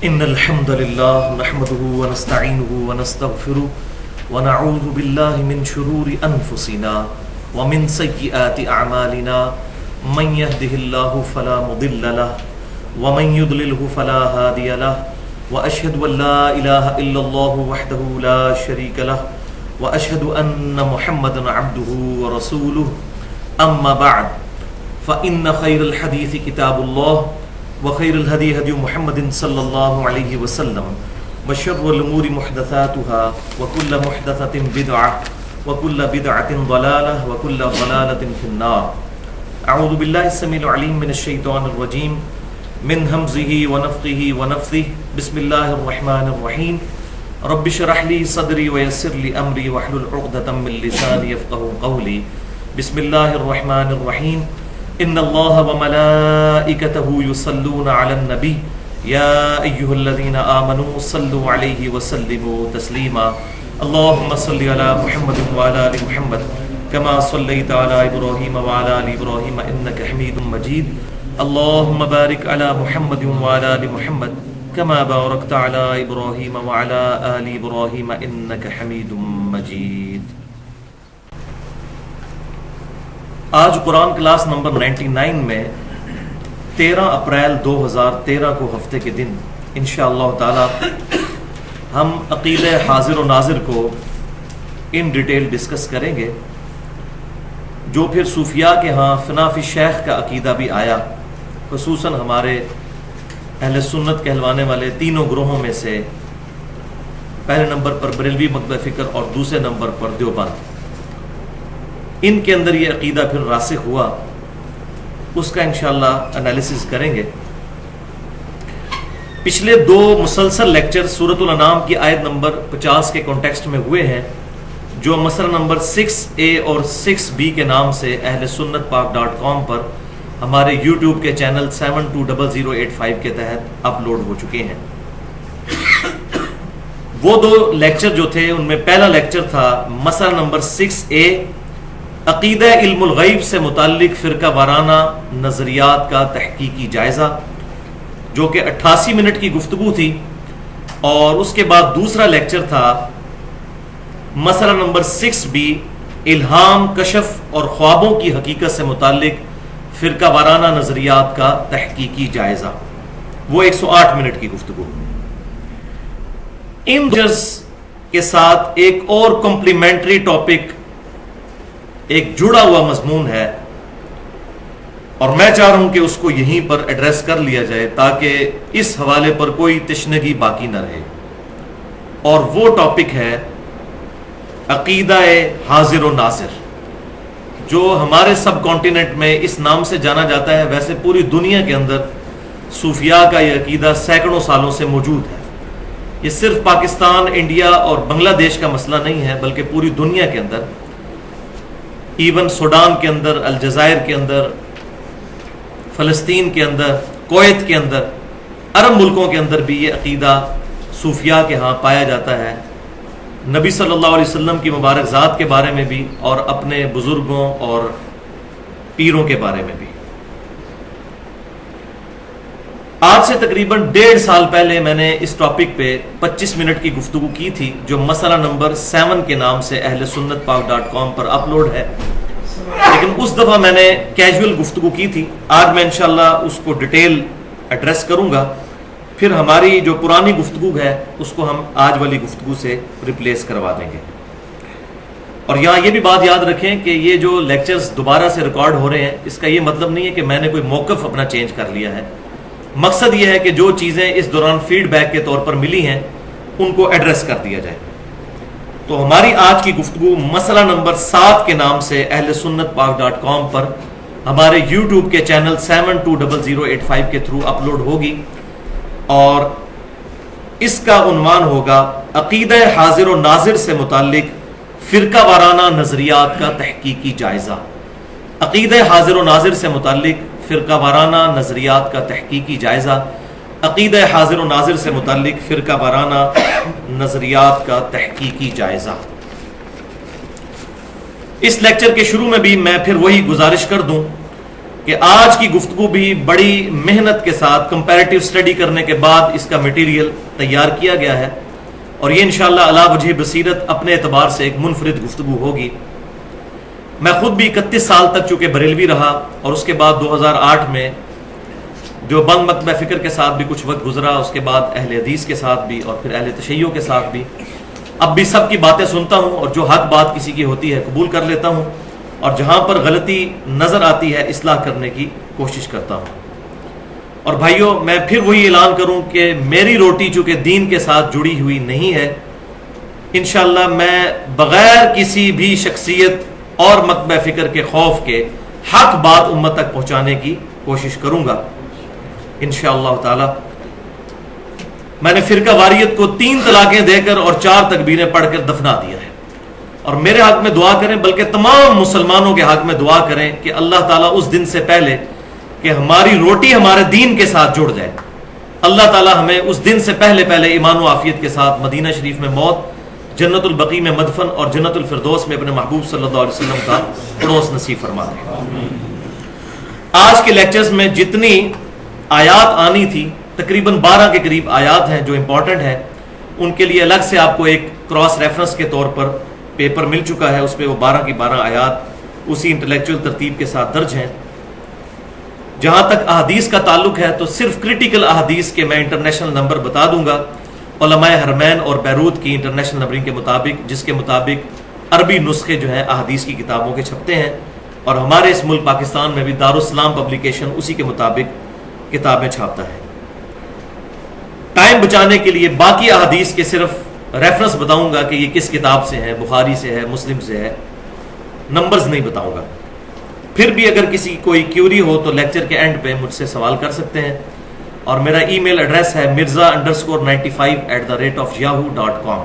إن الحمد لله نحمده ونستعينه ونستغفره ونعوذ بالله من شرور أنفسنا ومن سيئات أعمالنا من يهده الله فلا مضل له ومن يضلله فلا هادي له وأشهد أن لا إله إلا الله وحده لا شريك له وأشهد أن محمدا عبده ورسوله أما بعد فإن خير الحديث كتاب الله وخير الهدي هدي محمد صلى الله عليه وسلم وشر الأمور محدثاتها وكل محدثة بدعة وكل بدعة ضلالة وكل ضلالة في النار. أعوذ بالله السميع العليم من الشيطان الرجيم من همزه ونفخه ونفثه. بسم الله الرحمن الرحيم. رب اشرح لي صدري ويسر لي أمري واحلل عقدة من لساني يفقهوا قولي. بسم الله الرحمن الرحيم. إن الله وملائكته يصلون على النبي يا أيها الذين آمنوا صلوا عليه وسلموا تسليما. اللهم صل على محمد وعلى آل محمد كما صليت على إبراهيم وعلى آل إبراهيم إنك حميد مجيد. اللهم بارك على محمد وعلى آل محمد كما باركت على إبراهيم وعلى آل إبراهيم إنك حميد مجيد. آج قرآن کلاس نمبر 99 میں 13 اپریل 2013 کو ہفتے کے دن انشاءاللہ تعالی ہم عقیدہ حاضر و ناظر کو ان ڈیٹیل ڈسکس کریں گے، جو پھر صوفیاء کے ہاں فنا فی شیخ کا عقیدہ بھی آیا، خصوصاً ہمارے اہل سنت کہلوانے والے تینوں گروہوں میں سے پہلے نمبر پر بریلوی مکتبہ فکر اور دوسرے نمبر پر دیوبند، ان کے اندر یہ عقیدہ پھر راسخ ہوا، اس کا انشاءاللہ انالیسز کریں گے. پچھلے دو مسلسل لیکچر سورۃ الانعام کی آیت نمبر 50 کے کانٹیکسٹ میں ہوئے ہیں، جو مسئلہ نمبر 6A اور 6B کے نام سے اہل سنت پاک .com پر ہمارے یوٹیوب کے چینل 720085 کے تحت اپلوڈ ہو چکے ہیں. وہ دو لیکچر جو تھے ان میں پہلا لیکچر تھا مسئلہ نمبر 6A، عقیدہ علم الغیب سے متعلق فرقہ وارانہ نظریات کا تحقیقی جائزہ، جو کہ 88 منٹ کی گفتگو تھی. اور اس کے بعد دوسرا لیکچر تھا مسئلہ نمبر 6B، الہام، کشف اور خوابوں کی حقیقت سے متعلق فرقہ وارانہ نظریات کا تحقیقی جائزہ، وہ 108 منٹ کی گفتگو. ان لیکچرز کے ساتھ ایک اور کمپلیمنٹری ٹاپک، ایک جڑا ہوا مضمون ہے، اور میں چاہ رہا ہوں کہ اس کو یہیں پر ایڈریس کر لیا جائے تاکہ اس حوالے پر کوئی تشنگی باقی نہ رہے. اور وہ ٹاپک ہے عقیدہ حاضر و ناظر، جو ہمارے سب کانٹیننٹ میں اس نام سے جانا جاتا ہے. ویسے پوری دنیا کے اندر صوفیاء کا یہ عقیدہ سینکڑوں سالوں سے موجود ہے. یہ صرف پاکستان، انڈیا اور بنگلہ دیش کا مسئلہ نہیں ہے، بلکہ پوری دنیا کے اندر، ایون سوڈان کے اندر، الجزائر کے اندر، فلسطین کے اندر، کویت کے اندر، عرب ملکوں کے اندر بھی یہ عقیدہ صوفیاء کے ہاں پایا جاتا ہے. نبی صلی اللہ علیہ وسلم کی مبارک ذات کے بارے میں بھی اور اپنے بزرگوں اور پیروں کے بارے میں بھی. آج سے تقریباً 1.5 سال پہلے میں نے اس ٹاپک پہ 25 منٹ کی گفتگو کی تھی، جو مسئلہ نمبر 7 کے نام سے اہل سنت پاک .com پر اپلوڈ ہے. لیکن اس دفعہ میں نے کیجول گفتگو کی تھی. آج میں انشاءاللہ اس کو ڈیٹیل ایڈریس کروں گا، پھر ہماری جو پرانی گفتگو ہے اس کو ہم آج والی گفتگو سے ریپلیس کروا دیں گے. اور یہاں یہ بھی بات یاد رکھیں کہ یہ جو لیکچرز دوبارہ سے ریکارڈ ہو رہے ہیں، اس کا یہ مطلب نہیں ہے کہ میں نے کوئی موقف اپنا چینج کر لیا ہے. مقصد یہ ہے کہ جو چیزیں اس دوران فیڈ بیک کے طور پر ملی ہیں ان کو ایڈریس کر دیا جائے. تو ہماری آج کی گفتگو مسئلہ نمبر 7 کے نام سے اہل سنت پاک .com پر ہمارے یوٹیوب کے چینل 720085 کے تھرو اپلوڈ ہوگی، اور اس کا عنوان ہوگا عقیدہ حاضر و ناظر سے متعلق فرقہ وارانہ نظریات کا تحقیقی جائزہ. عقیدہ حاضر و ناظر سے متعلق فرقہ وارانہ نظریات کا تحقیقی جائزہ، عقیدہ حاضر و ناظر سے متعلق فرقہ وارانہ نظریات کا تحقیقی جائزہ. اس لیکچر کے شروع میں بھی میں پھر وہی گزارش کر دوں کہ آج کی گفتگو بھی بڑی محنت کے ساتھ کمپیریٹیو اسٹڈی کرنے کے بعد اس کا مٹیریل تیار کیا گیا ہے، اور یہ انشاءاللہ علی وجہ بصیرت اپنے اعتبار سے ایک منفرد گفتگو ہوگی۔ میں خود بھی 31 سال تک چونکہ بریلوی رہا، اور اس کے بعد 2008 میں جو بند مکتبہ فکر کے ساتھ بھی کچھ وقت گزرا، اس کے بعد اہل حدیث کے ساتھ بھی، اور پھر اہل تشیع کے ساتھ بھی، اب بھی سب کی باتیں سنتا ہوں، اور جو حق بات کسی کی ہوتی ہے قبول کر لیتا ہوں، اور جہاں پر غلطی نظر آتی ہے اصلاح کرنے کی کوشش کرتا ہوں۔ اور بھائیوں، میں پھر وہی اعلان کروں کہ میری روٹی چونکہ دین کے ساتھ جڑی ہوئی نہیں ہے، انشاءاللہ میں بغیر کسی بھی شخصیت اور مکتبہ فکر کے خوف کے حق بات امت تک پہنچانے کی کوشش کروں گا انشاءاللہ تعالی۔ میں نے فرقہ واریت کو 3 طلاقیں دے کر اور 4 تکبیریں پڑھ کر دفنا دیا ہے، اور میرے حق میں دعا کریں، بلکہ تمام مسلمانوں کے حق میں دعا کریں کہ اللہ تعالیٰ اس دن سے پہلے کہ ہماری روٹی ہمارے دین کے ساتھ جڑ جائے، اللہ تعالیٰ ہمیں اس دن سے پہلے ایمان و عافیت کے ساتھ مدینہ شریف میں موت، جنت البقیع میں مدفن، اور جنت الفردوس میں اپنے محبوب صلی اللہ علیہ وسلم کا پڑوس نصیب فرما دے۔ آج کے لیکچرز میں جتنی آیات آنی تھی، تقریباً 12 کے قریب آیات ہیں جو امپورٹنٹ ہیں، ان کے لیے الگ سے آپ کو ایک کراس ریفرنس کے طور پر پیپر مل چکا ہے، اس پہ وہ 12 کی 12 آیات اسی انٹلیکچوئل ترتیب کے ساتھ درج ہیں۔ جہاں تک احادیث کا تعلق ہے تو صرف کرٹیکل احادیث کے میں انٹرنیشنل نمبر بتا دوں گا، علماء حرمین اور بیروت کی انٹرنیشنل نمبرنگ کے مطابق، جس کے مطابق عربی نسخے جو ہیں احادیث کی کتابوں کے چھپتے ہیں، اور ہمارے اس ملک پاکستان میں بھی دارالاسلام پبلیکیشن اسی کے مطابق کتابیں چھاپتا ہے۔ ٹائم بچانے کے لیے باقی احادیث کے صرف ریفرنس بتاؤں گا کہ یہ کس کتاب سے ہے، بخاری سے ہے، مسلم سے ہے، نمبرز نہیں بتاؤں گا۔ پھر بھی اگر کسی کوئی کیوری ہو تو لیکچر کے اینڈ پہ مجھ سے سوال کر سکتے ہیں، اور میرا ای میل ایڈریس ہے mirza_95@yahoo.com۔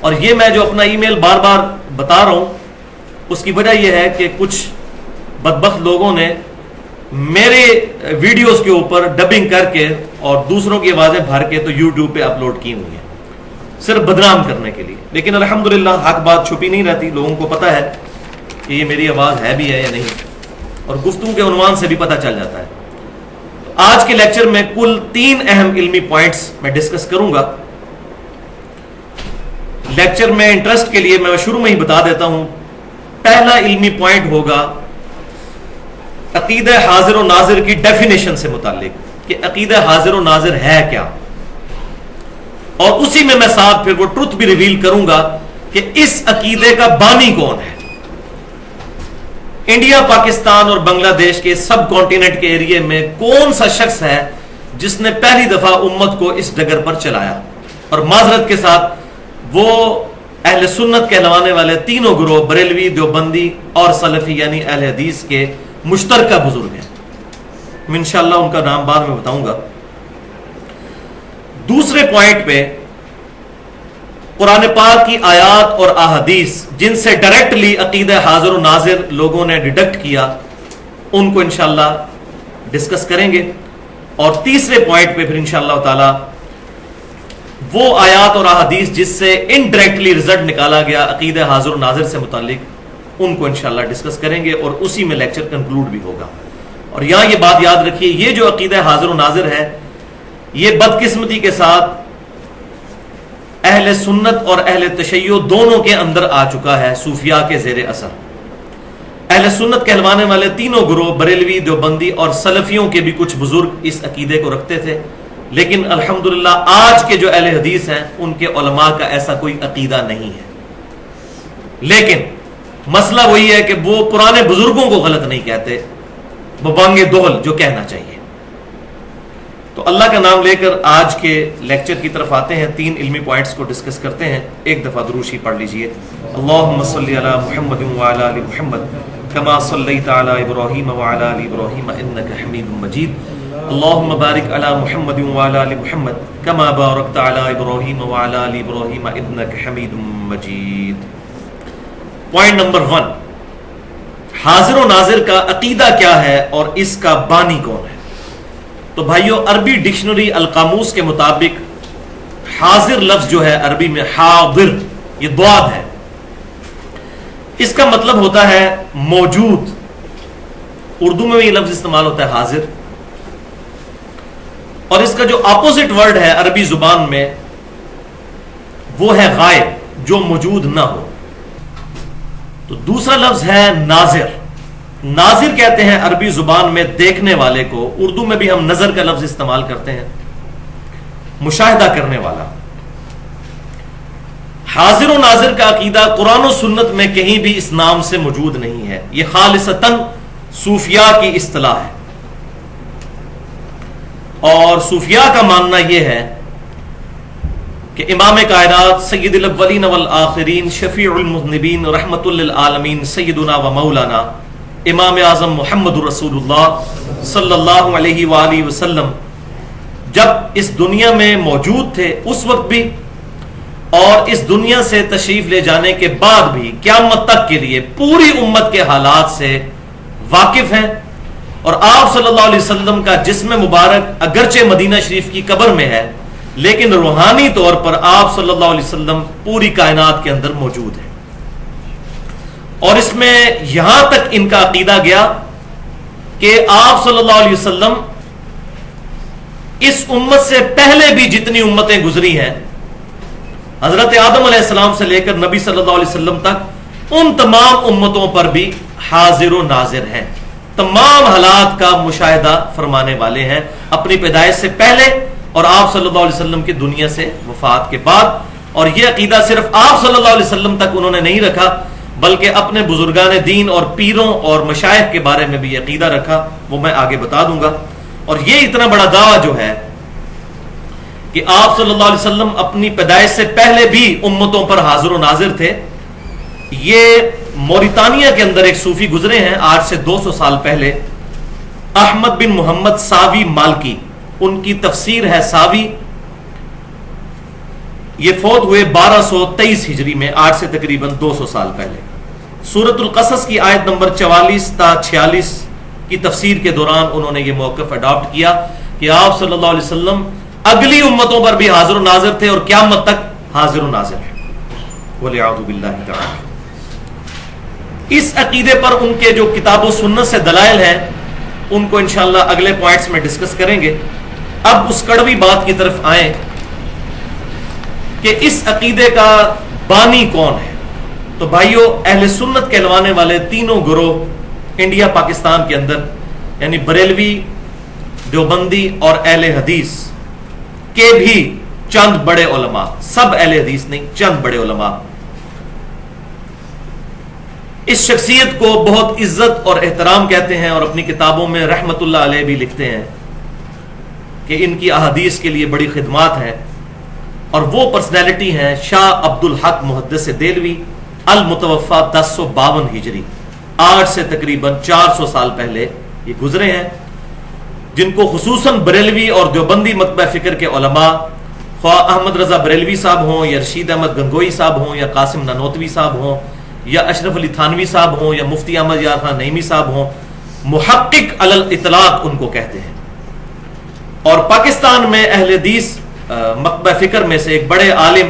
اور یہ میں جو اپنا ای میل بار بار بتا رہا ہوں، اس کی وجہ یہ ہے کہ کچھ بدبخت لوگوں نے میرے ویڈیوز کے اوپر ڈبنگ کر کے اور دوسروں کی آوازیں بھر کے تو یوٹیوب پہ اپلوڈ کی ہوئی ہیں، صرف بدنام کرنے کے لیے۔ لیکن الحمدللہ حق بات چھپی نہیں رہتی، لوگوں کو پتہ ہے کہ یہ میری آواز ہے بھی ہے یا نہیں، اور گفتگو کے عنوان سے بھی پتہ چل جاتا ہے۔ آج کے لیکچر میں کل 3 اہم علمی پوائنٹس میں ڈسکس کروں گا۔ لیکچر میں انٹرسٹ کے لیے میں شروع میں ہی بتا دیتا ہوں، پہلا علمی پوائنٹ ہوگا عقیدہ حاضر و ناظر کی ڈیفینیشن سے متعلق، کہ عقیدہ حاضر و ناظر ہے کیا، اور اسی میں ساتھ پھر وہ ٹروتھ بھی ریویل کروں گا کہ اس عقیدے کا بانی کون ہے۔ انڈیا، پاکستان اور بنگلہ دیش کے سب کانٹیننٹ کے ایریے میں کون سا شخص ہے جس نے پہلی دفعہ امت کو اس ڈگر پر چلایا، اور معذرت کے ساتھ وہ اہل سنت کہلوانے والے تینوں گروہ بریلوی، دیوبندی اور سلفی یعنی اہل حدیث کے مشترکہ بزرگ ہیں۔ میں انشاءاللہ ان کا نام بعد میں بتاؤں گا۔ دوسرے پوائنٹ پہ قرآن پاک کی آیات اور احادیث جن سے ڈائریکٹلی عقیدہ حاضر و ناظر لوگوں نے ڈیڈکٹ کیا، ان کو انشاءاللہ ڈسکس کریں گے۔ اور تیسرے پوائنٹ پہ پھر انشاءاللہ تعالی وہ آیات اور احادیث جس سے انڈائریکٹلی رزلٹ نکالا گیا عقیدہ حاضر و ناظر سے متعلق، ان کو انشاءاللہ ڈسکس کریں گے، اور اسی میں لیکچر کنکلوڈ بھی ہوگا۔ اور یہاں یہ بات یاد رکھیے، یہ جو عقیدہ حاضر و ناظر ہے، یہ بدقسمتی کے ساتھ اہل سنت اور اہل تشیع دونوں کے اندر آ چکا ہے صوفیاء کے زیر اثر۔ اہل سنت کہلوانے والے تینوں گروہ بریلوی، دیوبندی اور سلفیوں کے بھی کچھ بزرگ اس عقیدے کو رکھتے تھے، لیکن الحمدللہ آج کے جو اہل حدیث ہیں ان کے علماء کا ایسا کوئی عقیدہ نہیں ہے۔ لیکن مسئلہ وہی ہے کہ وہ پرانے بزرگوں کو غلط نہیں کہتے، وہ بانگ دہل جو کہنا چاہیے۔ تو اللہ کا نام لے کر آج کے لیکچر کی طرف آتے ہیں، 3 علمی پوائنٹس کو ڈسکس کرتے ہیں۔ ایک دفعہ درود شریف پڑھ لیجئے۔ اللہم صلی علی محمد وعلی آل محمد کما صلیت علی ابراہیم وعلی آل ابراہیم انک حمید مجید۔ اللہم بارک علی محمد وعلی آل محمد کما بارکت علی ابراہیم وعلی آل ابراہیم انک حمید مجید۔ پوائنٹ نمبر 1، حاضر و ناظر کا عقیدہ کیا ہے اور اس کا بانی کون ہے؟ تو بھائیو، عربی ڈکشنری القاموس کے مطابق حاضر لفظ جو ہے عربی میں حاضر، یہ ضاد ہے، اس کا مطلب ہوتا ہے موجود، اردو میں یہ لفظ استعمال ہوتا ہے حاضر، اور اس کا جو اپوزٹ ورڈ ہے عربی زبان میں وہ ہے غائب، جو موجود نہ ہو۔ تو دوسرا لفظ ہے ناظر۔ ناظر کہتے ہیں عربی زبان میں دیکھنے والے کو، اردو میں بھی ہم نظر کا لفظ استعمال کرتے ہیں، مشاہدہ کرنے والا۔ حاضر و ناظر کا عقیدہ قرآن و سنت میں کہیں بھی اس نام سے موجود نہیں ہے، یہ خالصتاً صوفیاء کی اصطلاح ہے، اور صوفیاء کا ماننا یہ ہے کہ امام کائنات سید الاولین والآخرین شفیع المذنبین رحمت للعالمین سیدنا و مولانا امام اعظم محمد رسول اللہ صلی اللہ علیہ وآلہ وسلم جب اس دنیا میں موجود تھے اس وقت بھی، اور اس دنیا سے تشریف لے جانے کے بعد بھی قیامت تک کے لیے پوری امت کے حالات سے واقف ہیں، اور آپ صلی اللہ علیہ وسلم کا جسم مبارک اگرچہ مدینہ شریف کی قبر میں ہے لیکن روحانی طور پر آپ صلی اللہ علیہ وسلم پوری کائنات کے اندر موجود ہے۔ اور اس میں یہاں تک ان کا عقیدہ گیا کہ آپ صلی اللہ علیہ وسلم اس امت سے پہلے بھی جتنی امتیں گزری ہیں، حضرت آدم علیہ السلام سے لے کر نبی صلی اللہ علیہ وسلم تک، ان تمام امتوں پر بھی حاضر و ناظر ہیں، تمام حالات کا مشاہدہ فرمانے والے ہیں، اپنی پیدائش سے پہلے اور آپ صلی اللہ علیہ وسلم کی دنیا سے وفات کے بعد۔ اور یہ عقیدہ صرف آپ صلی اللہ علیہ وسلم تک انہوں نے نہیں رکھا بلکہ اپنے بزرگان دین اور پیروں اور مشائخ کے بارے میں بھی عقیدہ رکھا، وہ میں آگے بتا دوں گا۔ اور یہ اتنا بڑا دعویٰ جو ہے کہ آپ صلی اللہ علیہ وسلم اپنی پیدائش سے پہلے بھی امتوں پر حاضر و ناظر تھے، یہ موریتانیہ کے اندر ایک صوفی گزرے ہیں آج سے 200 سال پہلے، احمد بن محمد ساوی مالکی، ان کی تفسیر ہے ساوی، یہ فوت ہوئے 1223 ہجری میں، آج سے تقریباً 200 سال پہلے۔ سورۃ القصص کی آیت نمبر 44 تا 46 کی تفسیر کے دوران انہوں نے یہ موقف اڈاپٹ کیا کہ آپ صلی اللہ علیہ وسلم اگلی امتوں پر بھی حاضر و ناظر تھے اور قیامت تک حاضر و ناظر ہیں، وَلِعَوْذُ بِاللَّهِ تَعَالَى۔ اس عقیدے پر ان کے جو کتاب و سنت سے دلائل ہیں ان کو انشاءاللہ اگلے پوائنٹس میں ڈسکس کریں گے۔ اب اس کڑوی بات کی طرف آئیں کہ اس عقیدے کا بانی کون ہے۔ تو بھائیو، اہل سنت کہلوانے والے تینوں گروہ انڈیا پاکستان کے اندر، یعنی بریلوی، دیوبندی اور اہل حدیث کے بھی چند بڑے علماء، سب اہل حدیث نہیں، چند بڑے علماء اس شخصیت کو بہت عزت اور احترام کہتے ہیں، اور اپنی کتابوں میں رحمت اللہ علیہ بھی لکھتے ہیں کہ ان کی احادیث کے لیے بڑی خدمات ہیں۔ اور وہ پرسنالٹی ہیں شاہ عبد الحق محدث دہلوی، المتوفا 1052 ہجری، آج سے تقریباً 400 سال پہلے یہ گزرے ہیں، جن کو خصوصاً بریلوی اور دیوبندی مکتبہ فکر کے علماء، خواہ احمد رضا بریلوی صاحب ہوں یا رشید احمد گنگوئی صاحب ہوں یا قاسم نانوتوی صاحب ہوں یا اشرف علی تھانوی صاحب ہوں یا مفتی احمد یار خان نعیمی صاحب ہوں، محقق علی الاطلاق ان کو کہتے ہیں۔ اور پاکستان میں اہل حدیث مکتبہ فکر میں سے ایک بڑے عالم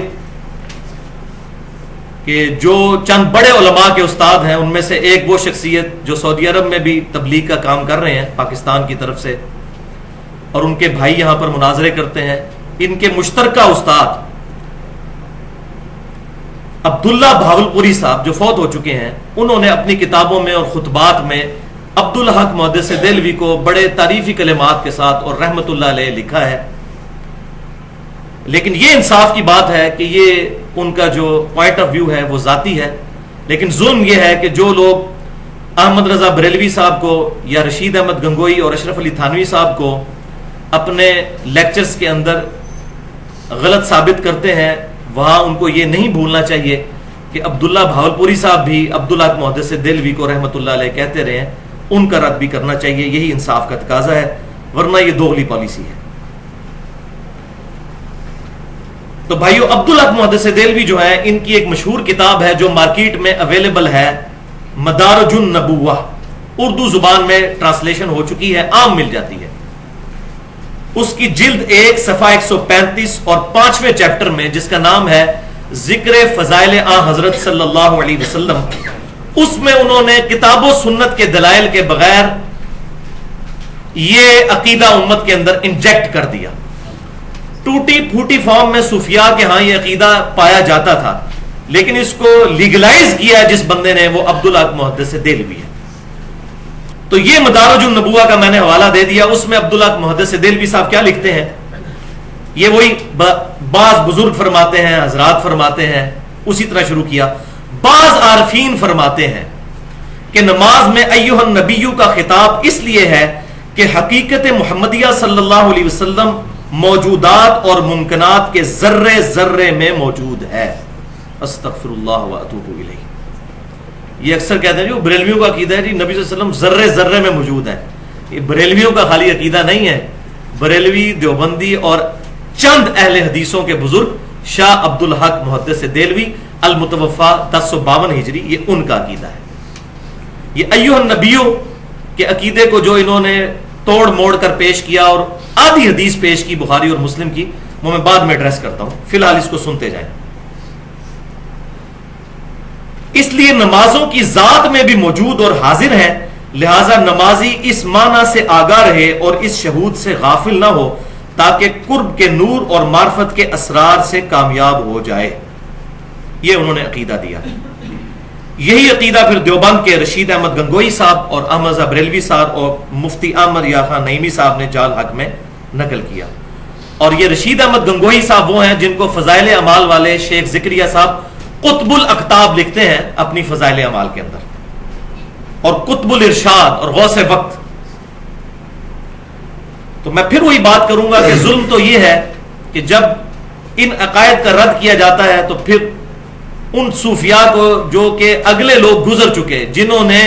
کہ جو چند بڑے علماء کے استاد ہیں، ان میں سے ایک وہ شخصیت جو سعودی عرب میں بھی تبلیغ کا کام کر رہے ہیں پاکستان کی طرف سے، اور ان کے بھائی یہاں پر مناظرے کرتے ہیں، ان کے مشترکہ استاد عبداللہ بھاولپوری صاحب جو فوت ہو چکے ہیں، انہوں نے اپنی کتابوں میں اور خطبات میں عبد الحق محدث دہلوی کو بڑے تعریفی کلمات کے ساتھ اور رحمت اللہ علیہ لکھا ہے۔ لیکن یہ انصاف کی بات ہے کہ یہ ان کا جو پوائنٹ آف ویو ہے وہ ذاتی ہے، لیکن ظلم یہ ہے کہ جو لوگ احمد رضا بریلوی صاحب کو یا رشید احمد گنگوئی اور اشرف علی تھانوی صاحب کو اپنے لیکچرز کے اندر غلط ثابت کرتے ہیں، وہاں ان کو یہ نہیں بھولنا چاہیے کہ عبداللہ بھاولپوری صاحب بھی عبداللہ محدث دہلوی کو رحمت اللہ علیہ کہتے رہے ہیں، ان کا رد بھی کرنا چاہیے، یہی انصاف کا تقاضا ہے، ورنہ یہ دوغلی پالیسی ہے۔ تو بھائیو، عبداللہ محدث دہلوی جو ہیں، ان کی ایک مشہور کتاب ہے جو مارکیٹ میں اویلیبل ہے، مدارج النبوہ، اردو زبان میں ٹرانسلیشن ہو چکی ہے، عام مل جاتی ہے۔ اس کی جلد 1 صفحہ 135 اور 5ویں چیپٹر میں، جس کا نام ہے ذکر فضائل آن حضرت صلی اللہ علیہ وسلم، اس میں انہوں نے کتاب و سنت کے دلائل کے بغیر یہ عقیدہ امت کے اندر انجیکٹ کر دیا. ٹوٹی پھوٹی فارم میں صوفیاء کے ہاں یہ عقیدہ پایا جاتا تھا، لیکن اس کو لیگلائز کیا جس بندے نے، وہ عبدالحق محدث دہلوی ہے. تو یہ مدارج النبوہ کا میں نے حوالہ دے دیا، اس میں عبدالحق محدث دہلوی صاحب کیا لکھتے ہیں، یہ وہی بعض بزرگ فرماتے ہیں، حضرات فرماتے ہیں، اسی طرح شروع کیا. بعض عارفین فرماتے ہیں کہ نماز میں ایھا النبی کا خطاب اس لیے ہے کہ حقیقت محمدیہ صلی اللہ علیہ وسلم موجودات اور ممکنات کے ذرے ذرے میں موجود ہے. استغفر اللہ واتوب الیہ. یہ اکثر کہتے ہیں جو بریلویوں کا عقیدہ ہے جی نبی صلی اللہ علیہ وسلم ذرے ذرے میں موجود ہیں. یہ بریلویوں کا خالی عقیدہ نہیں ہے. بریلوی، دیوبندی اور چند اہل حدیثوں کے بزرگ، شاہ عبدالحق محدث دہلوی المتوفا 1052 ہجری، یہ ان کا عقیدہ ہے. یہ ایھا النبیوں کے عقیدے کو جو انہوں نے توڑ موڑ کر پیش کیا اور آدھی حدیث پیش کی بخاری اور مسلم کی، وہ میں بعد میں ایڈریس کرتا ہوں، فی الحال اس کو سنتے جائیں. اس لیے نمازوں کی ذات میں بھی موجود اور حاضر ہیں، لہذا نمازی اس معنی سے آگاہ رہے اور اس شہود سے غافل نہ ہو تاکہ قرب کے نور اور معرفت کے اسرار سے کامیاب ہو جائے. یہ انہوں نے عقیدہ دیا. یہی عقیدہ پھر دیوبند کے رشید احمد گنگوئی صاحب اور احمد رضا بریلوی صاحب اور مفتی احمد یا خان نعیمی صاحب نے جال حق میں نقل کیا. اور یہ رشید احمد گنگوئی صاحب وہ ہیں جن کو فضائل اعمال والے شیخ زکریا صاحب قطب الاقطاب لکھتے ہیں اپنی فضائل اعمال کے اندر، اور قطب الارشاد اور غوث وقت. تو میں پھر وہی بات کروں گا کہ ظلم تو یہ ہے کہ جب ان عقائد کا رد کیا جاتا ہے تو پھر ان صوفیاء کو جو کہ اگلے لوگ گزر چکے جنہوں نے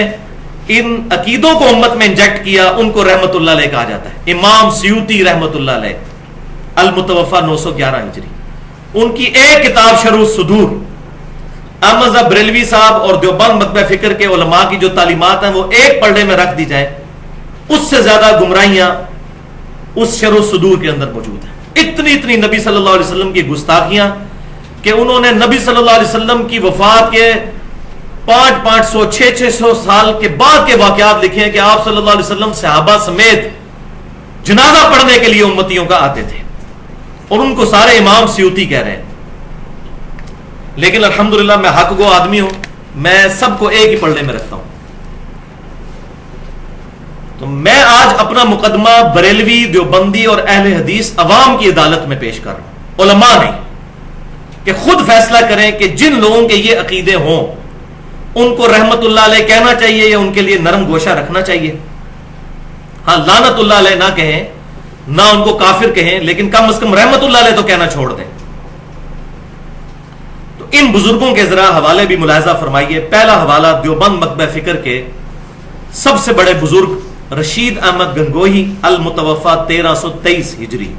ان عقیدوں کو امت میں انجیکٹ کیا، ان کو رحمت اللہ علیہ کہا جاتا ہے. امام سیوطی رحمت اللہ علیہ المتوفا 911 ہجری، ان کی ایک کتاب شرح الصدور، احمد رضا بریلوی صاحب اور دیوبند مکتبہ فکر کے علماء کی جو تعلیمات ہیں وہ ایک پلڑے میں رکھ دی جائیں، اس سے زیادہ گمراہیاں اس شرح الصدور کے اندر موجود ہیں. اتنی نبی صلی اللہ علیہ وسلم کی گستاخیاں کہ انہوں نے نبی صلی اللہ علیہ وسلم کی وفات کے 500 600 سال کے بعد کے واقعات لکھے ہیں کہ آپ صلی اللہ علیہ وسلم صحابہ سمیت جنازہ پڑھنے کے لیے امتیوں کا آتے تھے، اور ان کو سارے امام سیوطی کہہ رہے ہیں. لیکن الحمدللہ میں حق گو آدمی ہوں، میں سب کو ایک ہی پلڑے میں رکھتا ہوں. تو میں آج اپنا مقدمہ بریلوی، دیوبندی اور اہل حدیث عوام کی عدالت میں پیش کر رہا ہوں، علماء نہیں، کہ خود فیصلہ کریں کہ جن لوگوں کے یہ عقیدے ہوں ان کو رحمت اللہ علیہ کہنا چاہیے یا ان کے لیے نرم گوشہ رکھنا چاہیے. ہاں لعنت اللہ علیہ نہ کہیں، نہ ان کو کافر کہیں، لیکن کم از کم رحمت اللہ علیہ تو کہنا چھوڑ دیں. تو ان بزرگوں کے ذرا حوالے بھی ملاحظہ فرمائیے. پہلا حوالہ دیوبند مکتبہ فکر کے سب سے بڑے بزرگ رشید احمد گنگوہی المتوفا 1323 ہجری،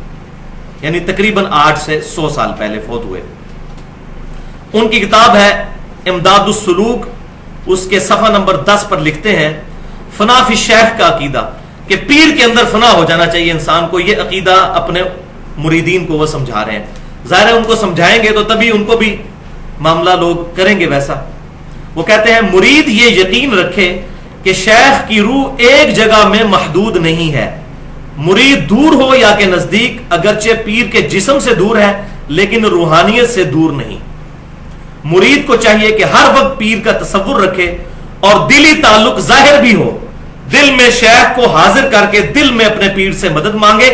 یعنی تقریباً 8 سے 100 سال پہلے فوت ہوئے. ان کی کتاب ہے امداد السلوک، اس کے صفحہ نمبر 10 پر لکھتے ہیں فنا فی الشیخ کا عقیدہ، کہ پیر کے اندر فنا ہو جانا چاہیے انسان کو. یہ عقیدہ اپنے مریدین کو وہ سمجھا رہے ہیں. ظاہر ہے ان کو سمجھائیں گے تو تبھی ان کو بھی معاملہ لوگ کریں گے ویسا. وہ کہتے ہیں مرید یہ یقین رکھے کہ شیخ کی روح ایک جگہ میں محدود نہیں ہے، مرید دور ہو یا کہ نزدیک، اگرچہ پیر کے جسم سے دور ہے لیکن روحانیت سے دور نہیں. مرید کو چاہیے کہ ہر وقت پیر کا تصور رکھے اور دلی تعلق ظاہر بھی ہو، دل میں شیخ کو حاضر کر کے دل میں اپنے پیر سے مدد مانگے.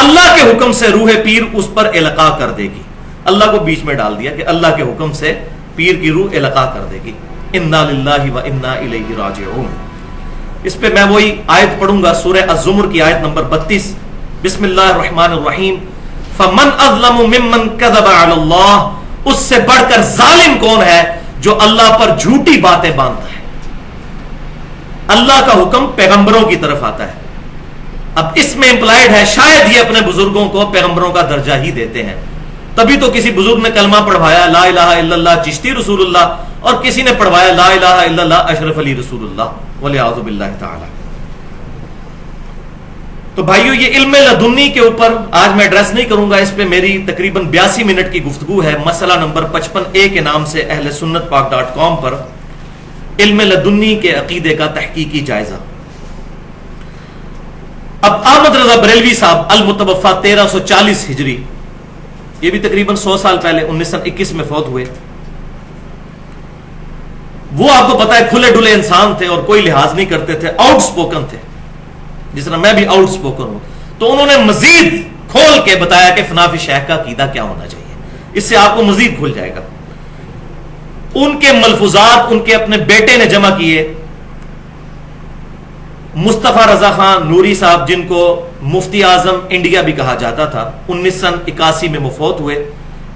اللہ کے حکم سے روح پیر اس پر القاء کر دے گی. اللہ کو بیچ میں ڈال دیا کہ اللہ کے حکم سے پیر کی روح القاء کر دے گی. انا للہ و انا الیہ راجعون. اس پہ میں وہی آیت پڑھوں گا، سورہ الزمر کی آیت نمبر 32. بسم اللہ الرحمن الرحیم. فمن اظلم ممن کذب علی اللہ، اس سے بڑھ کر ظالم کون ہے جو اللہ پر جھوٹی باتیں باندھتا ہے. اللہ کا حکم پیغمبروں کی طرف آتا ہے. اب اس میں امپلائڈ ہے شاید یہ اپنے بزرگوں کو پیغمبروں کا درجہ ہی دیتے ہیں. تبھی تو کسی بزرگ نے کلمہ پڑھوایا لا الہ الا اللہ چشتی رسول اللہ، اور کسی نے پڑھوایا لا الہ الا اللہ اشرف علی رسول اللہ والعیاذ باللہ تعالی. تو بھائیو یہ علم لدنی کے اوپر آج میں ایڈریس نہیں کروں گا، اس پہ میری تقریباً 82 منٹ کی گفتگو ہے. مسئلہ نمبر 55A کے نام سے اہل سنت پاک.com پر علم لدنی کے عقیدے کا تحقیقی جائزہ. اب احمد رضا بریلوی صاحب المتوفا 1340 ہجری، یہ بھی تقریباً 100 سال پہلے 1921 میں فوت ہوئے. وہ آپ کو پتا ہے کھلے ڈلے انسان تھے اور کوئی لحاظ نہیں کرتے تھے، آؤٹ سپوکن تھے، جس طرح میں بھی آؤٹ سپوکن ہوں. تو انہوں نے مزید کھول کے بتایا کہ فنافی شیخ کا عقیدہ کیا ہونا چاہیے، اس سے آپ کو مزید کھل جائے گا. ان کے ملفوظات ان کے اپنے بیٹے نے جمع کیے، مصطفیٰ رضا خان نوری صاحب، جن کو مفتی اعظم انڈیا بھی کہا جاتا تھا، 1981 میں مفوت ہوئے،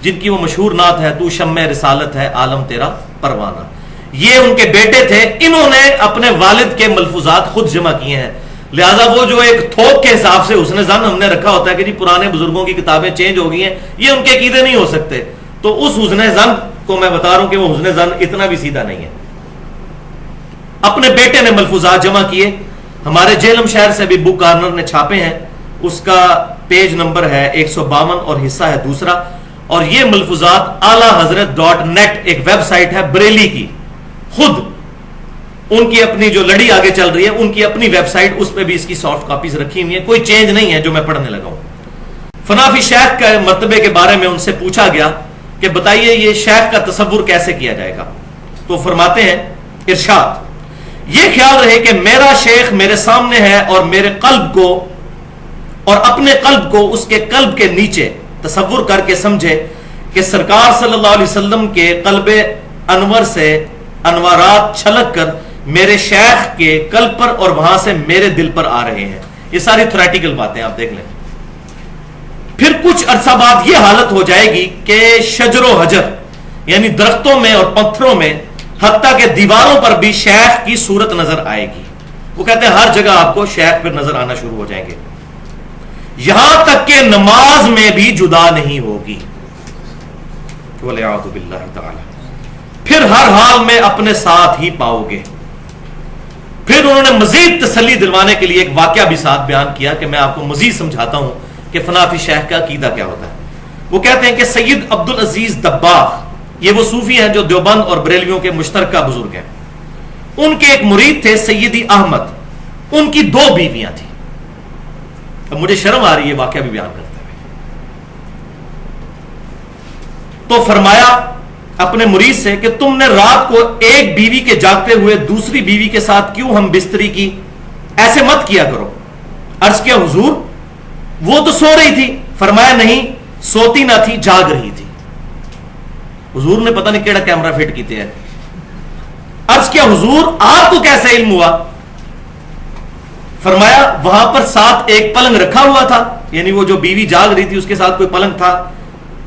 جن کی وہ مشہور نعت ہے تو شمع رسالت ہے عالم تیرا پروانہ. یہ ان کے بیٹے تھے، انہوں نے اپنے والد کے ملفوظات خود جمع کیے ہیں. لہذا وہ جو ایک تھوک کے حساب سے حسن ظن ہم نے رکھا ہوتا ہے کہ جی پرانے بزرگوں کی کتابیں چینج ہو گئی ہیں، یہ ان کے عقیدے نہیں ہو سکتے. تو اس حسن ظن کو میں بتا رہا ہوں کہ وہ حسن ظن اتنا بھی سیدھا نہیں ہے. اپنے بیٹے نے ملفوظات جمع کیے، ہمارے جہلم شہر سے بھی بک کارنر نے چھاپے ہیں، اس کا پیج نمبر ہے 152 اور حصہ ہے دوسرا. اور یہ ملفوظات اعلی حضرت .net ایک ویب سائٹ ہے بریلی کی، خود ان کی اپنی جو لڑی آگے چل رہی ہے ان کی اپنی ویب سائٹ، اس پہ بھی اس کی سافٹ کاپیز رکھی ہوئی ہیں، کوئی چینج نہیں ہے جو میں پڑھنے لگا ہوں. فنافی شیخ کے مرتبے کے بارے میں ان سے پوچھا گیا کہ بتائیے یہ شیخ کا تصور کیسے کیا جائے گا. تو فرماتے ہیں ارشاد، یہ خیال رہے کہ میرا شیخ میرے سامنے ہے اور میرے قلب کو اور اپنے قلب کو اس کے قلب کے نیچے تصور کر کے سمجھے کہ سرکار صلی اللہ علیہ وسلم کے قلب انور سے انوارات چھلک کر میرے شیخ کے قلب پر اور وہاں سے میرے دل پر آ رہے ہیں. یہ ساری تھیوریٹیکل باتیں آپ دیکھ لیں. پھر کچھ عرصہ بعد یہ حالت ہو جائے گی کہ شجر و حجر یعنی درختوں میں اور پتھروں میں حتیٰ کہ دیواروں پر بھی شیخ کی صورت نظر آئے گی. وہ کہتے ہیں ہر جگہ آپ کو شیخ پھر نظر آنا شروع ہو جائیں گے، یہاں تک کہ نماز میں بھی جدا نہیں ہوگی. وَلِعَوْذُ بِاللَّهِ تَعَالَى. پھر ہر حال میں اپنے ساتھ ہی پاؤ گے. پھر انہوں نے مزید تسلی دلوانے کے لیے ایک واقعہ بھی ساتھ بیان کیا کہ میں آپ کو مزید سمجھاتا ہوں کہ فنافی شیخ کا عقیدہ کیا ہوتا ہے. وہ کہتے ہیں کہ سید عبدالعزیز دباغ، یہ وہ صوفی ہیں جو دیوبند اور بریلویوں کے مشترکہ بزرگ ہیں، ان کے ایک مرید تھے سیدی احمد، ان کی 2 بیویاں تھیں. اب مجھے شرم آ رہی ہے واقعہ بھی بیان کرتے ہوئے. تو فرمایا اپنے مرید سے کہ تم نے رات کو ایک بیوی کے جاگتے ہوئے دوسری بیوی کے ساتھ کیوں ہم بستری کی؟ ایسے مت کیا کرو. عرض کیا حضور وہ تو سو رہی تھی. فرمایا نہیں، سوتی نہ تھی، جاگ رہی تھی. حضور نے پتہ نہیں کیڑا کیمرہ فٹ کیتے ہیں. عرض کیا حضور آپ کو کیسے علم ہوا؟ فرمایا وہاں پر ساتھ ایک پلنگ رکھا ہوا تھا، یعنی وہ جو بیوی جاگ رہی تھی اس کے ساتھ کوئی پلنگ تھا.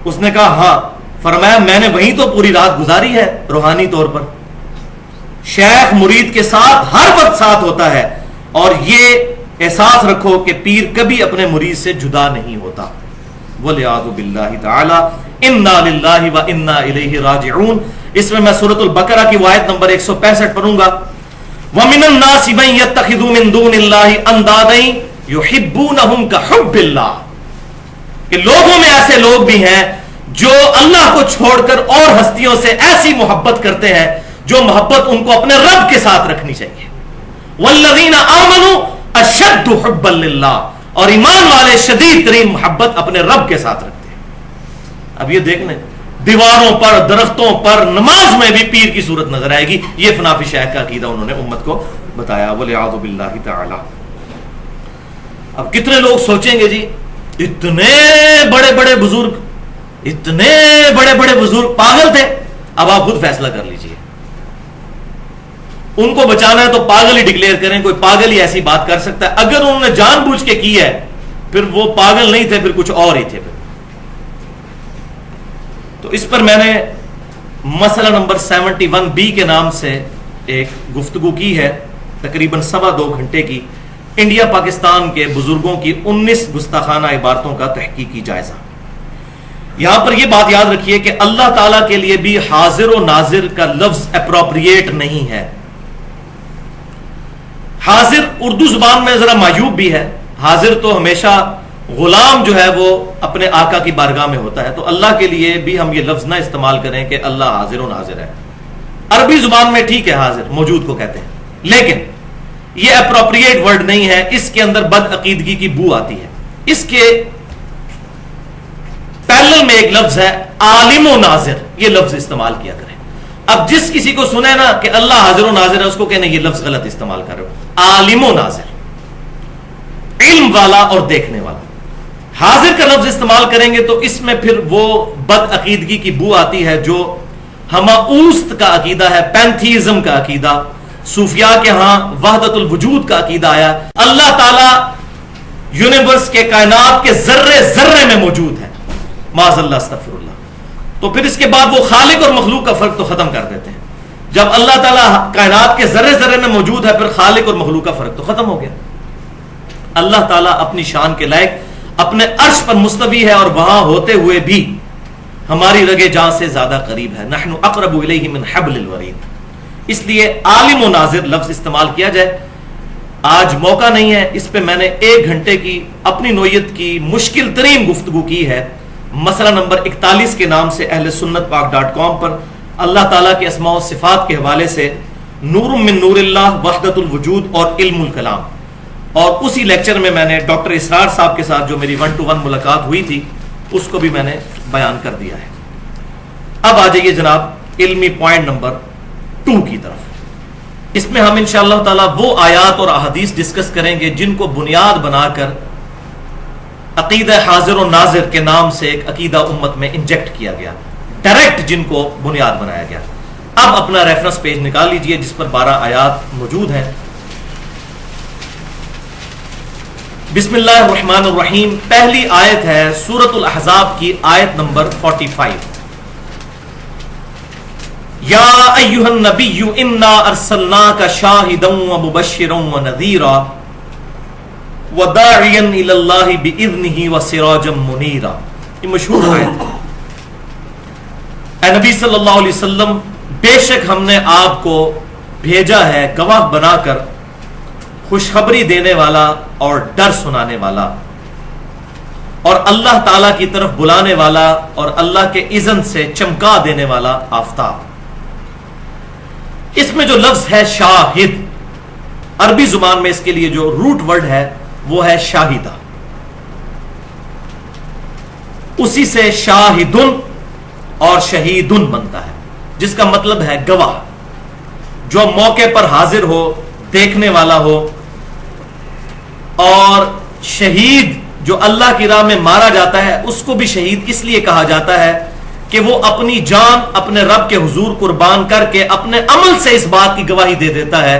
اس نے کہا ہاں. فرمایا میں نے وہیں تو پوری رات گزاری ہے روحانی طور پر. شیخ مرید کے ساتھ ہر وقت ساتھ ہوتا ہے، اور یہ احساس رکھو کہ پیر کبھی اپنے مرید سے جدا نہیں ہوتا. وَلِعَاذُ بِاللَّهِ تَعَالَى اِنَّا لِلَّهِ وَإِنَّا إِلَيْهِ رَاجِعُونَ. اس میں میں سورۃ البقرہ کی آیت نمبر 165 پڑھوں گا. وَمِنَ النَّاسِ مَن يَتَّخِذُ مِن دُونِ اللَّهِ أَندَادًا يُحِبُّونَهُمْ كَحُبِّ اللَّهِ. کہ لوگوں میں ایسے لوگ بھی ہیں جو اللہ کو چھوڑ کر اور ہستیوں سے ایسی محبت کرتے ہیں جو محبت ان کو اپنے رب کے ساتھ رکھنی چاہیے. وَالَّذِينَ آمَنُوا أَشَدُّ حُبًّا لِلَّهِ. اور ایمان والے شدید ترین محبت اپنے رب کے ساتھ رکھتے ہیں. اب یہ دیکھ لیں، دیواروں پر، درختوں پر، نماز میں بھی پیر کی صورت نظر آئے گی. یہ فنافی شیخ کا عقیدہ انہوں نے امت کو بتایا. وَلِعَاذُ بِاللَّهِ تَعَالَى. اب کتنے لوگ سوچیں گے جی اتنے بڑے بڑے بزرگ، اتنے بڑے بڑے بزرگ پاگل تھے. اب آپ خود فیصلہ کر لیجئے. ان کو بچانا ہے تو پاگل ہی ڈکلیئر کریں. کوئی پاگل ہی ایسی بات کر سکتا ہے. اگر انہوں نے جان بوجھ کے کی ہے پھر وہ پاگل نہیں تھے، پھر کچھ اور ہی تھے. پھر تو اس پر میں نے مسئلہ نمبر 71B کے نام سے ایک گفتگو کی ہے، تقریباً 2.25 گھنٹے کی. انڈیا پاکستان کے بزرگوں کی 19 گستاخانہ عبارتوں کا تحقیقی جائزہ. یہاں پر یہ بات یاد رکھیے کہ اللہ تعالیٰ کے لیے بھی حاضر و ناظر کا لفظ اپروپریٹ نہیں ہے. حاضر اردو زبان میں ذرا معیوب بھی ہے. حاضر تو ہمیشہ غلام جو ہے وہ اپنے آقا کی بارگاہ میں ہوتا ہے، تو اللہ کے لیے بھی ہم یہ لفظ نہ استعمال کریں کہ اللہ حاضر و ناظر ہے. عربی زبان میں ٹھیک ہے حاضر موجود کو کہتے ہیں، لیکن یہ اپروپریٹ ورڈ نہیں ہے، اس کے اندر بد عقیدگی کی بو آتی ہے. اس کے پیرلل میں ایک لفظ ہے عالم و ناظر، یہ لفظ استعمال کیا کریں. اب جس کسی کو سنے نا کہ اللہ حاضر و ناظر ہے، اس کو کہنے یہ لفظ غلط استعمال کر رہے ہو. عالم و ناظر، علم والا اور دیکھنے والا. حاضر کا لفظ استعمال کریں گے تو اس میں پھر وہ بد عقیدگی کی بو آتی ہے جو ہماؤست کا عقیدہ ہے، پینتھیزم کا عقیدہ. صوفیاء کے ہاں وحدت الوجود کا عقیدہ آیا. اللہ تعالیٰ یونیورس کے، کائنات کے ذرے ذرے میں موجود ہے، معاذ اللہ استغفر اللہ. تو پھر اس کے بعد وہ خالق اور مخلوق کا فرق تو ختم کر دیتے ہیں. جب اللہ تعالیٰ کائنات کے ذرے ذرے میں موجود ہے، پھر خالق اور مخلوق کا فرق تو ختم ہو گیا. اللہ تعالیٰ اپنی شان کے لائق اپنے عرش پر مستوی ہے، اور وہاں ہوتے ہوئے بھی ہماری رگے جاں سے زیادہ قریب ہے. نحن اقرب الیہ من حبل الورید. اس لیے عالم و ناظر لفظ استعمال کیا جائے. آج موقع نہیں ہے، اس پہ میں نے 1 گھنٹے کی اپنی نوعیت کی مشکل ترین گفتگو کی ہے. مسئلہ نمبر 41 کے نام سے اہل سنت پاک.com پر اللہ تعالیٰ کے اسماء و صفات کے حوالے سے نور من نور اللہ، وحدت الوجود اور علم الکلام. اور اسی لیکچر میں میں نے ڈاکٹر اسرار صاحب کے ساتھ جو میری 1-to-1 ملاقات ہوئی تھی اس کو بھی میں نے بیان کر دیا ہے. اب آ جائیے جناب علمی پوائنٹ نمبر 2 کی طرف. اس میں ہم انشاءاللہ تعالیٰ وہ آیات اور احادیث ڈسکس کریں گے جن کو بنیاد بنا کر عقیدہ حاضر و ناظر کے نام سے ایک عقیدہ امت میں انجیکٹ کیا گیا، ڈائریکٹ جن کو بنیاد بنایا گیا. اب اپنا ریفرنس پیج نکال لیجئے جس پر 12 آیات موجود ہیں. بسم اللہ الرحمن الرحیم. پہلی آیت ہے سورۃ الاحزاب کی آیت نمبر 45. یا ایھا النبی انا ارسلناک شاہدا ومبشرا ونذیرا وداعیا الی اللہ باذنہ وسراجا منیرا. یہ مشہور آیت ہے. اے نبی صلی اللہ علیہ وسلم، بے شک ہم نے آپ کو بھیجا ہے گواہ بنا کر، خوشخبری دینے والا اور ڈر سنانے والا، اور اللہ تعالی کی طرف بلانے والا، اور اللہ کے اذن سے چمکا دینے والا آفتاب. اس میں جو لفظ ہے شاہد، عربی زبان میں اس کے لیے جو روٹ ورڈ ہے وہ ہے شاہدہ. اسی سے شاہدن اور شہیدن بنتا ہے، جس کا مطلب ہے گواہ، جو موقع پر حاضر ہو، دیکھنے والا ہو. اور شہید جو اللہ کی راہ میں مارا جاتا ہے اس کو بھی شہید اس لیے کہا جاتا ہے کہ وہ اپنی جان اپنے رب کے حضور قربان کر کے اپنے عمل سے اس بات کی گواہی دے دیتا ہے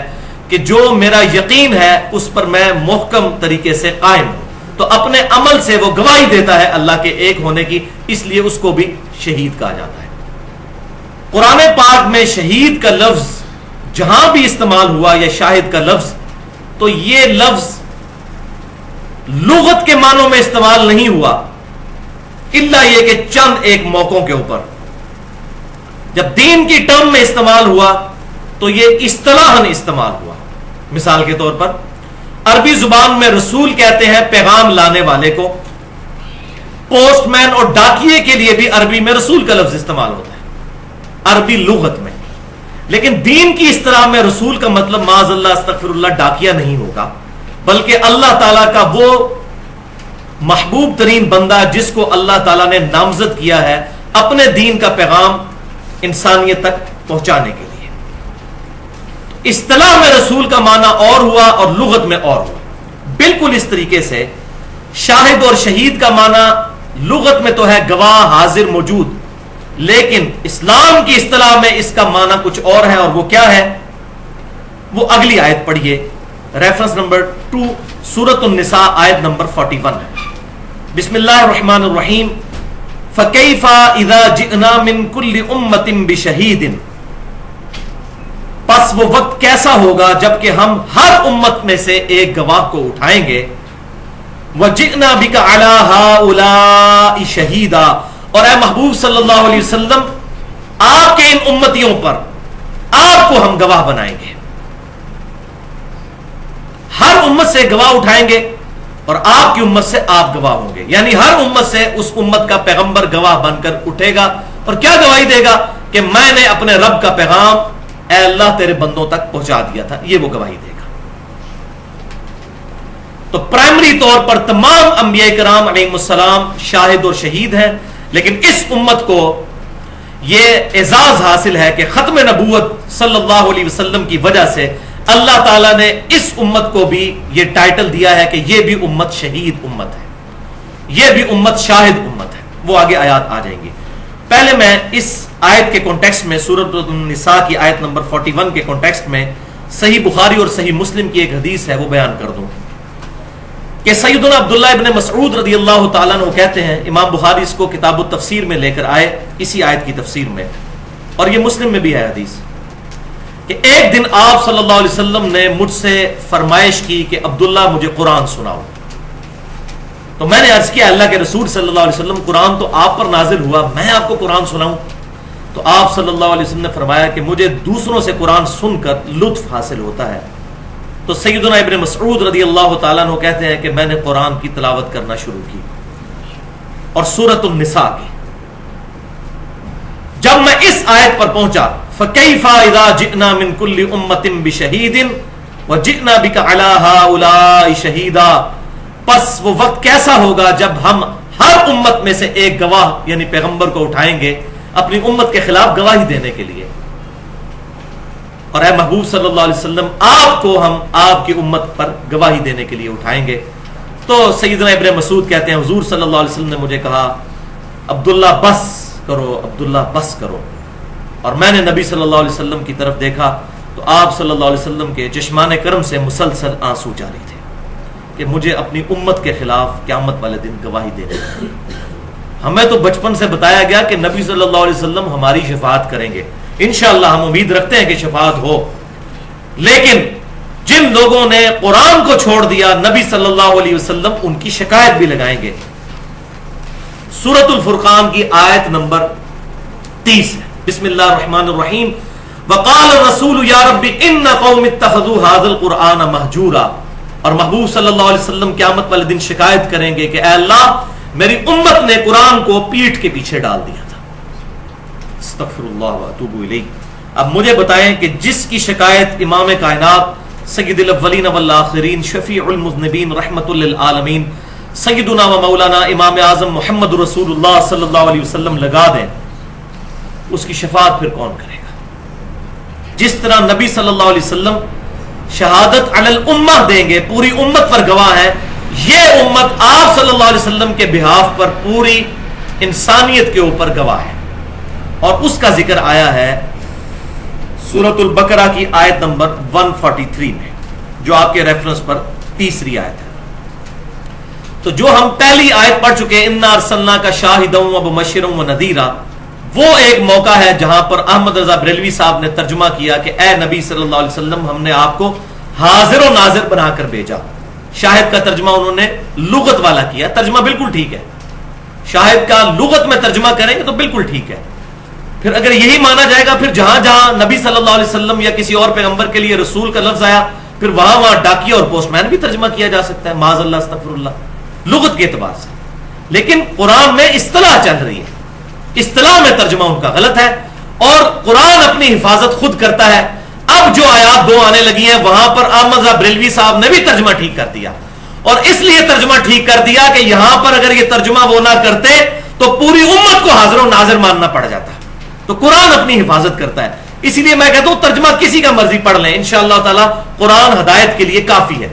کہ جو میرا یقین ہے اس پر میں محکم طریقے سے قائم ہوں. تو اپنے عمل سے وہ گواہی دیتا ہے اللہ کے ایک ہونے کی، اس لیے اس کو بھی شہید کہا جاتا ہے. قرآن پاک میں شہید کا لفظ جہاں بھی استعمال ہوا یا شاہد کا لفظ، تو یہ لفظ لغت کے معنوں میں استعمال نہیں ہوا، الا یہ کہ چند ایک موقعوں کے اوپر. جب دین کی ٹرم میں استعمال ہوا تو یہ اصطلاحاً استعمال ہوا. مثال کے طور پر عربی زبان میں رسول کہتے ہیں پیغام لانے والے کو. پوسٹ مین اور ڈاکیے کے لیے بھی عربی میں رسول کا لفظ استعمال ہوتا ہے عربی لغت میں. لیکن دین کی اصطلاح میں رسول کا مطلب معاذ اللہ استغفر اللہ ڈاکیہ نہیں ہوگا، بلکہ اللہ تعالیٰ کا وہ محبوب ترین بندہ جس کو اللہ تعالیٰ نے نامزد کیا ہے اپنے دین کا پیغام انسانیت تک پہنچانے کے لیے. اصطلاح میں رسول کا معنی اور ہوا اور لغت میں اور ہوا. بالکل اس طریقے سے شاہد اور شہید کا معنی لغت میں تو ہے گواہ، حاضر، موجود، لیکن اسلام کی اصطلاح میں اس کا معنی کچھ اور ہے. اور وہ کیا ہے؟ وہ اگلی آیت پڑھیے، ریفرنس نمبر 2 سورۃ النساء آیت نمبر 41 ہے. بسم اللہ الرحمن الرحیم. فَكَيْفَ إِذَا جِئْنَا مِن كُلِّ أُمَّةٍ بِشَهِيدٍ. پس وہ وقت کیسا ہوگا جبکہ ہم ہر امت میں سے ایک گواہ کو اٹھائیں گے. وَجِئْنَا بِكَ عَلَى هَؤُلَاءِ شَهِيدًا. اور اے محبوب صلی اللہ علیہ وسلم، آپ کے ان امتیوں پر آپ کو ہم گواہ بنائیں گے. ہر امت سے گواہ اٹھائیں گے اور آپ کی امت سے آپ گواہ ہوں گے. یعنی ہر امت سے اس امت کا پیغمبر گواہ بن کر اٹھے گا اور کیا گواہی دے گا کہ میں نے اپنے رب کا پیغام اے اللہ تیرے بندوں تک پہنچا دیا تھا. یہ وہ گواہی دے گا. تو پرائمری طور پر تمام انبیاء کرام علیہم السلام شاہد اور شہید ہیں، لیکن اس امت کو یہ اعزاز حاصل ہے کہ ختم نبوت صلی اللہ علیہ وسلم کی وجہ سے اللہ تعالیٰ نے اس امت کو بھی یہ ٹائٹل دیا ہے کہ یہ بھی امت شہید امت ہے، یہ بھی امت شاہد امت ہے۔ وہ آگے آیات آ جائیں گی۔ پہلے میں اس آیت کے کانٹیکسٹ میں سورۃ النساء کی آیت نمبر 41 کے کانٹیکسٹ میں صحیح بخاری اور صحیح مسلم کی ایک حدیث ہے وہ بیان کر دوں کہ سیدنا عبداللہ ابن مسعود رضی اللہ تعالیٰ عنہ کہتے ہیں، امام بخاری اس کو کتاب التفسیر میں لے کر آئے اسی آیت کی تفسیر میں، اور یہ مسلم میں بھی ہے حدیث، کہ ایک دن آپ صلی اللہ علیہ وسلم نے مجھ سے فرمائش کی کہ عبداللہ مجھے قرآن سناؤ۔ تو میں نے عرض کیا اللہ کے رسول صلی اللہ علیہ وسلم قرآن تو آپ پر نازل ہوا، میں آپ کو قرآن سناؤں؟ تو آپ صلی اللہ علیہ وسلم نے فرمایا کہ مجھے دوسروں سے قرآن سن کر لطف حاصل ہوتا ہے۔ تو سیدنا ابن مسعود رضی اللہ تعالیٰ عنہ کہتے ہیں کہ میں نے قرآن کی تلاوت کرنا شروع کی اور سورۃ النساء کی۔ جب میں اس آیت پر پہنچا فَكَيْفَ إِذَا جِئْنَا مِن كُلِّ أُمَّةٍ بِشَهِيدٍ وَجِئْنَا بِكَ عَلَى هَؤُلَاءِ شَهِيدًا، پس وہ وقت کیسا ہوگا جب ہم ہر امت میں سے ایک گواہ یعنی پیغمبر کو اٹھائیں گے اپنی امت کے خلاف گواہی دینے کے لیے، اور اے محبوب صلی اللہ علیہ وسلم آپ کو ہم آپ کی امت پر گواہی دینے کے لیے اٹھائیں گے۔ تو سیدنا ابن مسعود کہتے ہیں حضور صلی اللہ علیہ وسلم نے مجھے کہا عبداللہ بس کرو، عبداللہ بس کرو، اور میں نے نبی صلی اللہ علیہ وسلم کی طرف دیکھا تو آپ صلی اللہ علیہ وسلم کے چشمان کرم سے مسلسل آنسو جاری تھے کہ مجھے اپنی امت کے خلاف قیامت والے دن گواہی دینے کی۔ ہمیں تو بچپن سے بتایا گیا کہ نبی صلی اللہ علیہ وسلم ہماری شفاعت کریں گے، انشاءاللہ ہم امید رکھتے ہیں کہ شفاعت ہو، لیکن جن لوگوں نے قرآن کو چھوڑ دیا نبی صلی اللہ علیہ وسلم ان کی شکایت بھی لگائیں گے۔ سورۃ الفرقان کی آیت نمبر 30 ہے، بسم اللہ الرحمن الرحیم، وقال الرسول یا رب ان قوم اتخذوا هذا القرآن مہجورا، اور محبوب صلی اللہ علیہ وسلم قیامت والے دن شکایت کریں گے کہ اے اللہ میری امت نے قرآن کو پیٹھ کے پیچھے ڈال دیا تھا۔ استغفر اللہ واتوب الیہ۔ اب مجھے بتائیں کہ جس کی شکایت امام کائنات سید الاولین والآخرین شفیع المذنبین رحمت للعالمین سیدنا و مولانا امام اعظم محمد رسول اللہ صلی اللہ علیہ وسلم لگا دیں، اس کی شفاعت پھر کون کرے گا؟ جس طرح نبی صلی اللہ علیہ وسلم شہادت علی الامہ دیں گے، پوری امت پر گواہ ہے، یہ امت آپ صلی اللہ علیہ وسلم کے بہاف پر پوری انسانیت کے اوپر گواہ ہے، اور اس کا ذکر آیا ہے سورۃ البقرہ کی آیت نمبر 143 میں، جو آپ کے ریفرنس پر تیسری آیت ہے۔ تو جو ہم پہلی آیت پڑھ چکے انا ارسلناک شاہدا ومبشرا ونذیرا، وہ ایک موقع ہے جہاں پر احمد رضا بریلوی صاحب نے ترجمہ کیا کہ اے نبی صلی اللہ علیہ وسلم ہم نے آپ کو حاضر و ناظر بنا کر بھیجا۔ شاہد کا ترجمہ انہوں نے لغت والا کیا، ترجمہ بالکل ٹھیک ہے، شاہد کا لغت میں ترجمہ کریں گے تو بالکل ٹھیک ہے۔ پھر اگر یہی مانا جائے گا، پھر جہاں جہاں نبی صلی اللہ علیہ وسلم یا کسی اور پیغمبر کے لیے رسول کا لفظ آیا پھر وہاں وہاں ڈاکیہ اور پوسٹ مین بھی ترجمہ کیا جا سکتا ہے، معاذ اللہ استغفر اللہ، لغت کے اعتبار سے۔ لیکن قرآن میں اصطلاح چل رہی ہے، اصطلاح میں ترجمہ ان کا غلط ہے، اور قرآن اپنی حفاظت خود کرتا ہے۔ اب جو آیات دو آنے لگی ہیں وہاں پر احمد رضا بریلوی صاحب نے بھی ترجمہ ٹھیک کر دیا، اور اس لیے ترجمہ ٹھیک کر دیا کہ یہاں پر اگر یہ ترجمہ وہ نہ کرتے تو پوری امت کو حاضر و ناظر ماننا پڑ جاتا۔ تو قرآن اپنی حفاظت کرتا ہے، اسی لیے میں کہتا ہوں ترجمہ کسی کا مرضی پڑھ لیں، انشاءاللہ تعالی قرآن ہدایت کے لیے کافی ہے۔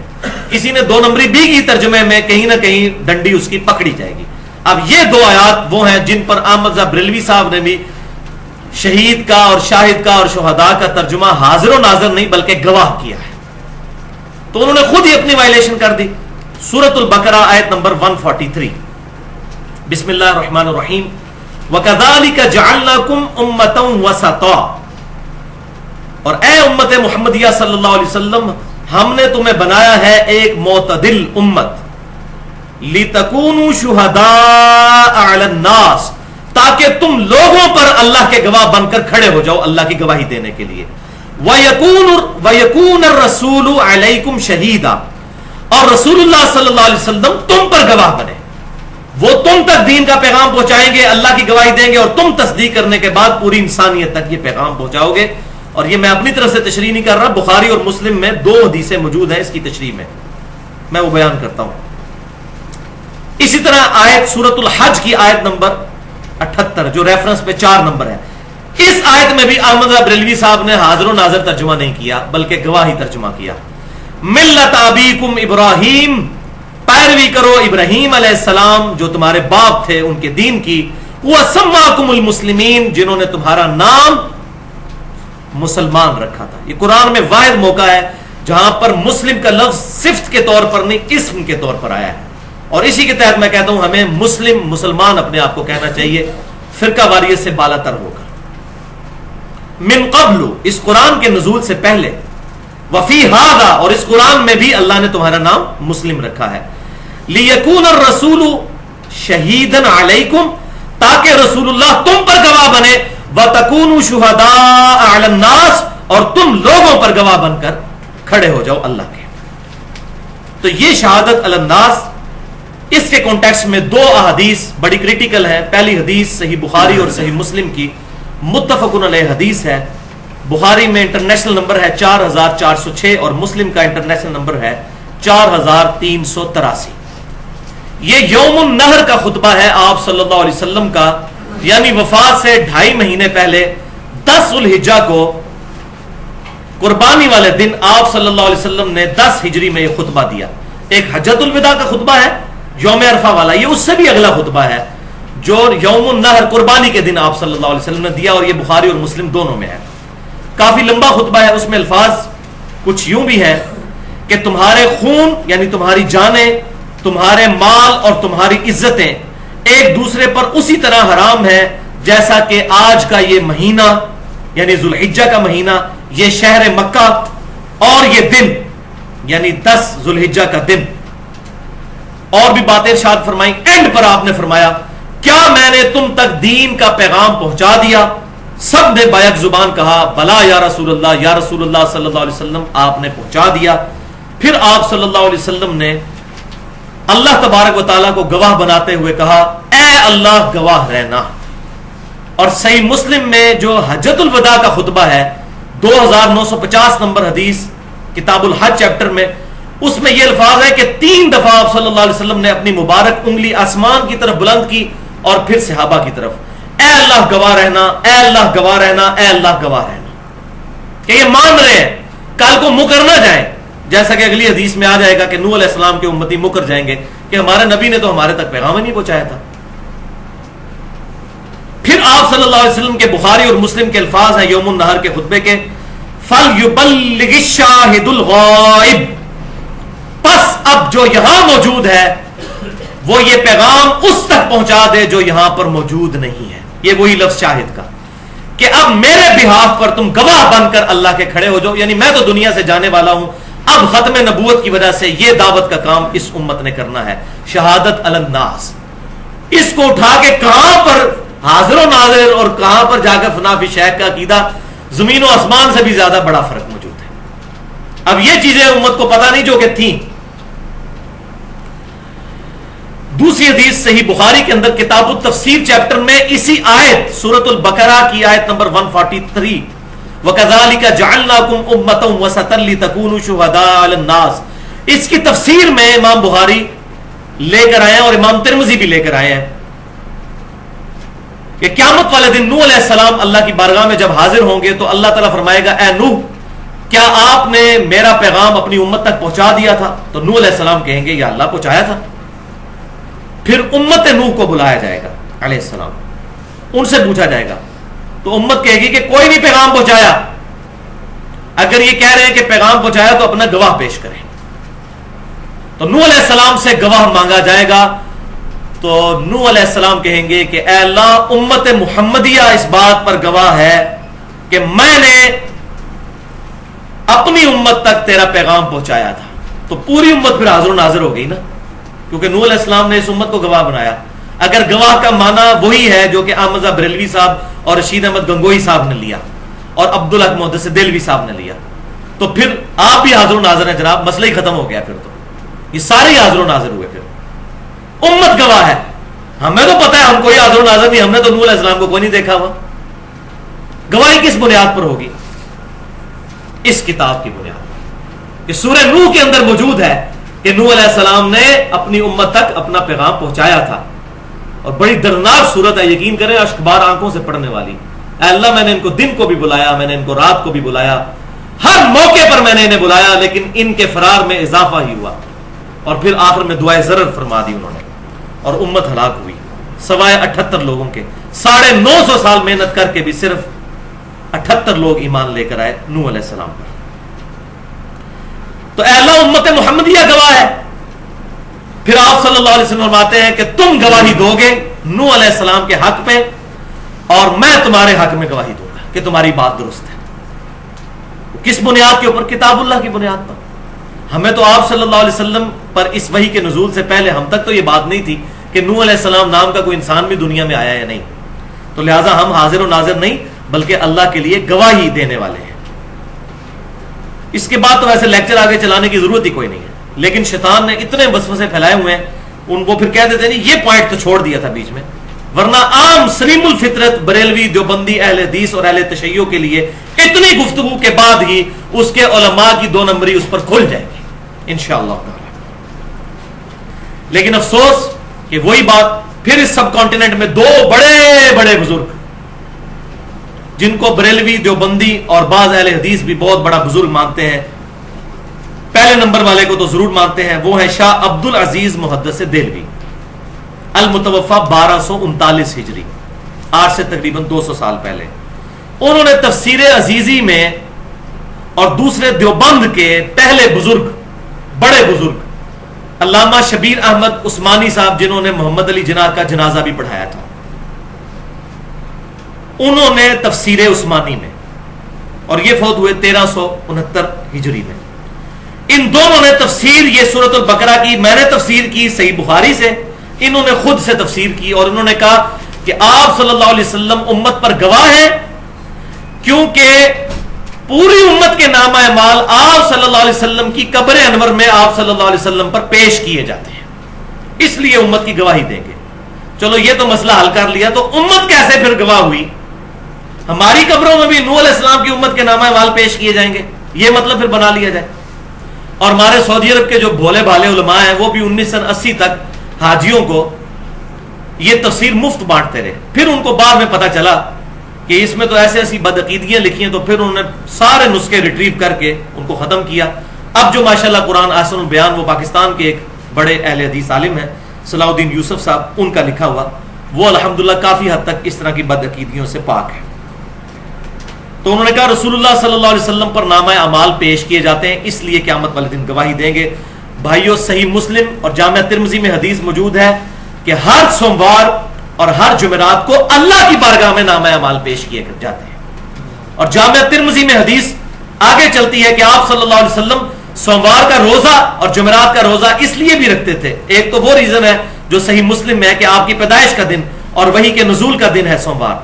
کسی نے 2 نمبری بھی کی ترجمے میں کہیں نہ کہیں ڈنڈی اس کی پکڑی جائے گی۔ اب یہ 2 آیات وہ ہیں جن پر احمد رضا بریلوی صاحب نے بھی شہید کا اور شاہد کا اور شہداء کا ترجمہ حاضر و ناظر نہیں بلکہ گواہ کیا ہے، تو انہوں نے خود ہی اپنی وائلیشن کر دی۔ سورۃ البقرہ آیت نمبر 143، بسم اللہ الرحمن الرحیم، وَكَذَلِكَ جَعَلْنَاكُمْ أُمَّةً وَسَطًا، اور اے امت محمدیہ صلی اللہ علیہ وسلم ہم نے تمہیں بنایا ہے ایک معتدل امت، لِتَكُونُوا شُهَدَاءَ عَلَى النَّاسِ، تاکہ تم لوگوں پر اللہ کے گواہ بن کر کھڑے ہو جاؤ اللہ کی گواہی دینے کے لیے، وَيَكُونَ الرَّسُولُ عَلَيْكُمْ شَهِيدًا، اور رسول اللہ صلی اللہ علیہ وسلم تم پر گواہ بنے، وہ تم تک دین کا پیغام پہنچائیں گے، اللہ کی گواہی دیں گے، اور تم تصدیق کرنے کے بعد پوری انسانیت تک یہ پیغام پہنچاؤ گے۔ اور یہ میں اپنی طرف سے تشریح نہیں کر رہا، بخاری اور مسلم میں 2 حدیثیں موجود ہیں اس کی تشریح میں۔ میں وہ بیان کرتا ہوں. اسی طرح آیت سورۃ الحج کی آیت نمبر 78 جو ریفرنس پہ 4 نمبر ہے, اس آیت میں بھی احمد بریلوی صاحب نے حاضر و ناظر ترجمہ نہیں کیا بلکہ گواہی ترجمہ کیا. ملت ابیکم ابراہیم, پیروی کرو ابراہیم علیہ السلام جو تمہارے باپ تھے ان کے دین کی. وَسَمَّاكُمُ الْمُسْلِمِينَ, جنہوں نے تمہارا نام مسلمان رکھا تھا. یہ قرآن میں واحد موقع ہے جہاں پر مسلم کا لفظ صفت کے طور پر نہیں اسم کے طور پر آیا ہے, اور اسی کے تحت میں کہتا ہوں ہمیں مسلمان اپنے آپ کو کہنا چاہیے فرقہ واریت سے بالا تر ہو کر. من قبل, اس قرآن کے نزول سے پہلے, وفی ہذا, اور اس قرآن میں بھی اللہ نے تمہارا نام مسلم رکھا ہے. لیکون الرسول شہیدن علیکم, تاکہ رسول اللہ تم پر گواہ بنے. وتکونوا شہداء علی الناس, اور تم لوگوں پر گواہ بن کر کھڑے ہو جاؤ اللہ کے. تو یہ شہادت علی الناس, اس کے کانٹیکسٹ میں 2 احادیث بڑی کریٹیکل ہیں. پہلی حدیث صحیح بخاری اور صحیح مسلم کی متفقن علیہ حدیث ہے. بخاری میں انٹرنیشنل نمبر ہے 4406 اور مسلم کا انٹرنیشنل نمبر ہے 4383. یہ یوم النہر کا خطبہ ہے آپ صلی اللہ علیہ وسلم کا, یعنی وفات سے 2.5 مہینے پہلے 10 ذوالحجہ کو قربانی والے دن آپ صلی اللہ علیہ وسلم نے 10 ہجری میں یہ خطبہ دیا. ایک حجۃ الوداع کا خطبہ ہے یوم عرفہ والا, یہ اس سے بھی اگلا خطبہ ہے جو یوم النہر قربانی کے دن آپ صلی اللہ علیہ وسلم نے دیا, اور یہ بخاری اور مسلم دونوں میں ہے. کافی لمبا خطبہ ہے, اس میں الفاظ کچھ یوں بھی ہیں کہ تمہارے خون یعنی تمہاری جانیں, تمہارے مال اور تمہاری عزتیں ایک دوسرے پر اسی طرح حرام ہے جیسا کہ آج کا یہ مہینہ یعنی ذوالحجہ کا مہینہ, یہ شہر مکہ اور یہ دن یعنی 10 ذوالحجہ کا دن. اور بھی باتیں ارشاد فرمائیں. اینڈ پر آپ نے فرمایا کیا میں نے تم تک دین کا پیغام پہنچا دیا؟ سب نے بیک زبان کہا بلا یا رسول اللہ, یا رسول اللہ صلی اللہ علیہ وسلم آپ نے پہنچا دیا. پھر آپ صلی اللہ علیہ وسلم نے اللہ تبارک و تعالیٰ کو گواہ بناتے ہوئے کہا اے اللہ گواہ رہنا. اور صحیح مسلم میں جو حجۃ الوداع کا خطبہ ہے 2950 نمبر حدیث کتاب الحج چیپٹر میں, اس میں یہ الفاظ ہے کہ 3 دفعہ آپ صلی اللہ علیہ وسلم نے اپنی مبارک انگلی آسمان کی طرف بلند کی اور پھر صحابہ کی طرف, اے اللہ گواہ رہنا, اے اللہ گواہ رہنا, اے اللہ گواہ رہنا. کہ یہ مان رہے ہیں کل کو مکر نہ جائیں, جیسا کہ اگلی حدیث میں آ جائے گا کہ نوح علیہ السلام کے امتی مکر جائیں گے کہ ہمارے نبی نے تو ہمارے تک پیغام ہی نہیں پہنچایا تھا. پھر آپ صلی اللہ علیہ وسلم کے بخاری اور مسلم کے الفاظ ہیں یوم النہر کے خطبے کے, فَلْيُبَلِّغِ الشَّاهِدُ الْغَائِبُ, پس اب جو یہاں موجود ہے وہ یہ پیغام اس تک پہنچا دے جو یہاں پر موجود نہیں ہے. یہ وہی لفظ شاہد کا کہ اب میرے بہاف پر تم گواہ بن کر اللہ کے کھڑے ہو جاؤ, یعنی میں تو دنیا سے جانے والا ہوں, اب ختم نبوت کی وجہ سے یہ دعوت کا کام اس امت نے کرنا ہے, شہادت علی الناس. اس کو اٹھا کے کہاں پر حاضر و ناظر اور کہاں پر جا کر فنا فی شیخ کا عقیدہ, زمین و آسمان سے بھی زیادہ بڑا فرق موجود ہے. اب یہ چیزیں امت کو پتہ نہیں جو کہ تھیں. دوسری حدیث صحیح بخاری کے اندر کتاب التفسیر چیپٹر میں اسی آیت سورۃ البقرہ کی آیت نمبر 143 وَكَذَلِكَ جَعَلْنَاكُمْ أُمَّةً وَسَطًا لِتَكُونُوا شُهَدَاءَ عَلَى النَّاسِ, اس کی تفسیر میں امام بخاری لے کر آئے ہیں اور امام ترمذی بھی لے کر آئے ہیں کہ قیامت والے دن نوح علیہ السلام اللہ کی بارگاہ میں جب حاضر ہوں گے تو اللہ تعالیٰ فرمائے گا اے نوح کیا آپ نے میرا پیغام اپنی امت تک پہنچا دیا تھا؟ تو نوح علیہ السلام کہیں گے یا اللہ پہنچایا تھا. پھر امت نوح کو بلایا جائے گا علیہ السلام, ان سے پوچھا جائے گا تو امت کہے گی کہ کوئی نہیں پیغام پہنچایا. اگر یہ کہہ رہے ہیں کہ پیغام پہنچایا تو اپنا گواہ پیش کریں. تو نوح علیہ السلام سے گواہ مانگا جائے گا تو نوح علیہ السلام کہیں گے کہ اے اللہ امت محمدیہ اس بات پر گواہ ہے کہ میں نے اپنی امت تک تیرا پیغام پہنچایا تھا. تو پوری امت پھر حاضر و ناظر ہو گئی نا, کیونکہ نوح علیہ السلام نے اس امت کو گواہ بنایا. اگر گواہ کا معنی وہی ہے جو کہ احمد بریلوی صاحب اور رشید احمد گنگوئی صاحب نے لیا اور عبدالحق محدث دہلوی صاحب نے لیا تو پھر آپ بھی حاضر و ناظر ہیں جناب, مسئلہ ہی ختم ہو گیا. پھر تو یہ سارے حاضر و ناظر ہوئے, پھر امت گواہ ہے. ہمیں تو پتہ ہے ہم کوئی حاضر و ناظر نہیں, ہم نے تو نوح علیہ السلام کو کوئی نہیں دیکھا ہوا. گواہی کس بنیاد پر ہوگی؟ اس کتاب کی بنیاد پر کہ سورہ نوح کے اندر موجود ہے کہ نوح علیہ السلام نے اپنی امت تک اپنا پیغام پہنچایا تھا. اور بڑی دردناک صورت ہے, یقین کریں اشکبار آنکھوں سے پڑنے والی. اے اللہ میں نے ان کو دن کو بھی بلایا, میں نے ان کو رات کو بھی بلایا, ہر موقع پر میں نے انہیں بلایا, لیکن ان کے فرار میں اضافہ ہی ہوا. اور پھر آخر میں دعائے ضرر فرما دی انہوں نے, اور امت ہلاک ہوئی سوائے 78 لوگوں کے. 950 سال محنت کر کے بھی صرف 78 لوگ ایمان لے کر آئے نوح علیہ السلام پر. تو اے اللہ امت محمدیہ گواہ ہے. پھر آپ صلی اللہ علیہ وسلم فرماتے ہیں کہ تم گواہی دو گے نوح علیہ السلام کے حق پہ, اور میں تمہارے حق میں گواہی دوں گا کہ تمہاری بات درست ہے. کس بنیاد کے اوپر؟ کتاب اللہ کی بنیاد پر. ہمیں تو آپ صلی اللہ علیہ وسلم پر اس وحی کے نزول سے پہلے ہم تک تو یہ بات نہیں تھی کہ نوح علیہ السلام نام کا کوئی انسان بھی دنیا میں آیا یا نہیں. تو لہٰذا ہم حاضر و ناظر نہیں بلکہ اللہ کے لیے گواہی دینے والے ہیں. اس کے بعد تو ویسے لیکچر آگے چلانے کی ضرورت ہی کوئی نہیں ہے, لیکن شیطان نے اتنے وسوسے پھیلائے ہوئے ہیں, ان کو پھر کہہ دیتے ہیں یہ پوائنٹ تو چھوڑ دیا تھا بیچ میں, ورنہ عام سلیم الفطرت بریلوی دیوبندی اہل حدیث اور اہل تشیع کے لیے اتنی گفتگو کے بعد ہی اس کے علماء کی 2 نمبری اس پر کھل جائے گی انشاءاللہ تعالی. لیکن افسوس کہ وہی بات پھر اس سب کانٹیننٹ میں 2 بڑے بڑے بزرگ جن کو بریلوی دیوبندی اور بعض اہل حدیث بھی بہت بڑا بزرگ مانتے ہیں, پہلے نمبر والے کو تو ضرور مانتے ہیں, وہ ہے شاہ عبد العزیز محدث دہلوی, المتوفا 1239 ہجری, آج سے تقریباً 200 سال پہلے. انہوں نے تفسیر عزیزی میں, اور دوسرے دیوبند کے پہلے بزرگ بڑے بزرگ علامہ شبیر احمد عثمانی صاحب, جنہوں نے محمد علی جناح کا جنازہ بھی پڑھایا تھا, انہوں نے تفسیر عثمانی میں, اور یہ فوت ہوئے 1369 ہجری میں. ان دونوں نے تفسیر یہ سورۃ البقرہ کی, میں نے تفسیر کی صحیح بخاری سے, انہوں نے خود سے تفسیر کی, اور انہوں نے کہا کہ آپ صلی اللہ علیہ وسلم امت پر گواہ ہیں, کیونکہ پوری امت کے نامہ اعمال آپ صلی اللہ علیہ وسلم کی قبر انور میں آپ صلی اللہ علیہ وسلم پر پیش کیے جاتے ہیں, اس لیے امت کی گواہی دیں گے. چلو یہ تو مسئلہ حل کر لیا, تو امت کیسے پھر گواہ ہوئی؟ ہماری قبروں میں بھی نوح علیہ السلام کی امت کے نامہ اعمال پیش کیے جائیں گے, یہ مطلب پھر بنا لیا جائے. اور ہمارے سعودی عرب کے جو بھولے بھالے علماء ہیں وہ بھی 1980 تک حاجیوں کو یہ تفسیر مفت بانٹتے رہے. پھر ان کو بعد میں پتا چلا کہ اس میں تو ایسے ایسی بدعقیدگیاں لکھی ہیں, تو پھر انہوں نے سارے نسخے ریٹریو کر کے ان کو ختم کیا. اب جو ماشاءاللہ قرآن احسن البیان, وہ پاکستان کے ایک بڑے اہل حدیث عالم ہیں صلاح الدین یوسف صاحب, ان کا لکھا ہوا, وہ الحمدللہ کافی حد تک اس طرح کی بدعقیدگیوں سے پاک ہے. تو انہوں نے کہا رسول اللہ صلی اللہ علیہ وسلم پر نامہ اعمال پیش کیے جاتے ہیں, اس لیے قیامت والے دن گواہی دیں گے. بھائیو, صحیح مسلم اور جامعہ ترمذی میں حدیث موجود ہے کہ ہر سوموار اور ہر جمعرات کو اللہ کی بارگاہ میں نامہ اعمال پیش کیے جاتے ہیں. اور جامعہ ترمذی میں حدیث آگے چلتی ہے کہ آپ صلی اللہ علیہ وسلم سوموار کا روزہ اور جمعرات کا روزہ اس لیے بھی رکھتے تھے. ایک تو وہ ریزن ہے جو صحیح مسلم میں ہے کہ آپ کی پیدائش کا دن اور وحی کے نزول کا دن ہے سوموار.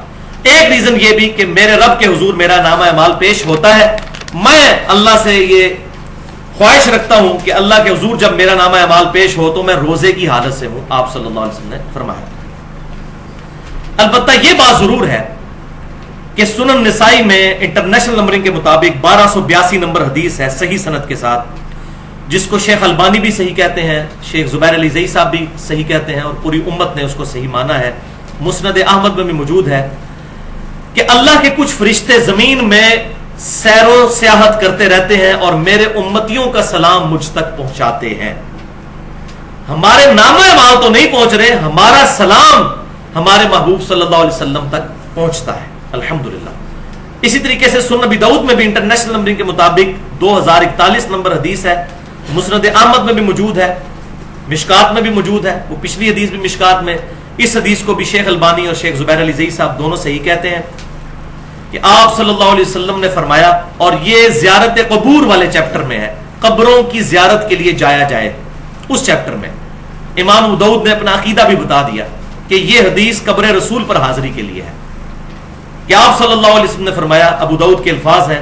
ایک ریزن یہ بھی کہ میرے رب کے حضور میرا نامہ اعمال پیش ہوتا ہے. میں اللہ سے یہ خواہش رکھتا ہوں کہ اللہ کے حضور جب میرا نامہ اعمال پیش ہو تو میں روزے کی حالت سے ہوں, آپ صلی اللہ علیہ وسلم نے فرمایا. البتہ یہ بات ضرور ہے کہ سنن نسائی میں انٹرنیشنل نمبرنگ کے مطابق 1282 نمبر حدیث ہے صحیح سند کے ساتھ, جس کو شیخ البانی بھی صحیح کہتے ہیں, شیخ زبیر علی زئی صاحب بھی صحیح کہتے ہیں, اور پوری امت نے اس کو صحیح مانا ہے. مسند احمد میں بھی موجود ہے کہ اللہ کے کچھ فرشتے زمین میں سیر و سیاحت کرتے رہتے ہیں اور میرے امتیوں کا سلام مجھ تک پہنچاتے ہیں. ہمارے نامہ اعمال تو نہیں پہنچ رہے, ہمارا سلام ہمارے محبوب صلی اللہ علیہ وسلم تک پہنچتا ہے الحمدللہ. اسی طریقے سے سنن ابی داؤد میں بھی انٹرنیشنل نمبرنگ کے مطابق 2041 نمبر حدیث ہے, مسند احمد میں بھی موجود ہے, مشکات میں بھی موجود ہے, وہ پچھلی حدیث بھی مشکات میں. اس حدیث کو بھی شیخ البانی اور شیخ زبیر علی زئی صاحب دونوں صحیح کہتے ہیں کہ آپ صلی اللہ علیہ وسلم نے فرمایا, اور یہ زیارت قبور والے چیپٹر میں ہے, قبروں کی زیارت کے لیے جایا جائے, اس چیپٹر میں امام ابو داؤد نے اپنا عقیدہ بھی بتا دیا کہ یہ حدیث قبر رسول پر حاضری کے لیے ہے. کہ آپ صلی اللہ علیہ وسلم نے فرمایا, ابو داؤد کے الفاظ ہیں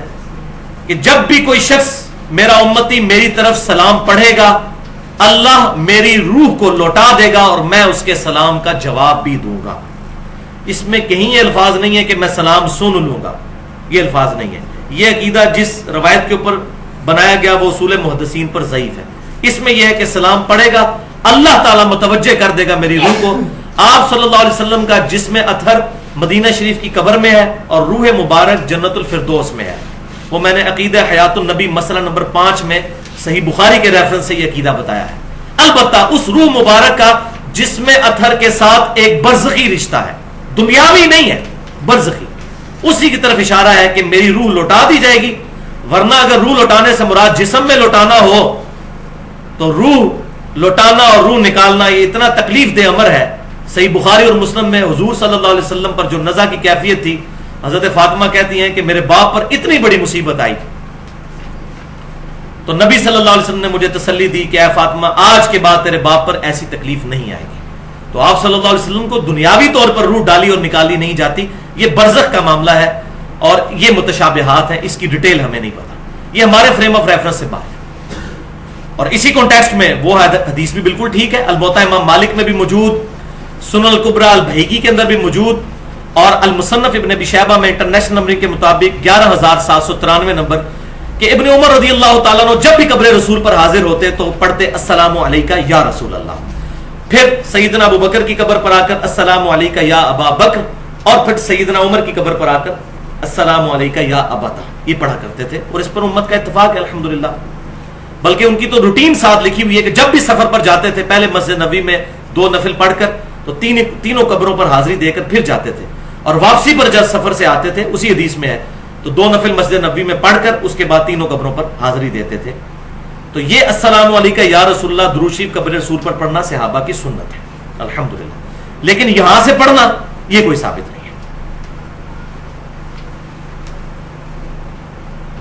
کہ جب بھی کوئی شخص میرا امتی میری طرف سلام پڑھے گا, اللہ میری روح کو لوٹا دے گا اور میں اس کے سلام کا جواب بھی دوں گا. اس میں کہیں یہ الفاظ نہیں ہے کہ میں سلام سن لوں گا, یہ الفاظ نہیں ہے. یہ عقیدہ جس روایت کے اوپر بنایا گیا وہ اصول محدثین پر ضعیف ہے. اس میں یہ ہے کہ سلام پڑھے گا، اللہ تعالیٰ متوجہ کر دے گا میری روح کو۔ آپ صلی اللہ علیہ وسلم کا جسم اطہر مدینہ شریف کی قبر میں ہے اور روح مبارک جنت الفردوس میں ہے۔ وہ میں نے عقیدہ حیات النبی مسئلہ نمبر 5 میں صحیح بخاری کے ریفرنس سے یہ عقیدہ بتایا ہے۔ البتہ اس روح مبارک کا جسم اطہر کے ساتھ ایک برزخی رشتہ ہے، دنیاوی نہیں ہے، برزخی، اسی کی طرف اشارہ ہے کہ میری روح لوٹا دی جائے گی۔ ورنہ اگر روح لوٹانے سے مراد جسم میں لوٹانا ہو تو روح لوٹانا اور روح نکالنا یہ اتنا تکلیف دہ امر ہے۔ صحیح بخاری اور مسلم میں حضور صلی اللہ علیہ وسلم پر جو نزع کی کیفیت تھی، حضرت فاطمہ کہتی ہیں کہ میرے باپ پر اتنی بڑی مصیبت آئی تو نبی صلی اللہ علیہ وسلم نے مجھے تسلی دی کہ اے فاطمہ آج کے بعد تیرے باپ پر ایسی تکلیف نہیں آئے گی۔ تو آپ صلی اللہ علیہ وسلم کو دنیاوی طور پر روح ڈالی اور نکالی نہیں جاتی، یہ برزخ کا معاملہ ہے اور یہ متشابہات ہیں، اس کی ڈیٹیل ہمیں نہیں پتا، یہ ہمارے فریم آف ریفرنس سے باہر ہے۔ اور اسی کانٹیکسٹ میں وہ حدیث بھی بالکل ٹھیک ہے، الموطا امام مالک میں بھی موجود، سنن الکبریٰ البہیقی کے اندر بھی موجود، اور المصنف ابن ابی شیبہ میں انٹرنیشنل نمبر کے مطابق 11793 نمبر کہ ابن عمر رضی اللہ تعالیٰ عنہ جب بھی قبر رسول پر حاضر ہوتے تو پڑھتے السلام علیکہ یا رسول اللہ، پھر سیدنا ابو بکر کی قبر پر آ کر السلام علیکہ یا ابا بکر، اور پھر سیدنا عمر کی قبر پر آ کر السلام علیکہ یا ابتا، یہ پڑھا کرتے تھے، اور اس پر امت کا اتفاق ہے الحمدللہ۔ بلکہ ان کی تو روٹین ساتھ لکھی ہوئی ہے کہ جب بھی سفر پر جاتے تھے پہلے مسجد نبوی میں 2 نفل پڑھ کر تو تینوں قبروں پر حاضری دے کر پھر جاتے تھے، اور واپسی پر جب سفر سے آتے تھے اسی حدیث میں ہے تو 2 نفل مسجد نبوی میں پڑھ کر اس کے بعد 3 قبروں پر حاضری دیتے تھے۔ تو یہ السلام علیکہ یا رسول اللہ درود شریف قبر رسول پر پڑھنا صحابہ کی سنت ہے الحمدللہ، لیکن یہاں سے پڑھنا یہ کوئی ثابت نہیں ہے۔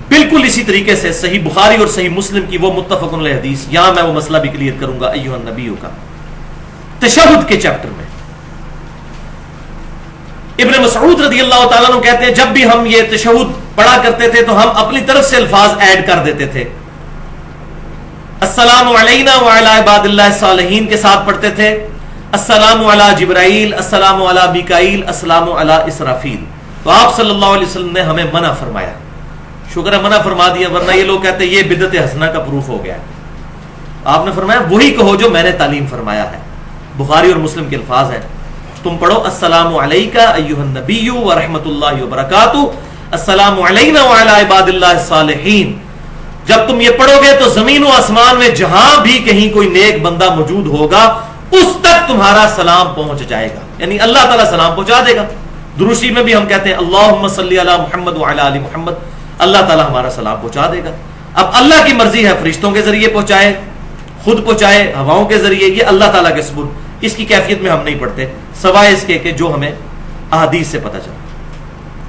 بالکل اسی طریقے سے صحیح بخاری اور صحیح مسلم کی وہ متفق علیہ حدیث، یہاں میں وہ مسئلہ بھی کلیئر کروں گا ایھا النبیوں کا، تشہد کے چیپٹر میں ابن مسعود رضی اللہ تعالیٰ عنہ کہتے ہیں جب بھی ہم یہ تشہد پڑھا کرتے تھے تو ہم اپنی طرف سے الفاظ ایڈ کر دیتے تھے، السلام علینا وعلی عباد اللہ الصالحین کے ساتھ پڑھتے تھے، السلام علی جبرائیل، السلام علی میکائیل، السلام علی اسرافیل۔ تو آپ صلی اللہ علیہ وسلم نے ہمیں منع فرمایا، شکر ہے منع فرما دیا، ورنہ یہ لوگ کہتے ہیں یہ بدعت حسنہ کا پروف ہو گیا ہے۔ آپ نے فرمایا وہی کہو جو میں نے تعلیم فرمایا ہے، بخاری اور مسلم کے الفاظ ہیں، تم پڑھو السلام علیکہ ایھا النبی ورحمۃ اللہ وبرکاتہ، السلام علینا وعلی عباد اللہ الصالحین۔ جب تم یہ پڑھو گے تو زمین و آسمان میں جہاں بھی کہیں کوئی نیک بندہ موجود ہوگا اس تک تمہارا سلام پہنچ جائے گا، یعنی اللہ تعالیٰ سلام پہنچا دے گا۔ درود شریف میں بھی ہم کہتے ہیں اللہم صلی علی محمد وعلی آل محمد، اللہ تعالیٰ ہمارا سلام پہنچا دے گا۔ اب اللہ کی مرضی ہے فرشتوں کے ذریعے پہنچائے، خود پہنچائے، ہواؤں کے ذریعے، یہ اللہ تعالیٰ کے سبب، اس کی کیفیت میں ہم نہیں پڑھتے سوائے اس کے کہ جو ہمیں احادیث سے پتہ چلا۔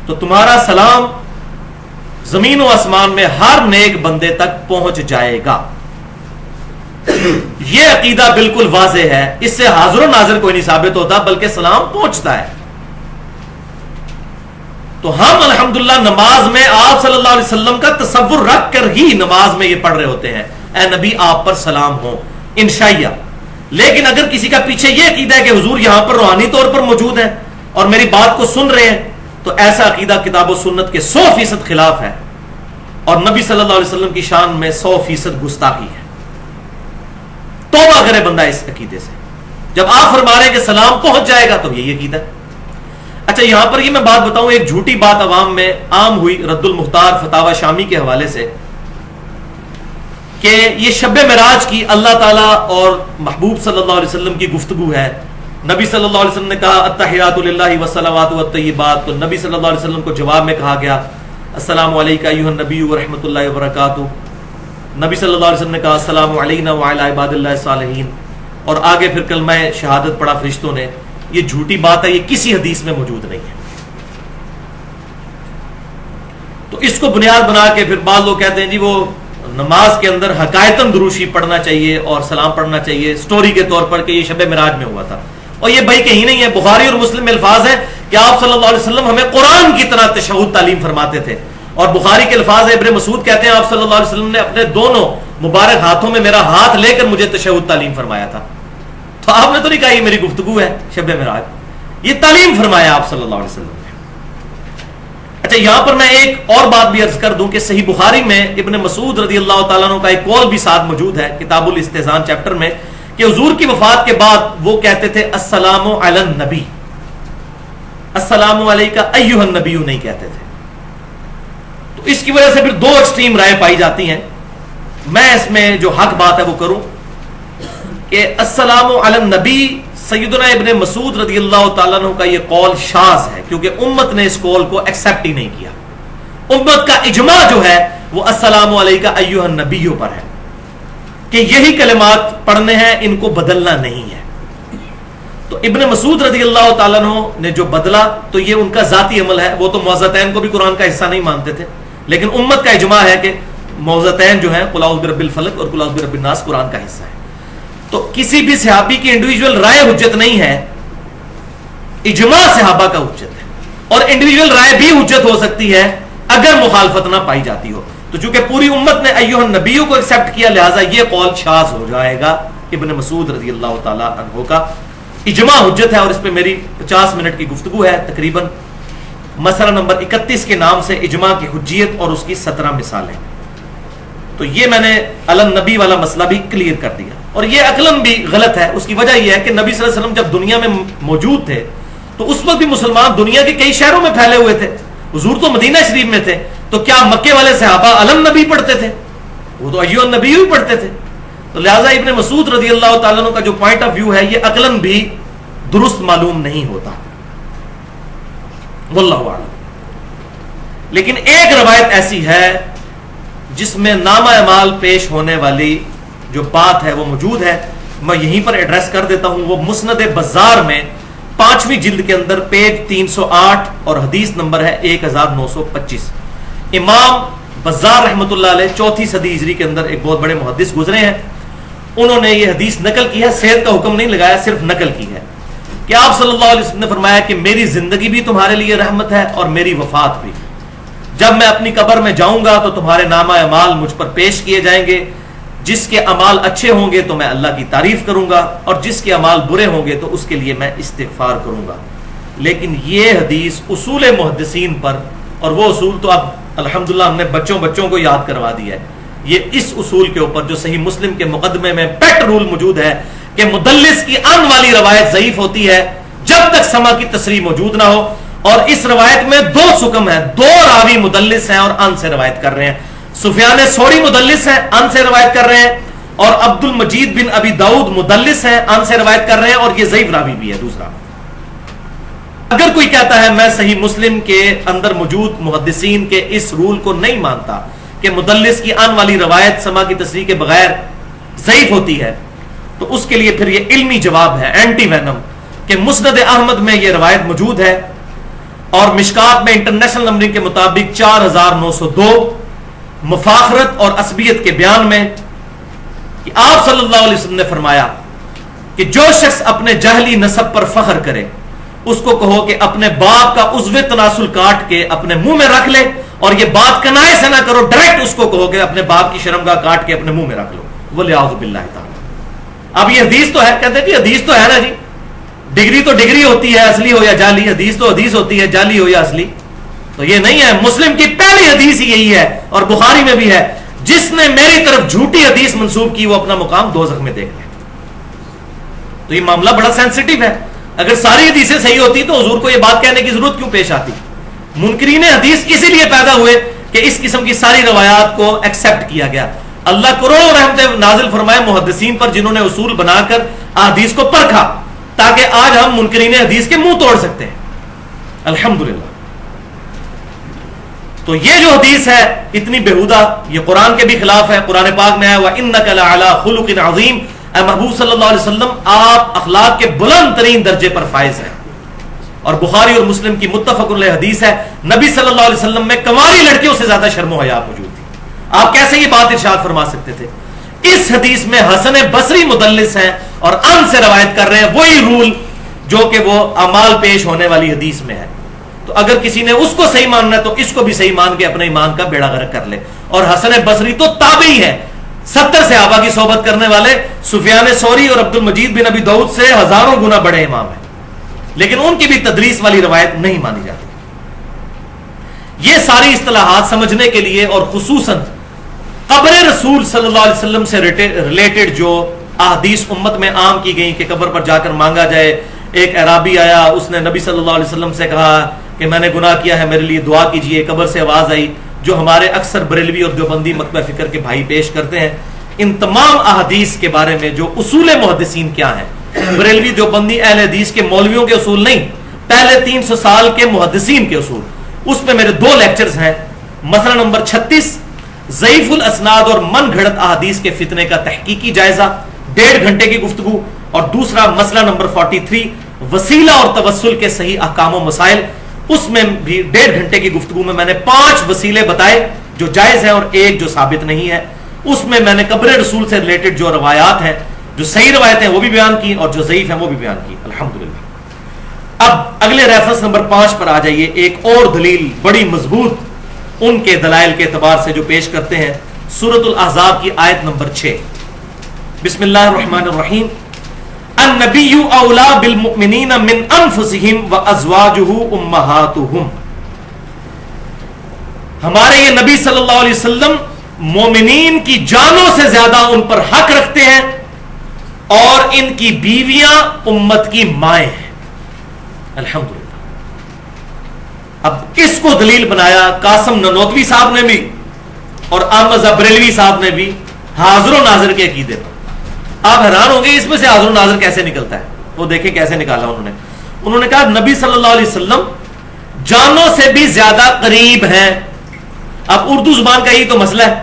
تو تمہارا سلام زمین و آسمان میں ہر نیک بندے تک پہنچ جائے گا، یہ عقیدہ بالکل واضح ہے، اس سے حاضر و ناظر کوئی نہیں ثابت ہوتا بلکہ سلام پہنچتا ہے۔ تو ہم الحمدللہ نماز میں آپ صلی اللہ علیہ وسلم کا تصور رکھ کر ہی نماز میں یہ پڑھ رہے ہوتے ہیں، اے نبی آپ پر سلام ہو انشاءاللہ۔ لیکن اگر کسی کا پیچھے یہ عقیدہ ہے کہ حضور یہاں پر روحانی طور پر موجود ہیں اور میری بات کو سن رہے ہیں، تو ایسا عقیدہ کتاب و سنت کے 100% خلاف ہے اور نبی صلی اللہ علیہ وسلم کی شان میں 100% گستاخی ہے۔ توبہ کرے بندہ اس عقیدے سے۔ جب آپ فرما رہے ہیں کہ سلام پہنچ جائے گا تو یہی عقیدہ ہے۔ اچھا یہاں پر یہ میں بات بتاؤں، ایک جھوٹی بات عوام میں عام ہوئی رد المختار فتاوی شامی کے حوالے سے کہ یہ شب معراج کی اللہ تعالیٰ اور محبوب صلی اللہ علیہ وسلم کی گفتگو ہے۔ نبی صلی اللہ علیہ وسلم نے کہا التحیات للہ والصلوات والطیبات، تو نبی صلی اللہ علیہ وسلم کو جواب میں کہا گیا السلام علیکہ ایھا النبی ورحمۃ اللہ وبرکاتہ۔ نبی صلی اللہ علیہ وسلم نے کہا السلام علینا وعلی عباد اللہ الصالحین، اور آگے پھر کلمہ شہادت پڑھا فرشتوں نے۔ یہ جھوٹی بات ہے، یہ کسی حدیث میں موجود نہیں ہے۔ تو اس کو بنیاد بنا کے پھر بعض لوگ کہتے ہیں جی وہ نماز کے اندر حقائقاً درود شریف پڑھنا چاہیے اور سلام پڑھنا چاہیے سٹوری کے طور پر کہ یہ شب معراج میں ہوا تھا، اور یہ بھائی کہیں نہیں ہے۔ بخاری اور مسلم میں الفاظ ہیں کہ آپ صلی اللہ علیہ وسلم ہمیں قرآن کی طرح تشہد تعلیم فرماتے تھے، اور بخاری کے الفاظ ہیں، ابن مسعود کہتے ہیں آپ صلی اللہ علیہ وسلم نے اپنے دونوں مبارک ہاتھوں میں میرا ہاتھ لے کر مجھے تشہد تعلیم فرمایا تھا۔ تو آپ نے تو نہیں کہا یہ میری گفتگو ہے شب معراج، یہ تعلیم فرمایا آپ صلی اللہ علیہ وسلم نے۔ اچھا اچھا یہاں پر میں ایک اور بات بھی عرض کر دوں کہ صحیح بخاری میں ابن مسعود رضی اللہ تعالیٰ عنہ کا ایک قول بھی ساتھ موجود ہے کتاب الاستئذان چیپٹر میں کہ حضور کی وفات کے بعد وہ کہتے تھے السلام علی النبی، السلام علیکہ ایھا النبی نہیں کہتے تھے. تو اس کی وجہ سے پھر دو ایکسٹریم رائے پائی جاتی ہیں. میں اس میں جو حق بات ہے وہ کروں کہ السلام علی النبی سیدنا ابن مسعود رضی اللہ تعالیٰ عنہ کا یہ قول شاذ ہے، کیونکہ امت نے اس قول کو ایکسیپٹ ہی نہیں کیا. امت کا اجماع جو ہے وہ السلام علیکہ ایھا النبی پر ہے کہ یہی کلمات پڑھنے ہیں، ان کو بدلنا نہیں ہے. تو ابن مسعود رضی اللہ تعالیٰ عنہ نے جو بدلا تو یہ ان کا ذاتی عمل ہے. وہ تو معوذتین کو بھی قرآن کا حصہ نہیں مانتے تھے، لیکن امت کا اجماع ہے کہ معوذتین جو ہیں قل اعوذ برب الفلق اور قل اعوذ برب الناس قرآن کا حصہ ہے. تو کسی بھی صحابی کی انڈیویجول رائے حجت نہیں ہے، اجماع صحابہ کا حجت ہے. اور انڈیویجول رائے بھی حجت ہو سکتی ہے اگر مخالفت نہ پائی جاتی ہو. تو چونکہ پوری امت نے ایھا النبی کو ایکسیپٹ کیا، لہٰذا یہ قول شاذ ہو جائے گا. ابن مسعود رضی اللہ تعالی عنہ کا اجماع حجت ہے، اور اس پہ میری 50 منٹ کی گفتگو ہے تقریباً. مسئلہ نمبر 31 کے نام سے اجماع کی حجیت اور اس کی 17 مثالیں. تو یہ میں نے علی النبی والا مسئلہ بھی کلیئر کر دیا، اور یہ عقلاً بھی غلط ہے. اس کی وجہ یہ ہے کہ نبی صلی اللہ علیہ وسلم جب دنیا میں موجود تھے تو اس وقت بھی مسلمان دنیا کے کئی شہروں میں پھیلے ہوئے تھے. حضور تو مدینہ شریف میں تھے، تو کیا مکے والے صحابہ علی النبی پڑھتے تھے؟ وہ تو ایھا النبی ہی پڑھتے تھے. تو لہٰذا ابن مسعود رضی اللہ تعالیٰ عنہ کا جو پوائنٹ آف ویو ہے یہ عقلاً بھی درست معلوم نہیں ہوتا، واللہ اعلم. لیکن ایک روایت ایسی ہے جس میں نامہ اعمال پیش ہونے والی جو بات ہے وہ موجود ہے. میں یہیں پر ایڈریس کر دیتا ہوں. وہ مسند بزار میں 5ویں جلد کے اندر پیج 308 اور حدیث نمبر ہے 1925. امام بزار رحمۃ اللہ علیہ 4 صدی ہجری کے اندر ایک بہت بڑے محدث گزرے ہیں. انہوں نے یہ حدیث نقل کی ہے، صحت کا حکم نہیں لگایا، صرف نقل کی ہے کہ آپ صلی اللہ علیہ وسلم نے فرمایا کہ میری زندگی بھی تمہارے لیے رحمت ہے اور میری وفات بھی. جب میں اپنی قبر میں جاؤں گا تو تمہارے نامہ اعمال مجھ پر پیش کیے جائیں گے. جس کے اعمال اچھے ہوں گے تو میں اللہ کی تعریف کروں گا، اور جس کے اعمال برے ہوں گے تو اس کے لیے میں استغفار کروں گا. لیکن یہ حدیث اصول محدثین پر، اور وہ اصول تو اب الحمدللہ ہم نے بچوں کو یاد کروا دیا ہے، یہ اس اصول کے اوپر جو صحیح مسلم کے مقدمے میں پیٹ رول موجود ہے کہ مدلس کی ان والی روایت ضعیف ہوتی ہے جب تک سما کی تصریح موجود نہ ہو. اور اس روایت میں 2 سکم ہیں، 2 راوی مدلس ہیں اور ان سے روایت کر رہے ہیں. سفیان ثوری مدلس ہیں، ان سے روایت کر رہے ہیں، اور عبد المجید بن ابی داؤد مدلس ہیں، ان سے روایت کر رہے ہیں، اور یہ ضعیف راوی بھی ہے. دوسرا، اگر کوئی کہتا ہے میں صحیح مسلم کے اندر موجود محدثین کے اس رول کو نہیں مانتا کہ مدلس کی ان والی روایت سما کی تصریح کے بغیر ضعیف ہوتی ہے، تو اس کے لیے پھر یہ علمی جواب ہے، اینٹی وینم، کہ مسند احمد میں یہ روایت موجود ہے، اور مشکات میں انٹرنیشنل نمبرنگ کے مطابق 4902 مفاخرت اور عصبیت کے بیان میں کہ آپ صلی اللہ علیہ وسلم نے فرمایا کہ جو شخص اپنے جاہلی نسب پر فخر کرے اس کو کہو کہ اپنے باپ کا عضو تناسل کاٹ کے اپنے منہ میں رکھ لے، اور یہ بات کنائے سے نہ کرو، ڈائریکٹ اس کو کہو کہ اپنے باپ کی شرمگاہ کاٹ کے اپنے منہ میں رکھ لو. وَلِعَوْذُ بِاللَّهِ تعالی. اب یہ حدیث تو ہے، کہتے ہیں کہ حدیث تو ہے نا جی، ڈگری تو ڈگری ہوتی ہے، اصلی ہو یا جعلی. حدیث تو حدیث ہوتی ہے، جعلی ہو یا اصلی. تو یہ نہیں ہے. مسلم کی پہلی حدیث ہی یہی ہے، اور بخاری میں بھی ہے، جس نے میری طرف جھوٹی حدیث منسوب کی وہ اپنا مقام دوزخ میں دیکھ لے. تو یہ معاملہ بڑا سینسٹیو ہے. اگر ساری حدیثیں صحیح ہوتی تو حضور کو یہ بات کہنے کی ضرورت کیوں پیش آتی؟ منکرین حدیث اسی لیے پیدا ہوئے کہ اس قسم کی ساری روایات کو ایکسیپٹ کیا گیا. اللہ کروڑوں رحمت نازل فرمائے محدثین پر جنہوں نے اصول بنا کر حدیث کو پرکھا، تاکہ آج ہم منکرین حدیث کے منہ توڑ سکتے ہیں. الحمدللہ. تو یہ جو حدیث ہے اتنی بےہودہ، یہ قرآن کے بھی خلاف ہے. قرآن پاک میں ہے وَإِنَّكَ لَعَلَىٰ خُلُقٍ عَظِيمٍ، اے محبوب صلی اللہ علیہ وسلم آپ اخلاق کے بلند ترین درجے پر فائز ہیں. اور بخاری اور مسلم کی متفق علیہ حدیث ہے، نبی صلی اللہ علیہ وسلم میں کنواری لڑکیوں سے زیادہ شرم و حیا موجود تھی. آپ کیسے یہ بات ارشاد فرما سکتے تھے؟ اس حدیث میں حسن بصری مدلس ہیں اور ان سے روایت کر رہے ہیں، وہی رول جو کہ وہ اعمال پیش ہونے والی حدیث میں ہے. تو اگر کسی نے اس کو صحیح ماننا ہے تو اس کو بھی صحیح مان کے اپنے ایمان کا بیڑا غرق کر لے. اور حسن بصری تو تابعی ہے، 70 صحابہ کی صحبت کرنے والے، سفیان ثوری اور عبد المجید بن ابی داؤد سے ہزاروں گنا بڑے امام ہیں، لیکن ان کی بھی تدریس والی روایت نہیں مانی جاتی. یہ ساری اصطلاحات سمجھنے کے لیے اور خصوصاً قبر رسول صلی اللہ علیہ وسلم سے ریلیٹڈ جو احادیث امت میں عام کی گئی کہ قبر پر جا کر مانگا جائے. ایک اعرابی آیا, اس نے نبی صلی اللہ علیہ وسلم سے کہا کہ میں نے گناہ کیا ہے, میرے لیے دعا کیجئے. قبر سے آواز آئی, جو ہمارے اکثر بریلوی اور دیوبندی مکتبہ فکر کے بھائی پیش کرتے ہیں. ان تمام احادیث کے بارے میں جو اصول محدثین کیا ہیں, بریلوی دیوبندی اہل حدیث کے مولویوں کے اصول نہیں, پہلے 300 سال کے محدثین کے اصول, اس پہ میرے 2 لیکچرز ہیں. مسئلہ نمبر 36 ضعیف الاسناد اور من گھڑت احادیث کے فتنے کا تحقیقی جائزہ, 1.5 گھنٹے کی گفتگو. اور دوسرا مسئلہ نمبر 43 وسیلہ اور توسل کے صحیح احکام و مسائل, اس میں بھی 1.5 گھنٹے کی گفتگو میں میں نے 5 وسیلے بتائے جو جائز ہیں اور 1 جو ثابت نہیں ہے. اس میں میں نے قبر رسول سے ریلیٹڈ جو روایات ہیں, جو صحیح روایتیں وہ بھی بیان کی اور جو ضعیف ہیں وہ بھی بیان کی الحمدللہ. اب اگلے ریفرنس نمبر 5 پر آ جائیے. ایک اور دلیل بڑی مضبوط ان کے دلائل کے اعتبار سے جو پیش کرتے ہیں, سورۃ الاحزاب کی آیت نمبر 6. بسم اللہ الرحمن الرحیم. النبی اولا بالمؤمنین من انفسہم وازواجہ امہاتہم. ہمارے یہ نبی صلی اللہ علیہ وسلم مومنین کی جانوں سے زیادہ ان پر حق رکھتے ہیں اور ان کی بیویاں امت کی مائیں ہیں. الحمدللہ. اب اس کو دلیل بنایا قاسم ننوتوی صاحب نے بھی اور احمد بریلوی صاحب نے بھی حاضر و ناظر کے عقیدے پر. آپ حیران ہوں گے اس میں سے حاضر و ناظر کیسے نکلتا ہے. وہ دیکھیں کیسے نکالا انہوں نے کہا نبی صلی اللہ علیہ وسلم جانوں سے بھی زیادہ قریب ہیں. اب اردو زبان کا یہی تو مسئلہ ہے,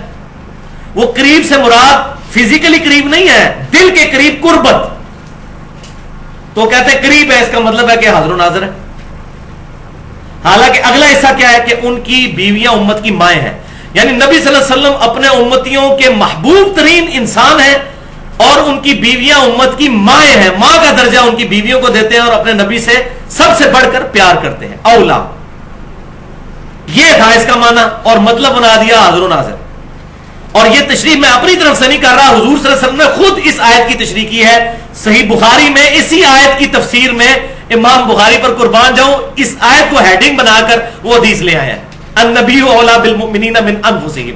وہ قریب سے مراد فزیکلی قریب نہیں ہے, دل کے قریب قربت. تو کہتے ہیں قریب ہے, اس کا مطلب ہے کہ حاضر و ناظر ہے. حالانکہ اگلا حصہ کیا ہے کہ ان کی بیویاں امت کی مائیں ہیں, یعنی نبی صلی اللہ علیہ وسلم اپنے امتیوں کے محبوب ترین انسان ہیں اور ان کی بیویاں امت کی مائیں ہیں. ماں کا درجہ ان کی بیویوں کو دیتے ہیں اور اپنے نبی سے سب سے بڑھ کر پیار کرتے ہیں. اولا, یہ تھا اس کا معنی, اور مطلب بنا دیا حاضر و ناظر. اور یہ تشریح میں اپنی طرف سے نہیں کر رہا, حضور صلی اللہ علیہ وسلم نے خود اس آیت کی تشریح کی ہے. صحیح بخاری میں اسی آیت کی تفسیر میں, امام بخاری پر قربان جاؤں, اس آیت کو ہیڈنگ بنا کر وہ حدیث لے آئے ہیں, النبی اولا بالمؤمنین من انفسہم.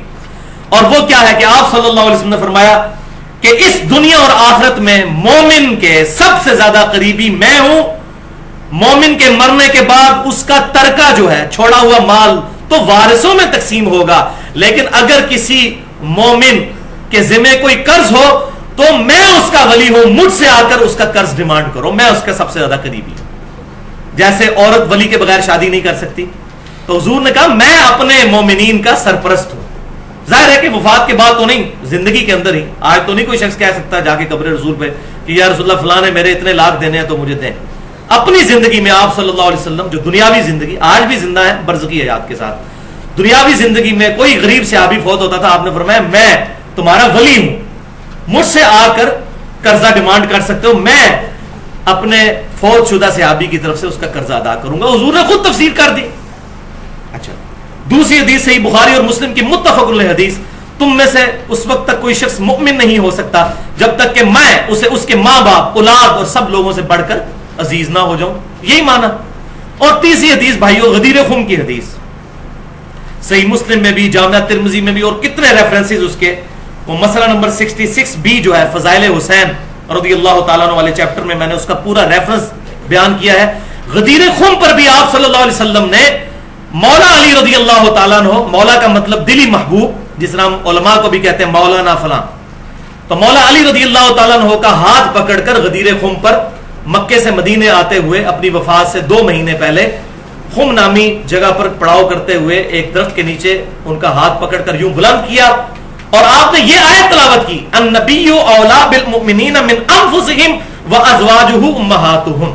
اور وہ کیا ہے کہ آپ صلی اللہ علیہ وسلم نے فرمایا کہ اس دنیا اور آخرت میں مومن کے سب سے زیادہ قریبی میں ہوں. مومن کے مرنے کے بعد اس کا ترکہ جو ہے, چھوڑا ہوا مال, تو وارثوں میں تقسیم ہوگا. لیکن اگر کسی مومن کے ذمہ کوئی قرض ہو تو میں اس کا ولی ہوں, مجھ سے آ کر اس کا قرض ڈیمانڈ کرو, میں اس کا سب سے زیادہ قریبی ہوں. جیسے عورت ولی کے بغیر شادی نہیں کر سکتی, تو حضور نے کہا میں اپنے مومنین کا سرپرست ہوں. ظاہر ہے کہ وفات کے بعد تو نہیں, زندگی کے اندر ہی. آج تو نہیں کوئی شخص کہہ سکتا جا کے قبر رسول پہ کہ یا رسول اللہ فلاں نے میرے اتنے لاکھ دینے ہیں تو مجھے دیں. اپنی زندگی میں آپ صلی اللہ علیہ وسلم جو دنیاوی زندگی آج بھی زندہ ہے برزخی حیات کے ساتھ, دنیاوی زندگی میں کوئی غریب صحابی فوت ہوتا تھا, آپ نے فرمایا میں تمہارا ولی ہوں, مجھ سے آ کر قرضہ ڈیمانڈ کر سکتے ہو, میں اپنے فوت شدہ صحابی کی طرف سے اس کا قرضہ ادا کروں گا. حضور نے خود تفسیر کر دی. اچھا, دوسری حدیث صحیح بخاری اور مسلم کی متفق علیہ حدیث, تم میں سے اس وقت تک کوئی شخص مؤمن نہیں ہو سکتا جب تک کہ میں اسے اس کے ماں باپ, اولاد اور سب لوگوں سے بڑھ کر عزیز نہ ہو جاؤں. یہی معنی. اور تیسری حدیث بھائیو غدیر خم کی حدیث, صحیح مسلم میں بھی, جامعہ ترمذی میں بھی, اور کتنے ریفرنسز اس کے. وہ مسئلہ نمبر 66 بھی جو ہے فضائل حسین رضی اللہ تعالیٰ عنہ والے چیپٹر میں میں نے اس کا پورا ریفرنس بیان کیا ہے. غدیر خم پر بھی آپ صلی اللہ علیہ وسلم نے مولا علی رضی اللہ تعالیٰ عنہ, مولا کا مطلب دلی محبوب, جس طرح ہم علماء کو بھی کہتے ہیں مولانا فلاں, تو مولا علی رضی اللہ تعالیٰ عنہ کا ہاتھ پکڑ کر غدیر خم پر مکے سے مدینے آتے ہوئے اپنی وفات سے 2 مہینے پہلے خم نامی جگہ پر پڑاؤ کرتے ہوئے ایک درخت کے نیچے ان کا ہاتھ پکڑ کر یوں بلند کیا اور آپ نے یہ آیت تلاوت کی, النبی اولا بالمؤمنین من انفسہم وازواجہ امہاتہم.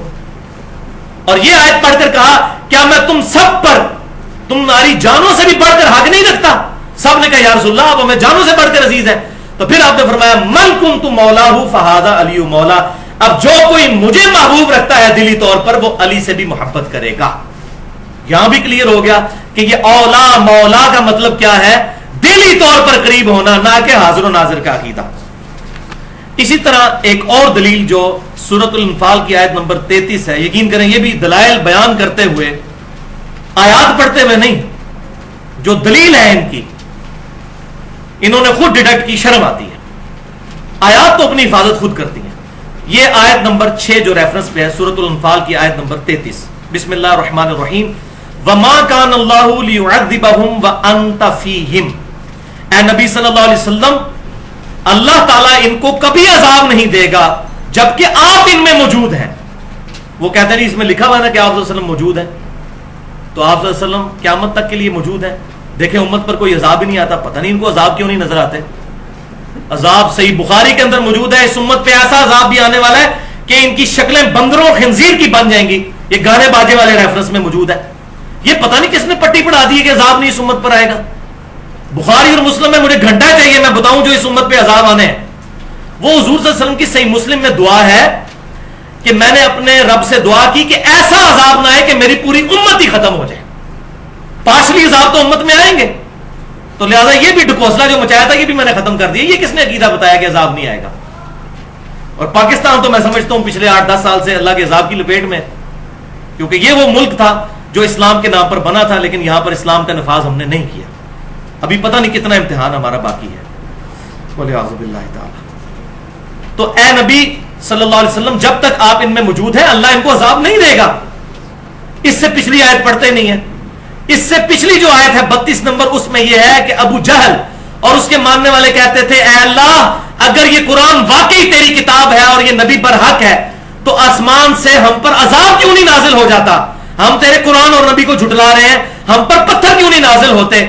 اور یہ آیت پڑھ کر کہا کیا میں تم سب پر تمہاری جانوں سے بھی بڑھ کر حق نہیں رکھتا؟ سب نے کہا یا رسول اللہ آپ ہمیں جانوں سے بڑھ کر عزیز ہیں. تو پھر آپ نے فرمایا من کنت مولاہ فہذا علی مولا, اب جو کوئی مجھے محبوب رکھتا ہے دلی طور پر وہ علی سے بھی محبت کرے گا. یہاں بھی کلیئر ہو گیا کہ یہ اولا مولا کا مطلب کیا ہے, دلی طور پر قریب ہونا, نہ کہ حاضر و ناظر کا عقیدہ. اسی طرح ایک اور دلیل جو سورۃ الانفال کی آیت نمبر 33 ہے, یقین کریں یہ بھی دلائل بیان کرتے ہوئے, آیات پڑھتے ہوئے نہیں, جو دلیل ہے ان کی انہوں نے خود ڈیڈکٹ کی، شرم آتی ہے. آیات تو اپنی حفاظت خود کرتی ہیں. یہ آیت نمبر 6 جو ریفرنس پہ ہے سورۃ الانفال کی آیت نمبر 33. بسم اللہ الرحمن الرحیم. وما کان اللہ لیعذبہم وانت فیہم. اے نبی صلی اللہ علیہ وسلم، اللہ تعالیٰ ان کو کبھی عذاب نہیں دے گا جبکہ آپ ان میں موجود ہیں. وہ کہتے ہیں اس میں لکھا ہوا ہے نا کہ آپ صلی اللہ علیہ وسلم موجود ہیں، تو آپ صلی اللہ علیہ وسلم قیامت تک کے لیے موجود ہیں. دیکھیں امت پر کوئی عذاب ہی نہیں آتا، پتہ نہیں ان کو عذاب کیوں نہیں نظر آتے. عذاب صحیح بخاری کے اندر موجود ہے. اس امت پہ ایسا عذاب بھی آنے والا ہے کہ ان کی شکلیں بندروں خنزیر کی بن جائیں گی. یہ گانے باجے والے ریفرنس میں موجود ہے. یہ پتہ نہیں کس نے پٹی پڑھا دی ہے کہ عذاب نہیں اس امت پر آئے گا. بخاری اور مسلم میں مجھے گھنٹہ چاہیے میں بتاؤں جو اس امت پہ عذاب آنے ہیں. وہ حضور صلی اللہ علیہ وسلم کی صحیح مسلم میں دعا ہے کہ میں نے اپنے رب سے دعا کی کہ ایسا عذاب نہ آئے کہ میری پوری امت ہی ختم ہو جائے. پارشلی عذاب تو امت میں آئیں گے، تو لہذا یہ بھی ڈکوسلا جو مچایا تھا یہ بھی میں نے ختم کر دیا. یہ کس نے عقیدہ بتایا کہ عذاب نہیں آئے گا؟ اور پاکستان تو میں سمجھتا ہوں پچھلے 8-10 سال سے اللہ کے عذاب کی لپیٹ میں، کیونکہ یہ وہ ملک تھا جو اسلام کے نام پر بنا تھا، لیکن یہاں پر اسلام کا نفاذ ہم نے نہیں کیا. ابھی پتہ نہیں کتنا امتحان ہمارا باقی ہے. وَلِعَوْذُ بِاللَّهِ تَعَالَى. تو اے نبی صلی اللہ علیہ وسلم جب تک آپ ان میں موجود ہیں اللہ ان کو عذاب نہیں دے گا. اس سے پچھلی آیت پڑھتے نہیں ہیں. اس سے پچھلی جو آیت ہے 32 نمبر، اس میں یہ ہے کہ ابو جہل اور اس کے ماننے والے کہتے تھے اے اللہ اگر یہ قرآن واقعی تیری کتاب ہے اور یہ نبی پر حق ہے تو آسمان سے ہم پر عذاب کیوں نہیں نازل ہو جاتا؟ ہم تیرے قرآن اور نبی کو جھٹلا رہے ہیں، ہم پر پتھر کیوں نہیں نازل ہوتے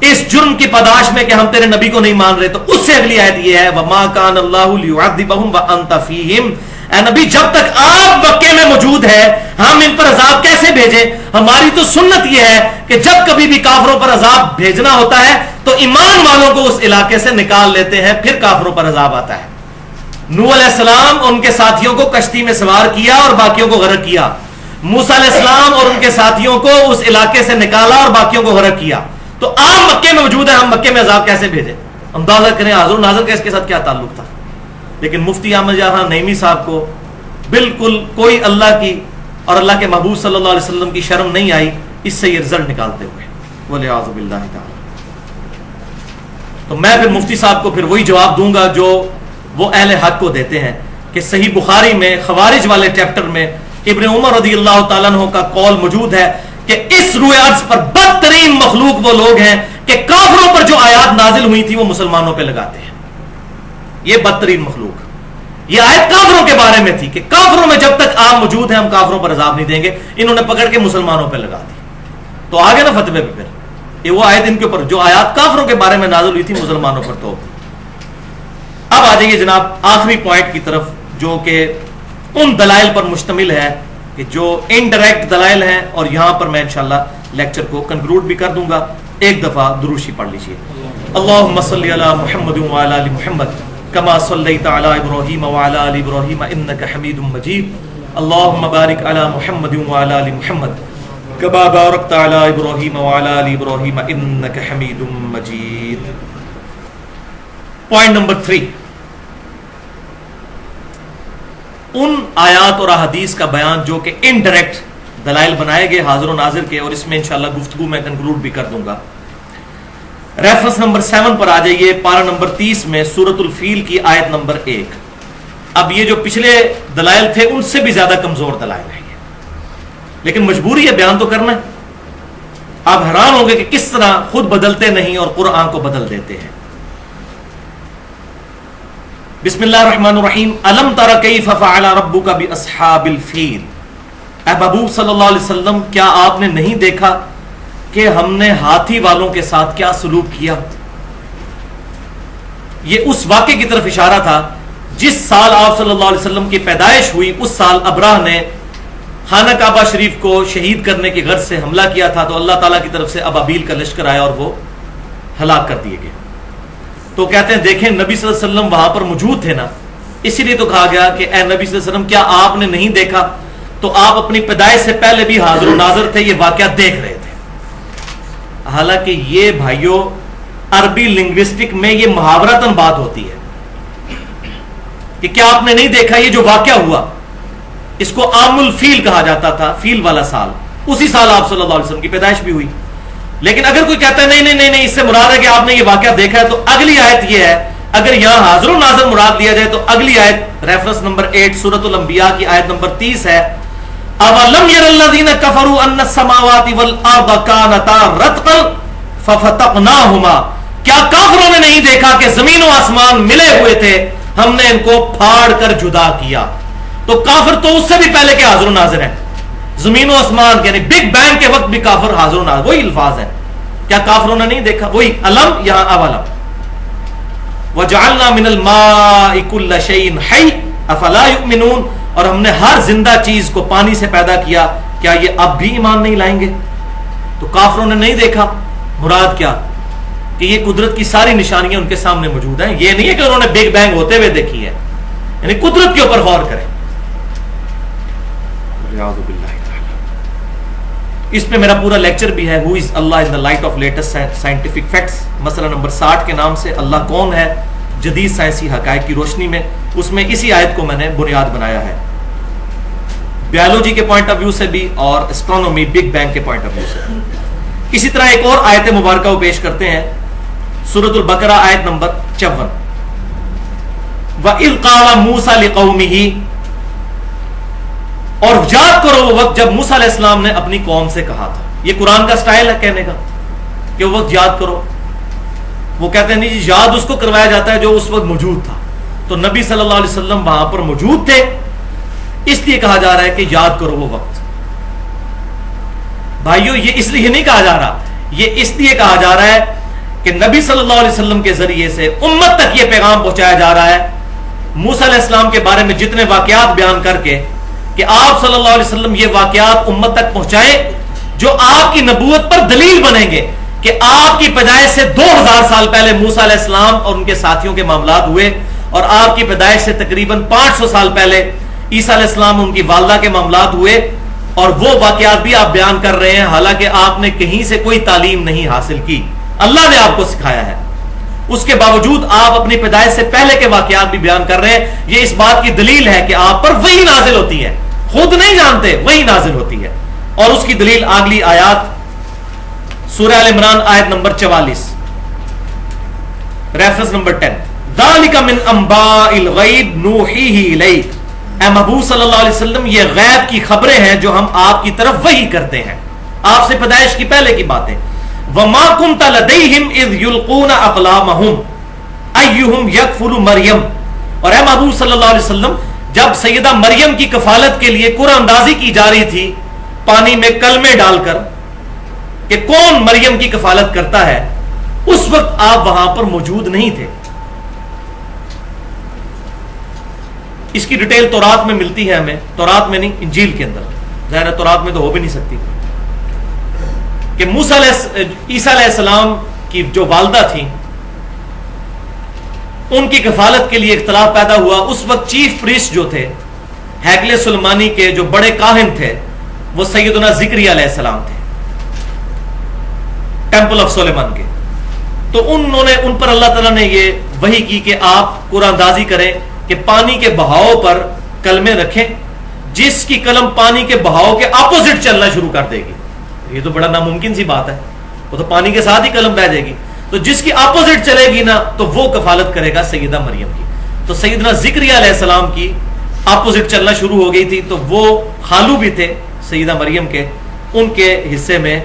اس جرم کی پاداش میں کہ ہم تیرے نبی کو نہیں مان رہے. تو اس سے اگلی آیت یہ ہے وما کان اللہ لیعذبہم وانت فیہم. اے نبی جب تک آپ مکے میں موجود ہے ہم ان پر عذاب کیسے بھیجیں؟ ہماری تو سنت یہ ہے کہ جب کبھی بھی کافروں پر عذاب بھیجنا ہوتا ہے تو ایمان والوں کو اس علاقے سے نکال لیتے ہیں، پھر کافروں پر عذاب آتا ہے. نوح علیہ السلام ان کے ساتھیوں کو کشتی میں سوار کیا اور باقیوں کو غرق کیا. موسیٰ علیہ السلام اور ان کے ساتھیوں کو اس علاقے سے نکالا اور باقیوں کو غرق کیا. تو آپ مکے میں موجود ہیں، ہم مکے میں عذاب کیسے بھیجیں؟ اندازہ کریں حاضر و ناظر کا اس کے ساتھ کیا تعلق تھا. لیکن مفتی احمد جہاں نعیمی صاحب کو بالکل کوئی اللہ کی اور اللہ کے محبوب صلی اللہ علیہ وسلم کی شرم نہیں آئی اس سے یہ رزلٹ نکالتے ہوئے. وَلِعَوْذُ بِاللَّهِ تَعَالَى. تو میں پھر مفتی صاحب کو پھر وہی جواب دوں گا جو وہ اہل حق کو دیتے ہیں کہ صحیح بخاری میں خوارج والے چیپٹر میں ابن عمر رضی اللہ تعالیٰ عنہ کا قول موجود ہے کہ اس روئے ارض پر بدترین مخلوق وہ لوگ ہیں کہ کافروں پر جو آیات نازل ہوئی تھی وہ مسلمانوں پہ لگاتے ہیں. یہ بدترین مخلوق. یہ آیت کافروں کے بارے میں تھی کہ کافروں میں جب تک آپ موجود ہیں ہم کافروں پر عذاب نہیں دیں گے. انہوں نے پکڑ کے مسلمانوں پہ لگا دی. تو آگے نا فتوے پہ پھر یہ وہ آیت ان کے اوپر جو آیات کافروں کے بارے میں نازل ہوئی تھی مسلمانوں پر تو. اب آ جائیے جناب آخری پوائنٹ کی طرف جو کہ ان دلائل پر مشتمل ہے کہ جو انڈائریکٹ دلائل ہیں، اور یہاں پر میں انشاءاللہ لیکچر کو کنکلوڈ بھی کر دوں گا. ایک دفعہ دروشی پڑھ لیجیے. اللہم صلی علی محمد وعلی آل محمد کما صلیت علی ابراہیم وعلی آل ابراہیم انک حمید مجید. اللہم بارک علی محمد وعلی آل محمد کما بارکت علی ابراہیم وعلی آل ابراہیم انک حمید مجید. پوائنٹ نمبر 3، ان آیات اور احادیث کا بیان جو کہ انڈائریکٹ دلائل بنائے گئے حاضر و ناظر کے، اور اس میں انشاءاللہ گفتگو میں کنکلوڈ بھی کر دوں گا. ریفرنس نمبر 7 پر آ جائیے، پارہ نمبر 30 میں سورۃ الفیل کی آیت نمبر 1. اب یہ جو پچھلے دلائل تھے ان سے بھی زیادہ کمزور دلائل ہیں، لیکن مجبوری ہے بیان تو کرنا ہے. آپ حیران ہوں گے کہ کس طرح خود بدلتے نہیں اور قرآن کو بدل دیتے ہیں. بسم اللہ الرحمن الرحیم. الم تر کیف فعل ربک باصحاب الفیل. اے محبوب صلی اللہ علیہ وسلم کیا آپ نے نہیں دیکھا کہ ہم نے ہاتھی والوں کے ساتھ کیا سلوک کیا؟ یہ اس واقعے کی طرف اشارہ تھا جس سال آپ صلی اللہ علیہ وسلم کی پیدائش ہوئی. اس سال ابراہ نے خانہ کعبہ شریف کو شہید کرنے کی غرض سے حملہ کیا تھا، تو اللہ تعالیٰ کی طرف سے ابابیل کا لشکر آیا اور وہ ہلاک کر دیے گئے. تو کہتے ہیں دیکھیں نبی صلی اللہ علیہ وسلم وہاں پر موجود تھے نا، اسی لیے تو کہا گیا کہ اے نبی صلی اللہ علیہ وسلم کیا آپ نے نہیں دیکھا؟ تو آپ اپنی پیدائش سے پہلے بھی حاضر و ناظر تھے، یہ واقعہ دیکھ رہے تھے. حالانکہ یہ بھائیوں عربی لنگوسٹک میں یہ محاورتاً بات ہوتی ہے کہ کیا آپ نے نہیں دیکھا یہ جو واقعہ ہوا، اس کو عام الفیل کہا جاتا تھا، فیل والا سال. اسی سال آپ صلی اللہ علیہ وسلم کی پیدائش بھی ہوئی. لیکن اگر کوئی کہتا ہے نہیں اس سے مراد ہے کہ آپ نے یہ واقعہ دیکھا ہے، تو اگلی آیت یہ ہے، اگر یہاں حاضر و ناظر مراد لیا جائے تو اگلی آیت ریفرنس نمبر 8 سورۃ الانبیاء کی آیت نمبر 30 ہے، اولم یر الذین کفروا ان السماوات والارض کانتا رتقا ففتقناہما، کیا کافروں نے نہیں دیکھا کہ زمین و آسمان ملے ہوئے تھے، ہم نے ان کو پھاڑ کر جدا کیا؟ تو کافر تو اس سے بھی پہلے کے حاضر و ناظر ہیں، زمین و آسمان یعنی بگ بینگ کے وقت بھی کافر حاضر و ناظر، وہی الفاظ ہیں، کیا کافروں نے نہیں دیکھا؟ وہی علم یہاں اولم، وَجَعَلْنَا مِنَ الْمَاءِ كُلَّ شَيْءٍ حَيٍّ أَفَلَا يُؤْمِنُونَ، اور ہم نے ہر زندہ چیز کو پانی سے پیدا کیا، کیا یہ اب بھی ایمان نہیں لائیں گے؟ تو کافروں نے نہیں دیکھا، مراد کیا کہ یہ قدرت کی ساری نشانیاں ان کے سامنے موجود ہیں، یہ نہیں ہے کہ انہوں نے بگ بینگ ہوتے ہوئے دیکھی ہے، یعنی قدرت کے اوپر غور کریں۔ اس پہ میرا پورا لیکچر بھی ہے، who is Allah in the light of latest scientific facts, مسئلہ نمبر 60 کے نام سے، اللہ کون ہے جدید سائنسی حقائق کی روشنی میں، اس میں اسی آیت کو میں نے بنیاد بنایا ہے، بیولوجی کے پوائنٹ آف ویو سے بھی اور اسٹرانومی بگ بینگ کے پوائنٹ آف ویو سے۔ اسی طرح ایک اور آیت مبارکہ وہ پیش کرتے ہیں، سورۃ البقرہ آیت نمبر 54، وَإِذْ قَالَ مُوسَى لِقَوْمِهِ، اور یاد کرو وہ وقت جب موسیٰ علیہ السلام نے اپنی قوم سے کہا تھا۔ یہ قرآن کا سٹائل ہے کہنے کا کہ وہ وقت یاد کرو، وہ کہتے ہیں نہیں جی یاد اس کو کروایا جاتا ہے جو اس وقت موجود تھا، تو نبی صلی اللہ علیہ وسلم وہاں پر موجود تھے، اس لیے کہا جا رہا ہے کہ یاد کرو وہ وقت۔ بھائیو یہ اس لیے نہیں کہا جا رہا، یہ اس لیے کہا جا رہا ہے کہ نبی صلی اللہ علیہ وسلم کے ذریعے سے امت تک یہ پیغام پہنچایا جا رہا ہے، موسیٰ علیہ السلام کے بارے میں جتنے واقعات بیان کر کے، کہ آپ صلی اللہ علیہ وسلم یہ واقعات امت تک پہنچائیں جو آپ کی نبوت پر دلیل بنیں گے کہ آپ کی پیدائش سے 2000 سال پہلے موسیٰ علیہ السلام اور ان کے ساتھیوں کے معاملات ہوئے، اور آپ کی پیدائش سے تقریباً 500 سال پہلے عیسیٰ علیہ السلام اور ان کی والدہ کے معاملات ہوئے، اور وہ واقعات بھی آپ بیان کر رہے ہیں حالانکہ آپ نے کہیں سے کوئی تعلیم نہیں حاصل کی، اللہ نے آپ کو سکھایا ہے، اس کے باوجود آپ اپنی پیدائش سے پہلے کے واقعات بھی بیان کر رہے ہیں۔ یہ اس بات کی دلیل ہے کہ آپ پر وحی نازل ہوتی ہے، خود نہیں جانتے وحی نازل ہوتی ہے، اور اس کی دلیل اگلی آیات سورہ ال عمران آیت نمبر 44 ریفرنس نمبر 10، ذالک من انباء الغیب نوحیہ الیک، اے محبوب صلی اللہ علیہ وسلم یہ غیب کی خبریں ہیں جو ہم آپ کی طرف وحی کرتے ہیں، آپ سے پیدائش کی پہلے کی باتیں۔ وما كنت لديهم اذ يلقون اقلامهم ايهم يكفل مریم، اور اے محبوب صلی اللہ علیہ وسلم جب سیدہ مریم کی کفالت کے لیے قرآن اندازی کی جا رہی تھی پانی میں کلمے ڈال کر کہ کون مریم کی کفالت کرتا ہے، اس وقت آپ وہاں پر موجود نہیں تھے۔ اس کی ڈیٹیل تورات میں ملتی ہے ہمیں، تورات میں نہیں انجیل کے اندر، ظاہر ہے تورات میں تو ہو بھی نہیں سکتی، کہ عیسیٰ علیہ السلام کی جو والدہ تھیں ان کی کفالت کے لیے اختلاف پیدا ہوا۔ اس وقت چیف پریسٹ جو تھے ہیکل سلیمانی کے جو بڑے کاہن تھے وہ سیدنا زکریا علیہ السلام تھے، ٹیمپل آف سلیمان کے، تو انہوں نے ان پر اللہ تعالیٰ نے یہ وحی کی کہ آپ قرآن اندازی کریں کہ پانی کے بہاؤ پر کلمے رکھیں، جس کی قلم پانی کے بہاؤ کے اپوزٹ چلنا شروع کر دے گی، یہ تو بڑا ناممکن سی بات ہے، وہ تو پانی کے ساتھ ہی قلم بہہ جائے گی، تو جس کی اپوزٹ چلے گی نا تو وہ کفالت کرے گا سیدہ مریم کی۔ تو سیدنا زکریا علیہ السلام کی اپوزٹ چلنا شروع ہو گئی تھی، تو وہ خالو بھی تھے سیدہ مریم کے، ان کے حصے میں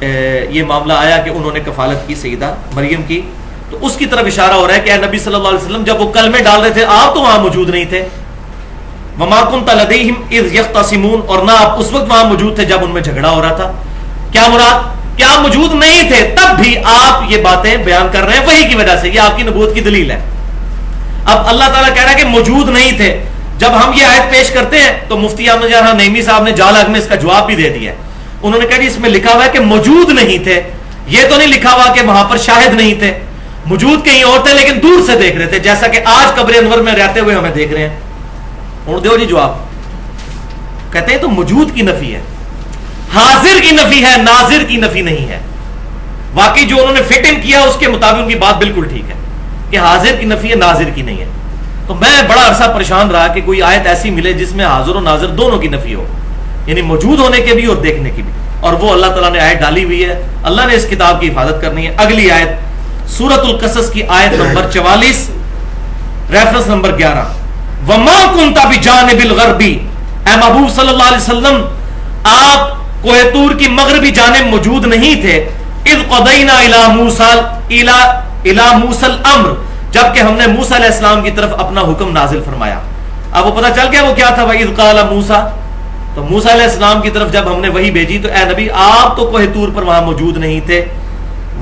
یہ معاملہ آیا کہ انہوں نے کفالت کی سیدہ مریم کی، تو اس کی طرف اشارہ ہو رہا ہے کہ اے نبی صلی اللہ علیہ وسلم جب وہ کلمے ڈال رہے تھے آپ تو وہاں موجود نہیں تھے، وما كنت لديهم اذ يختصمون، اور نہ آپ اس وقت وہاں موجود تھے جب ان میں جھگڑا ہو رہا تھا۔ کیا مراد کہ آپ موجود نہیں تھے، تب بھی آپ یہ باتیں بیان کر رہے ہیں وحی کی وجہ سے، یہ آپ کی نبوت کی دلیل ہے۔ اب اللہ تعالیٰ کہہ رہا ہے کہ موجود نہیں تھے، جب ہم یہ آیت پیش کرتے ہیں تو مفتی احمد جان نعیمی صاحب نے جال میں اس کا جواب بھی دے دیا ہے، انہوں نے کہا اس میں لکھا ہوا ہے کہ موجود نہیں تھے، یہ تو نہیں لکھا ہوا کہ وہاں پر شاہد نہیں تھے، موجود کہیں اور تھے لیکن دور سے دیکھ رہے تھے، جیسا کہ آج قبر انور میں رہتے ہوئے ہمیں دیکھ رہے ہیں۔ اور دیو جی جواب کہتے ہیں تو موجود کی نفی ہے، حاضر کی نفی ہے، ناظر کی نفی نہیں ہے۔ واقعی جو انہوں نے فٹ ان کیا اس کے مطابق ان کی بات بالکل ٹھیک ہے کہ حاضر کی نفی ہے، ناظر کی نہیں ہے۔ تو میں بڑا عرصہ پریشان رہا کہ کوئی آیت ایسی ملے جس میں حاضر و ناظر دونوں کی نفی ہو، یعنی موجود ہونے کے بھی اور دیکھنے کی بھی۔ اور وہ اللہ تعالیٰ نے آیت ڈالی ہوئی ہے. اللہ نے اس کتاب کی حفاظت کرنی ہے. اگلی آیت سورۃ القصص کی آیت نمبر 44 ریفرنس نمبر 11. وما كنت بجانب الغربی، اے محبوب صلی اللہ علیہ وسلم آپ کوہ طور کی مغربی جانب موجود نہیں تھے. اذ قضینا الی موسی الامر، جبکہ ہم نے موسیٰ علیہ السلام کی طرف اپنا حکم نازل فرمایا. اب وہ پتہ چل گیا وہ کیا تھا. وَإِذْ قَالَ مُوسَىٰ، تو موسیٰ علیہ السلام کی طرف جب ہم نے وحی بھیجی تو اے نبی آپ تو کوہ طور پر وہاں موجود نہیں تھے.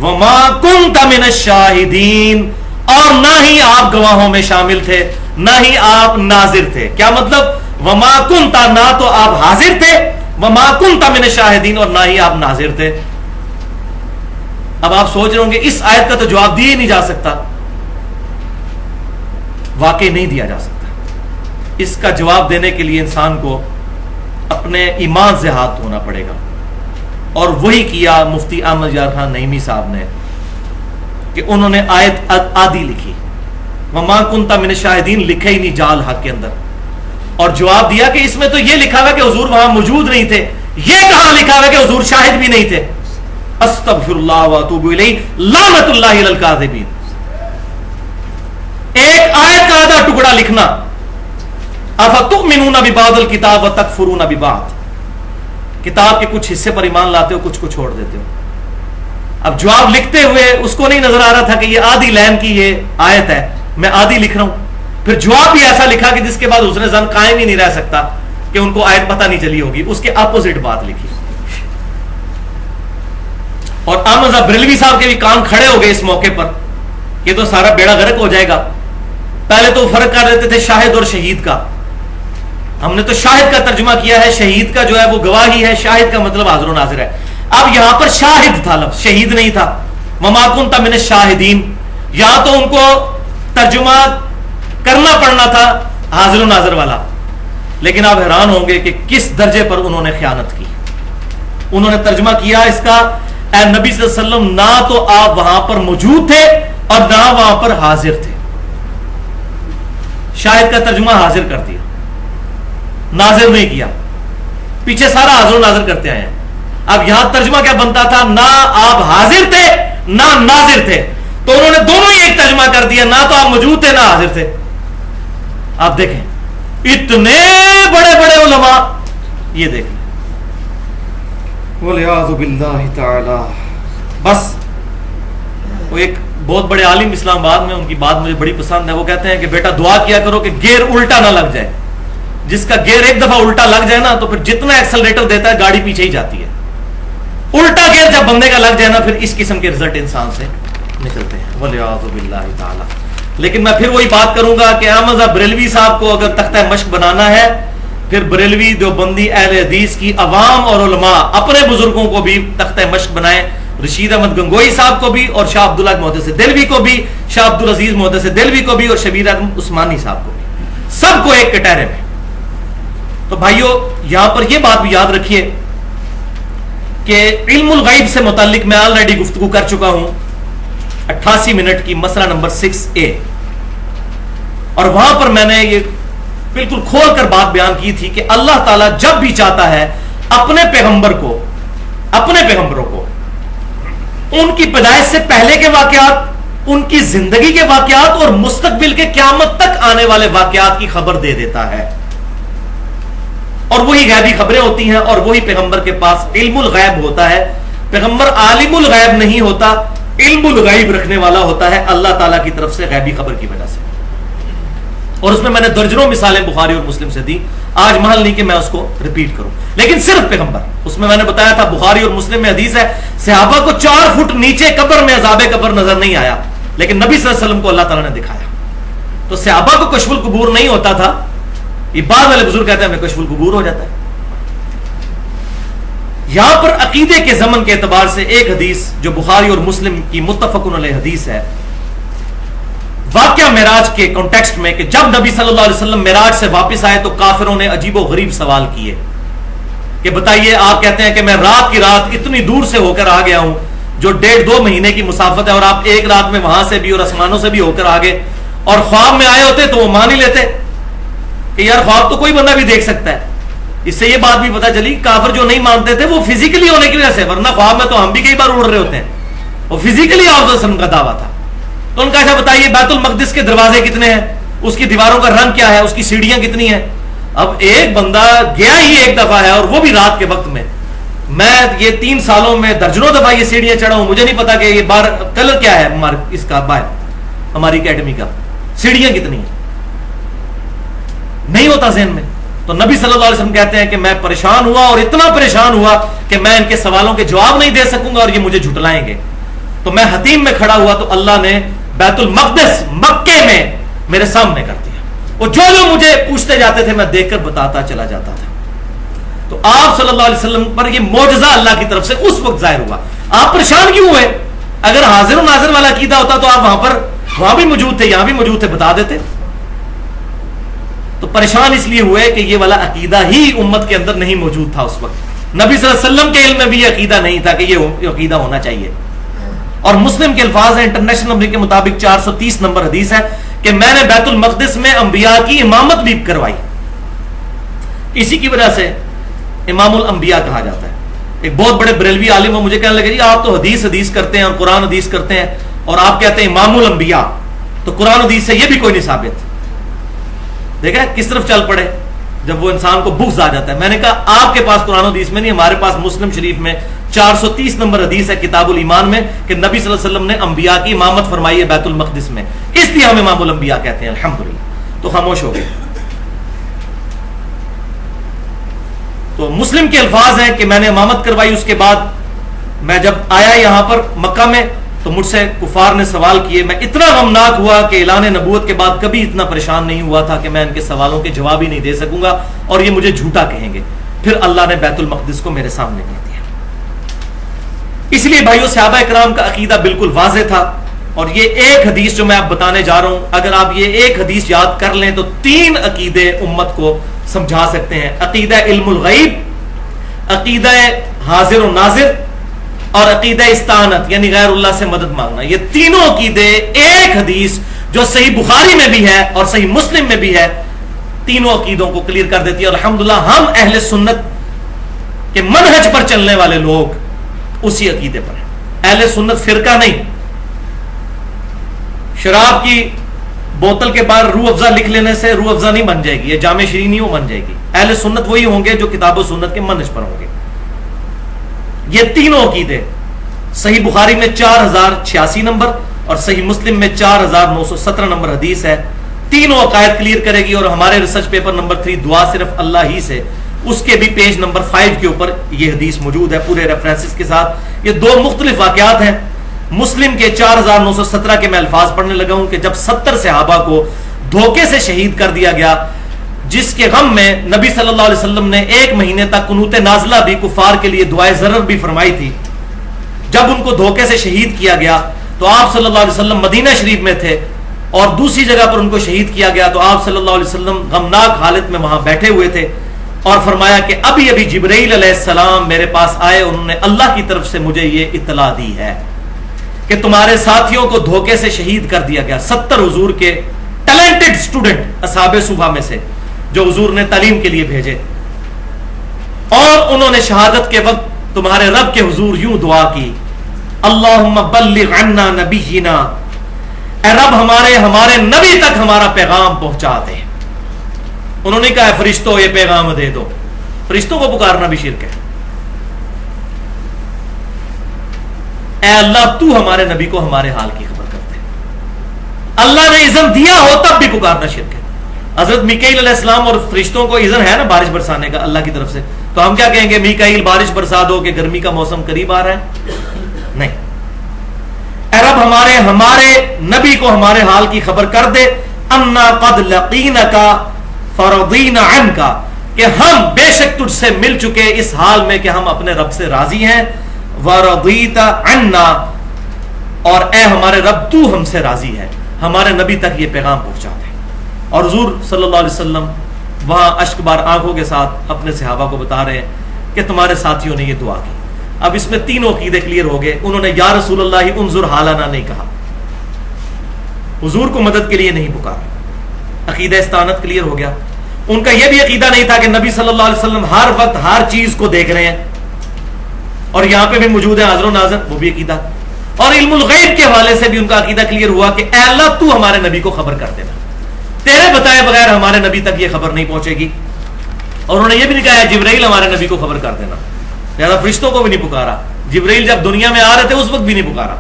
وَمَا كُنْتَ مِنَ الشَّاهِدِينَ، اور نہ ہی آپ گواہوں میں شامل تھے، نہ ہی آپ ناظر تھے. کیا مطلب؟ وَمَا كُنْتَ، نہ تو آپ حاضر تھے، وَمَا كُنْتَ مِنَ الشَّاهِدِينَ، اور نہ ہی آپ ناظر تھے. اب آپ سوچ رہے ہوں گے اس آیت کا تو جواب دیا ہی نہیں جا سکتا. واقعی نہیں دیا جا سکتا. اس کا جواب دینے کے لیے انسان کو اپنے ایمان سے ہاتھ دھونا پڑے گا، اور وہی کیا مفتی احمد یار خان نعیمی صاحب نے کہ انہوں نے آیت آدھی لکھی، وما کنت من الشاہدین لکھے ہی نہیں جال حق کے اندر، اور جواب دیا کہ اس میں تو یہ لکھا ہوا کہ حضور وہاں موجود نہیں تھے. یہ کہاں لکھا ہوا کہ حضور شاہد بھی نہیں تھے؟ استغفر اللہ واتوب الیہ، لعنت اللہ علی الکاذبین. ایک آیت کا آدھا ٹکڑا لکھنا، افتؤمنون ببعض الکتاب وتکفرون ببعض، کتاب کے کچھ حصے پر ایمان لاتے ہو، کچھ کو چھوڑ دیتے ہو. اب جواب لکھتے ہوئے اس کو نہیں نظر آ رہا تھا کہ یہ آدھی لین کی یہ آیت ہے، میں آدھی لکھ رہا ہوں. پھر جواب بھی ایسا لکھا کہ جس کے بعد اس نے زن قائم ہی نہیں رہ سکتا کہ ان کو آیت پتہ نہیں چلی ہوگی، اس کے اپوزٹ بات لکھی. اور احمد بریلوی صاحب کے بھی کان کھڑے ہو گئے اس موقع پر، یہ تو سارا بیڑا غرق ہو جائے گا. پہلے تو فرق کر دیتے تھے شاہد اور شہید کا، ہم نے تو شاہد کا ترجمہ کیا ہے، شہید کا جو ہے وہ گواہی ہے، شاہد کا مطلب حاضر و ناظر ہے. اب یہاں پر شاہد تھا لفظ، شہید نہیں تھا. وما کنت من الشاہدین، یہاں تو ان کو ترجمہ کرنا پڑنا تھا حاضر و ناظر والا. لیکن آپ حیران ہوں گے کہ کس درجے پر انہوں نے خیانت کی. انہوں نے ترجمہ کیا اس کا، اے نبی صلی اللہ علیہ وسلم نہ تو آپ وہاں پر موجود تھے اور نہ وہاں پر حاضر تھے. شاہد کا ترجمہ حاضر کر دیا، ناظر نہیں کیا. پیچھے سارا حاضر و ناظر کرتے آئے ہیں. اب یہاں ترجمہ کیا بنتا تھا؟ نہ آپ حاضر تھے نہ ناظر تھے. تو انہوں نے دونوں ہی ایک ترجمہ کر دیا، نہ تو آپ موجود تھے نہ حاضر تھے. آپ دیکھیں اتنے بڑے بڑے علماء، یہ دیکھ لیں، وَالْعِيَاذُ بِاللَّهِ تَعَالَى. بس وہ ایک بہت بڑے عالم اسلام آباد میں، ان کی بات مجھے بڑی پسند ہے. وہ کہتے ہیں کہ بیٹا دعا کیا کرو کہ گیئر الٹا نہ لگ جائے. جس کا گیئر ایک دفعہ الٹا لگ جائے نا تو پھر جتنا ایکسلریٹر دیتا ہے گاڑی پیچھے ہی جاتی ہے. الٹا گیئر جب بندے کا لگ جائے نا پھر اس قسم کے رزلٹ انسان سے نکلتے ہیں. وَالْعِيَاذُ بِاللَّهِ تَعَالَى. لیکن میں پھر وہی بات کروں گا کہ احمد بریلوی صاحب کو اگر تختہ مشق بنانا ہے، پھر بریلوی دیوبندی اہل حدیث کی عوام اور علماء اپنے بزرگوں کو بھی تختہ مشق بنائیں. رشید احمد گنگوئی صاحب کو بھی، اور شاہ عبداللہ محدث دہلوی کو بھی، شاہ عبدالعزیز محدث دہلوی کو بھی، اور شبیر احمد عثمانی صاحب کو بھی، سب کو ایک کٹہرے میں. تو بھائیو یہاں پر یہ بات بھی یاد رکھیے کہ علم الغیب سے متعلق میں آلریڈی گفتگو کر چکا ہوں 88 منٹ کی، مسئلہ نمبر 6A. اور وہاں پر میں نے یہ بالکل کھول کر بات بیان کی تھی کہ اللہ تعالیٰ جب بھی چاہتا ہے اپنے پیغمبروں کو ان کی پیدائش سے پہلے کے واقعات، ان کی زندگی کے واقعات اور مستقبل کے قیامت تک آنے والے واقعات کی خبر دے دیتا ہے. اور وہی غیبی خبریں ہوتی ہیں، اور وہی پیغمبر کے پاس علم الغیب ہوتا ہے. پیغمبر عالم الغیب نہیں ہوتا، علم الغیب رکھنے والا ہوتا ہے اللہ تعالیٰ کی طرف سے غیبی خبر کی وجہ سے. اور اس میں نے درجنوں مثالیں بخاری اور مسلم سے دی، آج محل نہیں کہ میں اس کو ریپیٹ کروں. لیکن صرف پیغمبر، اس میں نے بتایا تھا بخاری اور مسلم میں حدیث ہے صحابہ کو 4 فٹ نیچے قبر میں عذاب قبر نظر نہیں آیا، لیکن نبی صلی اللہ علیہ وسلم کو اللہ تعالیٰ نے دکھایا. تو صحابہ کو کشف القبور نہیں ہوتا تھا. یہ بعد والے بزرگ کہتے ہیں ہمیں کشف القبور ہو جاتا ہے. یہاں پر عقیدے کے ضمن کے اعتبار سے ایک حدیث جو بخاری اور مسلم کی متفق علیہ حدیث ہے، واقعہ معراج کے کانٹیکسٹ میں، کہ جب نبی صلی اللہ علیہ وسلم معراج سے واپس آئے تو کافروں نے عجیب و غریب سوال کیے کہ بتائیے، آپ کہتے ہیں کہ میں رات کی رات اتنی دور سے ہو کر آ گیا ہوں جو 1.5-2 مہینے کی مسافت ہے، اور آپ ایک رات میں وہاں سے بھی اور آسمانوں سے بھی ہو کر آگے، اور خواب میں آئے ہوتے تو وہ مان ہی لیتے کہ یار خواب تو کوئی بندہ بھی دیکھ سکتا ہے. اس سے یہ بات بھی پتہ چلی کافر جو نہیں مانتے تھے وہ فزیکلی ہونے کی وجہ سے، ورنہ خواب میں تو ہم بھی کئی بار اڑ رہے ہوتے ہیں، وہ فزیکلی آپ وسلم کا دعویٰ تھا. تو ان کا ایسا بتائیے بیت المقدس کے دروازے کتنے ہیں، اس کی دیواروں کا رنگ کیا ہے، اس کی سیڑھیاں کتنی ہیں. اب ایک بندہ گیا ہی ایک دفعہ ہے اور وہ بھی رات کے وقت میں یہ 3 سالوں میں درجنوں دفعہ یہ سیڑھیاں چڑھا ہوں، مجھے نہیں پتا کہ یہ بار کلر کیا ہے اس کا باہر ہماری اکیڈمی کا، سیڑھیاں کتنی ہیں نہیں ہوتا ذہن میں. تو نبی صلی اللہ علیہ وسلم کہتے ہیں کہ میں پریشان ہوا اور اتنا پریشان ہوا کہ میں ان کے سوالوں کے جواب نہیں دے سکوں گا اور یہ مجھے جھٹلائیں گے. تو میں حتیم میں کھڑا ہوا تو اللہ نے بیت المقدس مکے میں میرے سامنے کر دیا. وہ جو مجھے پوچھتے جاتے تھے میں دیکھ کر بتاتا چلا جاتا تھا. تو آپ صلی اللہ علیہ وسلم پر یہ معجزہ اللہ کی طرف سے اس وقت ظاہر ہوا. آپ پریشان کیوں ہوئے؟ اگر حاضر و ناظر والا عقیدہ ہوتا تو آپ وہاں بھی موجود تھے، یہاں بھی موجود تھے، بتا دیتے. تو پریشان اس لیے ہوئے کہ یہ والا عقیدہ ہی امت کے اندر نہیں موجود تھا اس وقت. نبی صلی اللہ علیہ وسلم کے علم میں بھی یہ عقیدہ نہیں تھا کہ یہ عقیدہ ہونا چاہیے. اور مسلم کے الفاظ ہیں، انٹرنیشنل نمبر کے مطابق 430 نمبر حدیث ہے کہ میں نے بیت المقدس میں انبیاء کی امامت بھی کروائی. اسی کی وجہ سے امام الانبیاء کہا جاتا ہے. ایک بہت بڑے بریلوی عالم وہ مجھے کہنے لگے جی آپ تو حدیث کرتے ہیں اور قرآن حدیث کرتے ہیں اور آپ کہتے ہیں امام الانبیاء، تو قرآن حدیث سے یہ بھی کوئی نہیں ثابت. دیکھیں کس طرف چل پڑے جب وہ انسان کو بغض آ جاتا ہے. میں نے کہا آپ کے پاس قرآن حدیث میں نہیں، ہمارے پاس مسلم شریف میں 430 نمبر حدیث ہے کتاب الایمان میں کہ نبی صلی اللہ علیہ وسلم نے انبیاء کی امامت فرمائی ہے بیت المقدس میں، اس لیے ہم امام الانبیاء کہتے ہیں. الحمدللہ. تو خاموش ہو گئے. تو مسلم کے الفاظ ہیں کہ میں نے امامت کروائی. اس کے بعد میں جب آیا یہاں پر مکہ میں تو مجھ سے کفار نے سوال کیے. میں اتنا غمناک ہوا کہ اعلان نبوت کے بعد کبھی اتنا پریشان نہیں ہوا تھا کہ میں ان کے سوالوں کے جواب ہی نہیں دے سکوں گا اور یہ مجھے جھوٹا کہیں گے. پھر اللہ نے بیت المقدس کو میرے سامنے کر دیا. اس لیے بھائیو صحابہ کرام کا عقیدہ بالکل واضح تھا. اور یہ ایک حدیث جو میں آپ بتانے جا رہا ہوں، اگر آپ یہ ایک حدیث یاد کر لیں تو 3 عقیدے امت کو سمجھا سکتے ہیں. عقیدہ علم الغیب، عقیدہ حاضر و ناظر اور عقیدہ استعانت یعنی غیر اللہ سے مدد مانگنا. یہ تینوں عقیدے ایک حدیث جو صحیح بخاری میں بھی ہے اور صحیح مسلم میں بھی ہے تینوں عقیدوں کو کلیئر کر دیتی ہے. اور الحمدللہ ہم اہل سنت کے منہج پر چلنے والے لوگ اسی عقیدے پر ہیں. اہل سنت فرقہ نہیں. شراب کی بوتل کے باہر روح افزا لکھ لینے سے روح افزا نہیں بن جائے گی، یہ جامع شیرین نہیں بن جائے گی. اہل سنت وہی ہوں گے جو کتاب و سنت کے منہج پر ہوں گے. یہ تینوں عقیدے صحیح بخاری میں 4086 نمبر اور صحیح مسلم میں 4917 نمبر حدیث ہے. تینوں عقائد کلیئر کرے گی. اور ہمارے ریسرچ پیپر نمبر 3 دعا صرف اللہ ہی سے، اس کے بھی پیج نمبر 5 کے اوپر یہ حدیث موجود ہے پورے ریفرنسز کے ساتھ. یہ 2 مختلف واقعات ہیں. مسلم کے 4917 کے میں الفاظ پڑھنے لگا ہوں کہ جب 70 صحابہ کو دھوکے سے شہید کر دیا گیا، جس کے غم میں نبی صلی اللہ علیہ وسلم نے 1 مہینے تک قنوت نازلہ بھی کفار کے لیے دعائے ضرر بھی فرمائی تھی. جب ان کو دھوکے سے شہید کیا گیا تو آپ صلی اللہ علیہ وسلم مدینہ شریف میں تھے اور دوسری جگہ پر ان کو شہید کیا گیا تو آپ صلی اللہ علیہ وسلم غمناک حالت میں وہاں بیٹھے ہوئے تھے اور فرمایا کہ ابھی ابھی جبرائیل علیہ السلام میرے پاس آئے، انہوں نے اللہ کی طرف سے مجھے یہ اطلاع دی ہے کہ تمہارے ساتھیوں کو دھوکے سے شہید کر دیا گیا. 70 حضور کے ٹیلنٹڈ سٹوڈنٹ اصحاب صفہ میں سے جو حضور نے تعلیم کے لیے بھیجے، اور انہوں نے شہادت کے وقت تمہارے رب کے حضور یوں دعا کی، اللہم بلغ عنا نبینا، اے رب ہمارے نبی تک ہمارا پیغام پہنچا دے. انہوں نے کہا فرشتوں یہ پیغام دے دو. فرشتوں کو پکارنا بھی شرک ہے. اے اللہ تو ہمارے نبی کو ہمارے حال کی خبر کر دے. اللہ نے اذن دیا ہو تب بھی پکارنا شرک ہے. حضرت میکائیل علیہ السلام اور فرشتوں کو اذن ہے نا بارش برسانے کا اللہ کی طرف سے، تو ہم کیا کہیں گے میکائیل بارش برسا دو کہ گرمی کا موسم قریب آ رہا ہے؟ نہیں. اے رب ہمارے نبی کو ہمارے حال کی خبر کر دے، انا قد لقینک فرضینا عنک، کہ ہم بے شک تجھ سے مل چکے اس حال میں کہ ہم اپنے رب سے راضی ہیں، ورضیت عنا، اور اے ہمارے رب تو ہم سے راضی ہے. ہمارے نبی تک یہ پیغام پہنچا دے. اور حضور صلی اللہ علیہ وسلم وہاں اشک بار آنکھوں کے ساتھ اپنے صحابہ کو بتا رہے ہیں کہ تمہارے ساتھیوں نے یہ دعا کی. اب اس میں تینوں عقیدے کلیئر ہو گئے. انہوں نے یا رسول اللہ انظر حالنا نہیں کہا، حضور کو مدد کے لیے نہیں پکارا. عقیدہ استعانت کلیئر ہو گیا. ان کا یہ بھی عقیدہ نہیں تھا کہ نبی صلی اللہ علیہ وسلم ہر وقت ہر چیز کو دیکھ رہے ہیں اور یہاں پہ بھی موجود ہے حاضر و ناظر، وہ بھی عقیدہ. اور علم الغیب کے حوالے سے بھی ان کا عقیدہ کلیئر ہوا کہ اے اللہ تو ہمارے نبی کو خبر کر دینا، تیرے بتائے بغیر ہمارے نبی تک یہ خبر نہیں پہنچے گی. اور انہوں نے یہ بھی نہیں کہا جبرائیل ہمارے نبی کو خبر کر دینا، لہذا فرشتوں کو بھی نہیں پکارا، جبرائیل جب دنیا میں آ رہے تھے اس وقت بھی نہیں پکارا.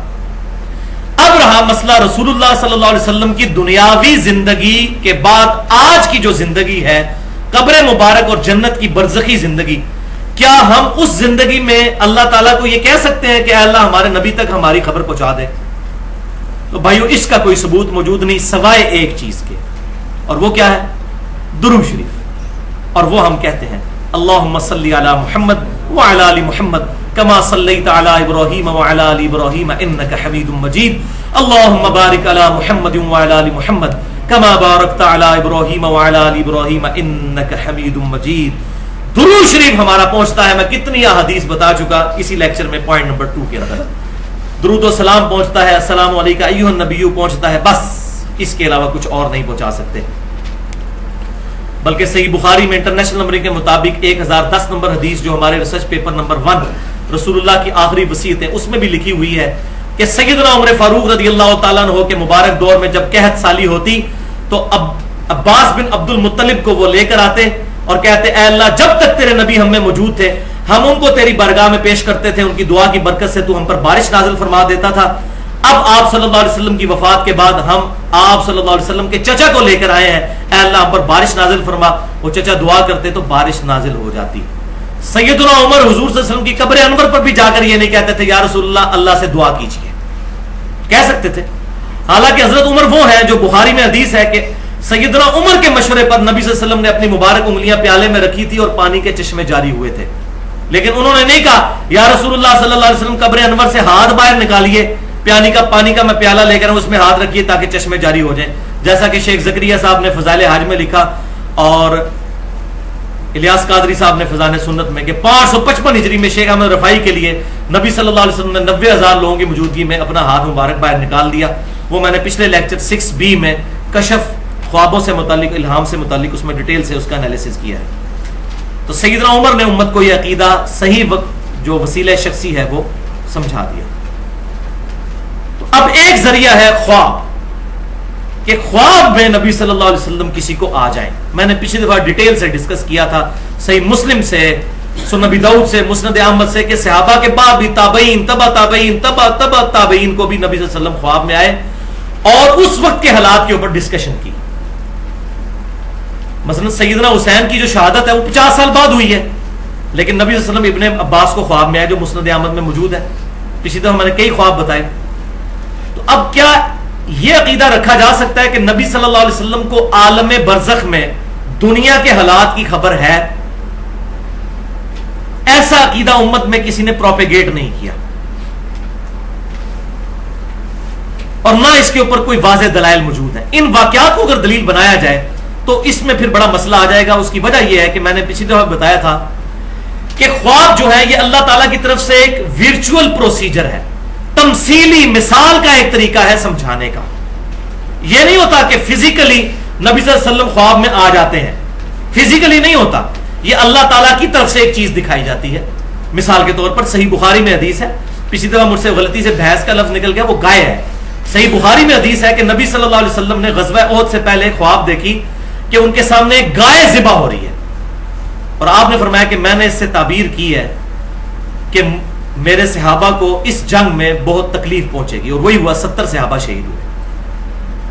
اب رہا مسئلہ رسول اللہ صلی اللہ علیہ وسلم کی دنیاوی زندگی کے بعد آج کی جو زندگی ہے، قبر مبارک اور جنت کی برزخی زندگی، کیا ہم اس زندگی میں اللہ تعالیٰ کو یہ کہہ سکتے ہیں کہ اے اللہ ہمارے نبی تک ہماری خبر پہنچا دے؟ تو بھائیو اس کا کوئی ثبوت موجود نہیں سوائے ایک چیز کے، اور وہ کیا ہے؟ درود شریف. اور وہ ہم کہتے ہیں اللہم صلی علی محمد وعلی آل محمد کما صلیت علی ابراہیم وعلی آل ابراہیم انک حمید مجید. اللہم بارک علی محمد وعلی آل محمد کما بارکت علی ابراہیم وعلی آل ابراہیم انک حمید مجید. درود شریف ہمارا پہنچتا ہے، میں کتنی احادیث بتا چکا اسی لیکچر میں پوائنٹ نمبر 2 کے اندر. درود و سلام پہنچتا ہے، السلام علیکم ایھا النبی پہنچتا ہے، بس اس کے علاوہ کچھ اور نہیں پہنچا سکتے. بلکہ صحیح بخاری میں انٹرنیشنل نمبر کے مطابق 1010 نمبر حدیث جو ہمارے ریسرچ پیپر نمبر 1 رسول اللہ کی آخری وصیت ہے اس میں بھی لکھی ہوئی ہے کہ سیدنا عمر فاروق رضی اللہ تعالیٰ عنہ کے مبارک دور میں جب قحط سالی ہوتی تو عباس بن عبد المطلب کو وہ لے کر آتے اور کہتے اے اللہ جب تک تیرے نبی ہم میں موجود تھے ہم ان کو تیری بارگاہ میں پیش کرتے تھے، ان کی دعا کی برکت سے تو ہم پر بارش نازل فرما دیتا تھا. اب آپ صلی اللہ علیہ وسلم کی وفات کے بعد ہم آپ صلی اللہ علیہ وسلم کے چچا کو لے کر آئے ہیں، اے اللہ ہم پر بارش نازل فرما. وہ چچا دعا کرتے تو بارش نازل ہو جاتی. سیدنا عمر حضور صلی اللہ علیہ وسلم کی قبر انور پر بھی جا کر یہ نہیں کہتے تھے یا رسول اللہ اللہ سے دعا کیجیے، کہہ سکتے تھے. حالانکہ حضرت عمر وہ ہیں جو بخاری میں حدیث ہے کہ سیدنا عمر کے مشورے پر نبی صلی اللہ علیہ وسلم نے اپنی مبارک انگلیاں پیالے میں رکھی تھی اور پانی کے چشمے جاری ہوئے تھے، لیکن انہوں نے نہیں کہا یا رسول اللہ صلی اللہ علیہ وسلم قبر انور سے ہاتھ باہر نکالیے، پانی کا میں پیالہ لے کر اس میں ہاتھ رکھیے تاکہ چشمے جاری ہو جائیں، جیسا کہ شیخ زکریا صاحب نے فضائل حج میں لکھا اور الیاس قادری صاحب نے فضائل سنت میں کہ 555 ہجری میں شیخ احمد رفائی کے لیے نبی صلی اللہ علیہ وسلم نے 90,000 لوگوں کی موجودگی میں اپنا ہاتھ مبارک باہر نکال دیا. وہ میں نے پچھلے لیکچر 6B میں کشف خوابوں سے متعلق، الہام سے متعلق اس میں ڈیٹیل سے اس کا انالیسس کیا ہے. تو سیدنا عمر نے امت کو یہ عقیدہ صحیح وقت جو وسیلہ شخصی ہے وہ سمجھا دیا. تو اب ایک ذریعہ ہے خواب، کہ خواب میں نبی صلی اللہ علیہ وسلم کسی کو آ جائیں. میں نے پچھلی دفعہ ڈیٹیل سے ڈسکس کیا تھا صحیح مسلم سے، سنن نبی داؤد سے، مسند احمد سے کہ صحابہ کے بعد بھی تابعین تبع تابعین تبع تبع تابعین کو بھی نبی صلی اللہ علیہ وسلم خواب میں آئے اور اس وقت کے حالات کے اوپر ڈسکشن کی. مثلا سیدنا حسین کی جو شہادت ہے وہ 50 سال بعد ہوئی ہے، لیکن نبی صلی اللہ علیہ وسلم ابن عباس کو خواب میں آئے جو مسند احمد میں موجود ہے. پچھلی دفعہ میں نے کئی خواب بتائے. تو اب کیا یہ عقیدہ رکھا جا سکتا ہے کہ نبی صلی اللہ علیہ وسلم کو عالم برزخ میں دنیا کے حالات کی خبر ہے؟ ایسا عقیدہ امت میں کسی نے پروپیگیٹ نہیں کیا اور نہ اس کے اوپر کوئی واضح دلائل موجود ہیں. ان واقعات کو اگر دلیل بنایا جائے تو اس میں پھر بڑا مسئلہ آ جائے گا. اس کی وجہ یہ ہے کہ میں نے پچھلی دفعہ بتایا تھا کہ خواب جو ہے یہ اللہ تعالیٰ کی طرف سے ایک ورچوئل پروسیجر ہے، تمثیلی مثال کا ایک طریقہ ہے سمجھانے کا. یہ نہیں ہوتا کہ فزیکلی نبی صلی اللہ علیہ وسلم خواب میں آ جاتے ہیں، فزیکلی نہیں ہوتا. یہ اللہ تعالیٰ کی طرف سے ایک چیز دکھائی جاتی ہے. مثال کے طور پر صحیح بخاری میں حدیث ہے، پچھلی دفعہ مجھ سے غلطی سے بھینس کا لفظ نکل گیا، وہ گائے ہے. صحیح بخاری میں حدیث ہے کہ نبی صلی اللہ علیہ وسلم نے غزوہ احد سے پہلے خواب دیکھی کہ ان کے سامنے ایک گائے ذبح ہو رہی ہے اور آپ نے فرمایا کہ میں نے اس سے تعبیر کی ہے کہ میرے صحابہ کو اس جنگ میں بہت تکلیف پہنچے گی، اور وہی ہوا، 70 صحابہ شہید ہوئے.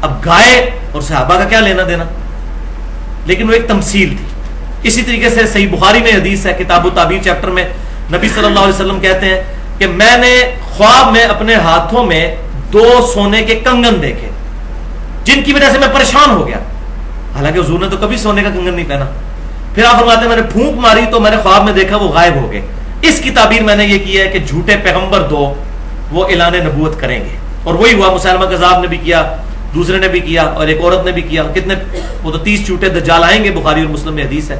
اب گائے اور صحابہ کا کیا لینا دینا، لیکن وہ ایک تمثیل تھی. اسی طریقے سے صحیح بخاری میں حدیث ہے کتاب التعبیر چیپٹر میں نبی صلی اللہ علیہ وسلم کہتے ہیں کہ میں نے خواب میں اپنے ہاتھوں میں 2 سونے کے کنگن دیکھے جن کی وجہ سے میں پریشان ہو گیا. حالانکہ حضور نے تو کبھی سونے کا کنگن نہیں پہنا. پھر آپ فرماتے ہیں میں نے پھونک ماری تو میں نے خواب میں دیکھا وہ غائب ہو گئے. اس کی تعبیر میں نے یہ کی ہے کہ جھوٹے پیغمبر 2 وہ اعلان نبوت کریں گے، اور وہی ہوا. مسلمہ کذاب نے بھی کیا، دوسرے نے بھی کیا، اور ایک عورت نے بھی کیا. کتنے، وہ تو 30 جھوٹے دجال آئیں گے، بخاری اور مسلم میں حدیث ہے.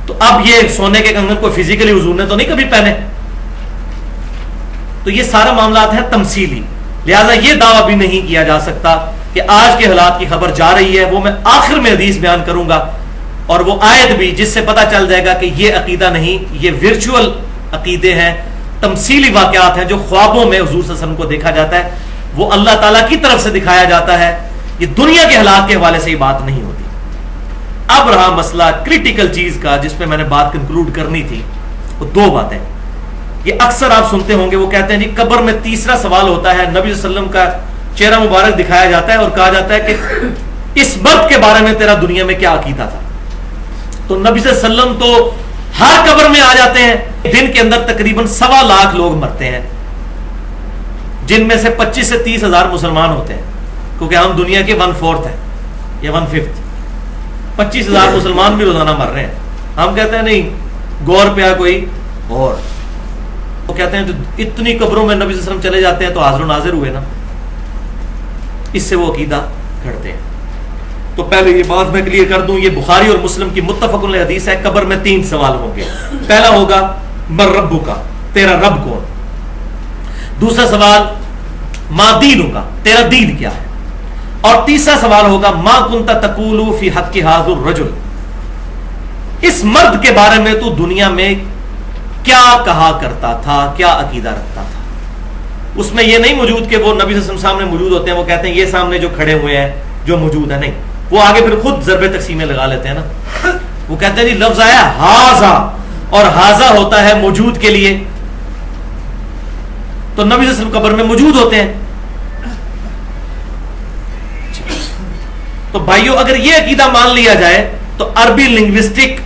تو اب یہ سونے کے کنگن کو فزیکلی حضور نے تو نہیں کبھی پہنے. تو یہ سارا معاملات ہے تمثیلی. لہذا یہ دعویٰ بھی نہیں کیا جا سکتا کہ آج کے حالات کی خبر جا رہی ہے، وہ میں آخر میں حدیث بیان کروں گا، اور وہ آیت بھی جس سے پتہ چل جائے گا کہ یہ عقیدہ نہیں، یہ ورچوئل عقیدے ہیں، تمثیلی واقعات ہیں جو خوابوں میں حضور صلی اللہ علیہ وسلم کو دیکھا جاتا ہے، وہ اللہ تعالیٰ کی طرف سے دکھایا جاتا ہے، یہ دنیا کے حالات کے حوالے سے یہ بات نہیں ہوتی۔ اب رہا مسئلہ کریٹیکل چیز کا جس پہ میں نے بات کنکلوڈ کرنی تھی، وہ دو باتیں۔ یہ اکثر آپ سنتے ہوں گے، وہ کہتے ہیں جی قبر میں تیسرا سوال ہوتا ہے، نبی صلی اللہ علیہ وسلم کا چہرہ مبارک دکھایا جاتا ہے اور کہا جاتا ہے کہ اس مرد کے بارے میں تیرا دنیا میں کیا عقیدہ تھا؟ تو نبی صلی اللہ علیہ وسلم تو ہر قبر میں آ جاتے ہیں، دن کے اندر تقریباً 1.25 لاکھ لوگ مرتے ہیں، جن میں سے 25 سے 30 ہزار مسلمان ہوتے ہیں، کیونکہ ہم دنیا کے 1/4 ہیں یا 1/5۔ 25 ہزار مسلمان بھی روزانہ مر رہے ہیں، ہم کہتے ہیں نہیں غور پہ کوئی اور، وہ کہتے ہیں تو اتنی قبروں میں نبی صلی اللہ علیہ وسلم چلے جاتے ہیں تو حاضر و ناظر ہوئے نا، اس سے وہ عقیدہ گھڑتے ہیں۔ تو پہلے یہ بات میں کلیئر کر دوں، یہ بخاری اور مسلم کی متفق علیہ حدیث ہے، قبر میں 3 سوال ہوں گے۔ پہلا ہوگا من ربو کا، تیرا رب کون؟ دوسرا سوال ما دینو کا، تیرا دین کیا ہے؟ اور تیسرا سوال ہوگا ما کنت تقول فی حق ھذا الرجل، اس مرد کے بارے میں تو دنیا میں کیا کہا کرتا تھا، کیا عقیدہ رکھتا تھا؟ اس میں یہ نہیں موجود کہ وہ نبی صلی اللہ علیہ وسلم سامنے موجود ہوتے ہیں، وہ کہتے ہیں یہ سامنے جو کھڑے ہوئے ہیں جو موجود ہے، نہیں، وہ آگے پھر خود ضرب تقسیمیں لگا لیتے ہیں نا، وہ کہتے ہیں جی لفظ آیا ہاذا، اور ہاذا ہوتا ہے موجود کے لیے، تو نبی صلی اللہ علیہ وسلم قبر میں موجود ہوتے ہیں۔ تو بھائیو اگر یہ عقیدہ مان لیا جائے تو عربی لنگوسٹک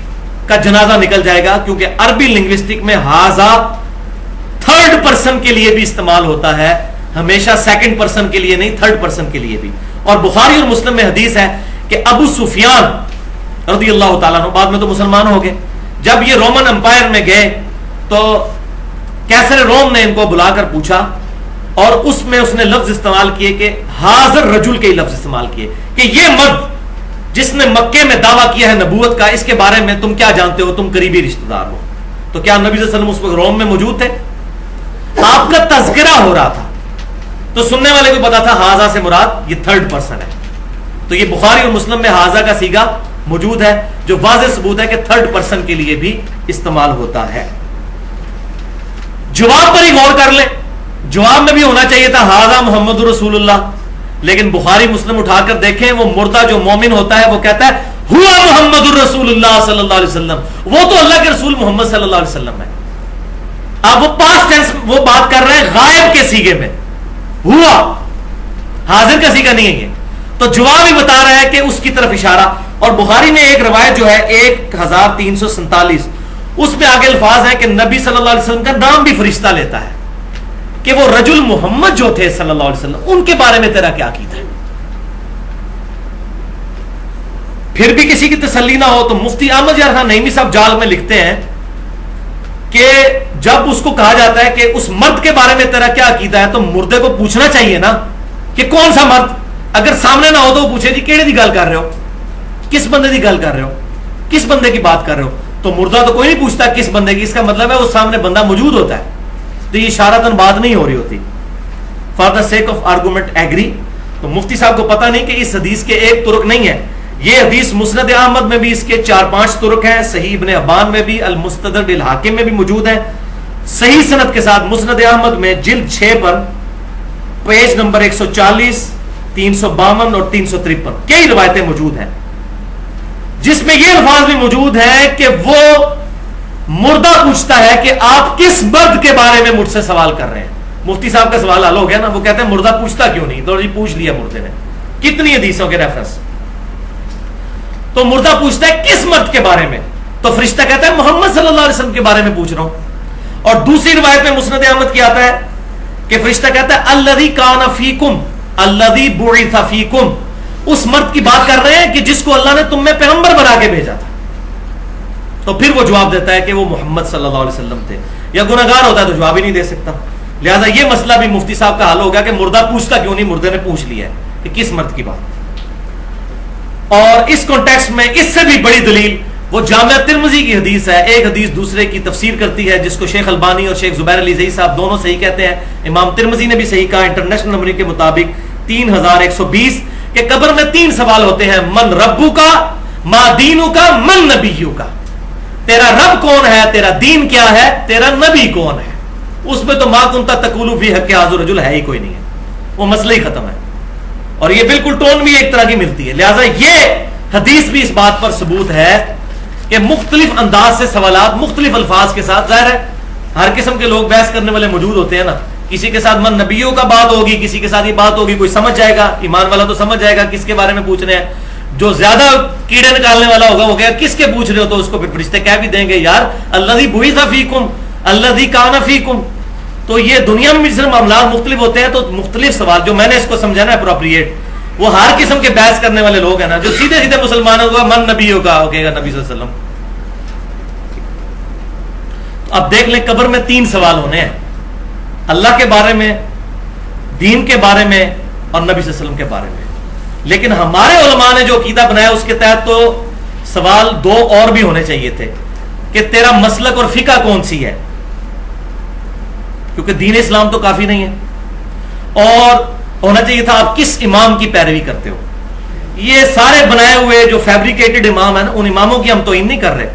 کا جنازہ نکل جائے گا، کیونکہ عربی لنگوسٹک میں ہاذا 3rd پرسن کے لیے بھی استعمال ہوتا ہے، ہمیشہ 2nd پرسن کے لیے نہیں، 3rd پرسن کے لیے بھی۔ اور بخاری اور مسلم میں حدیث ہے کہ ابو سفیان رضی اللہ تعالیٰ عنہ، بعد میں تو مسلمان ہو گئے، جب یہ رومن امپائر میں گئے تو کیسر روم نے ان کو بلا کر پوچھا، اور اس میں اس نے لفظ استعمال کیے کہ حاضر رجل کے لفظ استعمال کیے کہ یہ مرد جس نے مکے میں دعویٰ کیا ہے نبوت کا، اس کے بارے میں تم کیا جانتے ہو، تم قریبی رشتہ دار ہو۔ تو کیا نبی صلی اللہ علیہ وسلم اس وقت روم میں موجود تھے؟ آپ کا تذکرہ ہو رہا تھا، تو سننے والے کو پتا تھا ہاذا سے مراد یہ 3rd پرسن ہے، تو یہ بخاری اور مسلم میں ہاذا کا صیغہ موجود ہے، جو واضح ثبوت ہے کہ 3rd پرسن کے لیے بھی استعمال ہوتا ہے۔ جواب پر ہی غور کر لیں، جواب میں بھی ہونا چاہیے تھا ہاذا محمد رسول اللہ، لیکن بخاری مسلم اٹھا کر دیکھیں، وہ مردہ جو مومن ہوتا ہے وہ کہتا ہے ہوا محمد الرسول اللہ صلی اللہ علیہ وسلم، وہ تو اللہ کے رسول محمد صلی اللہ علیہ وسلم ہے۔ اب وہ پاسٹ ٹینس وہ بات کر رہے ہیں غائب کے سیغے میں، ہوا، حاضر کا سیغہ نہیں ہے یہ، تو جواب ہی بتا رہا ہے کہ اس کی طرف اشارہ۔ اور بخاری میں ایک روایت جو ہے 1347، اس میں آگے الفاظ ہیں کہ نبی صلی اللہ علیہ وسلم کا نام بھی فرشتہ لیتا ہے کہ وہ رجل محمد جو تھے صلی اللہ علیہ وسلم، ان کے بارے میں تیرا کیا عقیدہ ہے؟ پھر بھی کسی کی تسلی نہ ہو تو مفتی احمد یار خان نعیمی صاحب جال میں لکھتے ہیں کہ جب اس کو کہا جاتا ہے کہ اس مرد کے بارے میں تیرا کیا عقیدہ ہے، تو مردے کو پوچھنا چاہیے نا کہ کون سا مرد، اگر سامنے نہ ہو تو وہ پوچھے جی کیڑے دی گل کر رہے ہو، کس بندے دی گل کر رہے ہو، کس بندے کی بات کر رہے ہو؟ تو مردہ تو کوئی نہیں پوچھتا کس بندے کی، اس کا مطلب ہے وہ سامنے بندہ موجود ہوتا ہے، تو یہ اشارتاً بات نہیں ہو رہی ہوتی۔ For the sake of argument agree, تو مفتی صاحب کو پتہ نہیں کہ اس حدیث کے ایک طرق نہیں ہے، یہ حدیث مسند احمد میں بھی اس کے 4-5 طرق ہیں، صحیح ابن حبان میں بھی، المستدرک للحاکم میں بھی موجود ہے، صحیح سند کے ساتھ مسند احمد میں جلد 6 پر پیج نمبر 140، 352 اور 353 کئی روایتیں موجود ہیں، جس میں یہ الفاظ بھی موجود ہیں کہ وہ مردہ پوچھتا ہے کہ آپ کس مرد کے بارے میں مجھ سے سوال کر رہے ہیں۔ مفتی صاحب کا سوال حل ہو گیا نا، وہ کہتے ہیں مردہ پوچھتا کیوں نہیں، تو جی پوچھ لیا مردے نے، کتنی حدیثوں کے ریفرنس، تو مردہ پوچھتا ہے کس مرد کے بارے میں، تو فرشتہ کہتا ہے محمد صلی اللہ علیہ وسلم کے بارے میں پوچھ رہا ہوں۔ اور دوسری روایت میں مسند احمد کی آتا ہے کہ فرشتہ کہتا ہے الذی کان فیکم الذی بعث فیکم، اس مرد کی بات کر رہے ہیں کہ جس کو اللہ نے تم میں پیغمبر بنا کے بھیجا تھا، تو پھر وہ جواب دیتا ہے کہ وہ محمد صلی اللہ علیہ وسلم تھے، یا گناہگار ہوتا ہے تو جواب ہی نہیں دے سکتا۔ لہذا یہ مسئلہ بھی مفتی صاحب کا حل ہو گیا کہ مردہ پوچھتا کیوں نہیں، مردے نے پوچھ لیا ہے کہ کس مرد کی بات۔ اور اس کانٹیکسٹ میں اس سے بھی بڑی دلیل وہ جامعہ ترمذی کی حدیث ہے، ایک حدیث دوسرے کی تفسیر کرتی ہے، جس کو شیخ البانی اور شیخ زبیر علی زئی صاحب دونوں صحیح کہتے ہیں، امام ترمذی نے بھی صحیح کہا انٹرنیشنل نمبر کے مطابق 3120، کہ قبر میں 3 سوال ہوتے ہیں، من ربو کا، ما دینو کا، من نبیو کا. تیرا رب کون ہے، تیرا دین کیا ہے، تیرا نبی کون ہے. اس میں تو ما کنتا تقولو فی حق ھذا الرجل ہے ہی کوئی نہیں ہے، وہ مسئلہ ہی ختم ہے. اور یہ بالکل ٹون بھی ایک طرح کی ملتی ہے. لہٰذا یہ حدیث بھی اس بات پر ثبوت ہے کہ مختلف انداز سے سوالات مختلف الفاظ کے ساتھ، ظاہر ہے ہر قسم کے لوگ بحث کرنے والے موجود ہوتے ہیں نا. کسی کے ساتھ من نبیوں کا بات ہوگی، کسی کے ساتھ یہ بات ہوگی، کوئی سمجھ جائے گا، ایمان والا تو سمجھ جائے گا کس کے بارے میں پوچھ رہے ہیں. جو زیادہ کیڑے نکالنے والا ہوگا وہ کہے گا کس کے پوچھ رہے ہو، تو اس کو پھر فرشتے کہہ بھی دیں گے یار الذی بعث فیکم الذی کان فیکم. تو یہ دنیا میں بھی صرف معاملات مختلف ہوتے ہیں، تو مختلف سوال جو میں نے اس کو سمجھانا اپروپریٹ، وہ ہر قسم کے بحث کرنے والے لوگ ہیں نا جو سیدھے سیدھے مسلمانوں کو من نبیوں کا کہے گا، نبی صلی اللہ علیہ وسلم. اب دیکھ لیں قبر میں 3 سوال ہونے ہیں، اللہ کے بارے میں، دین کے بارے میں، اور نبی صلی اللہ علیہ وسلم کے بارے میں. لیکن ہمارے علماء نے جو عقیدہ بنایا اس کے تحت تو سوال 2 اور بھی ہونے چاہیے تھے کہ تیرا مسلک اور فقہ کون سی ہے، کیونکہ دین اسلام تو کافی نہیں ہے. اور ہونا چاہیے تھا آپ کس امام کی پیروی کرتے ہو. یہ سارے بنائے ہوئے جو فیبریکیٹڈ امام ہیں ان اماموں کی ہم توہین نہیں کر رہے.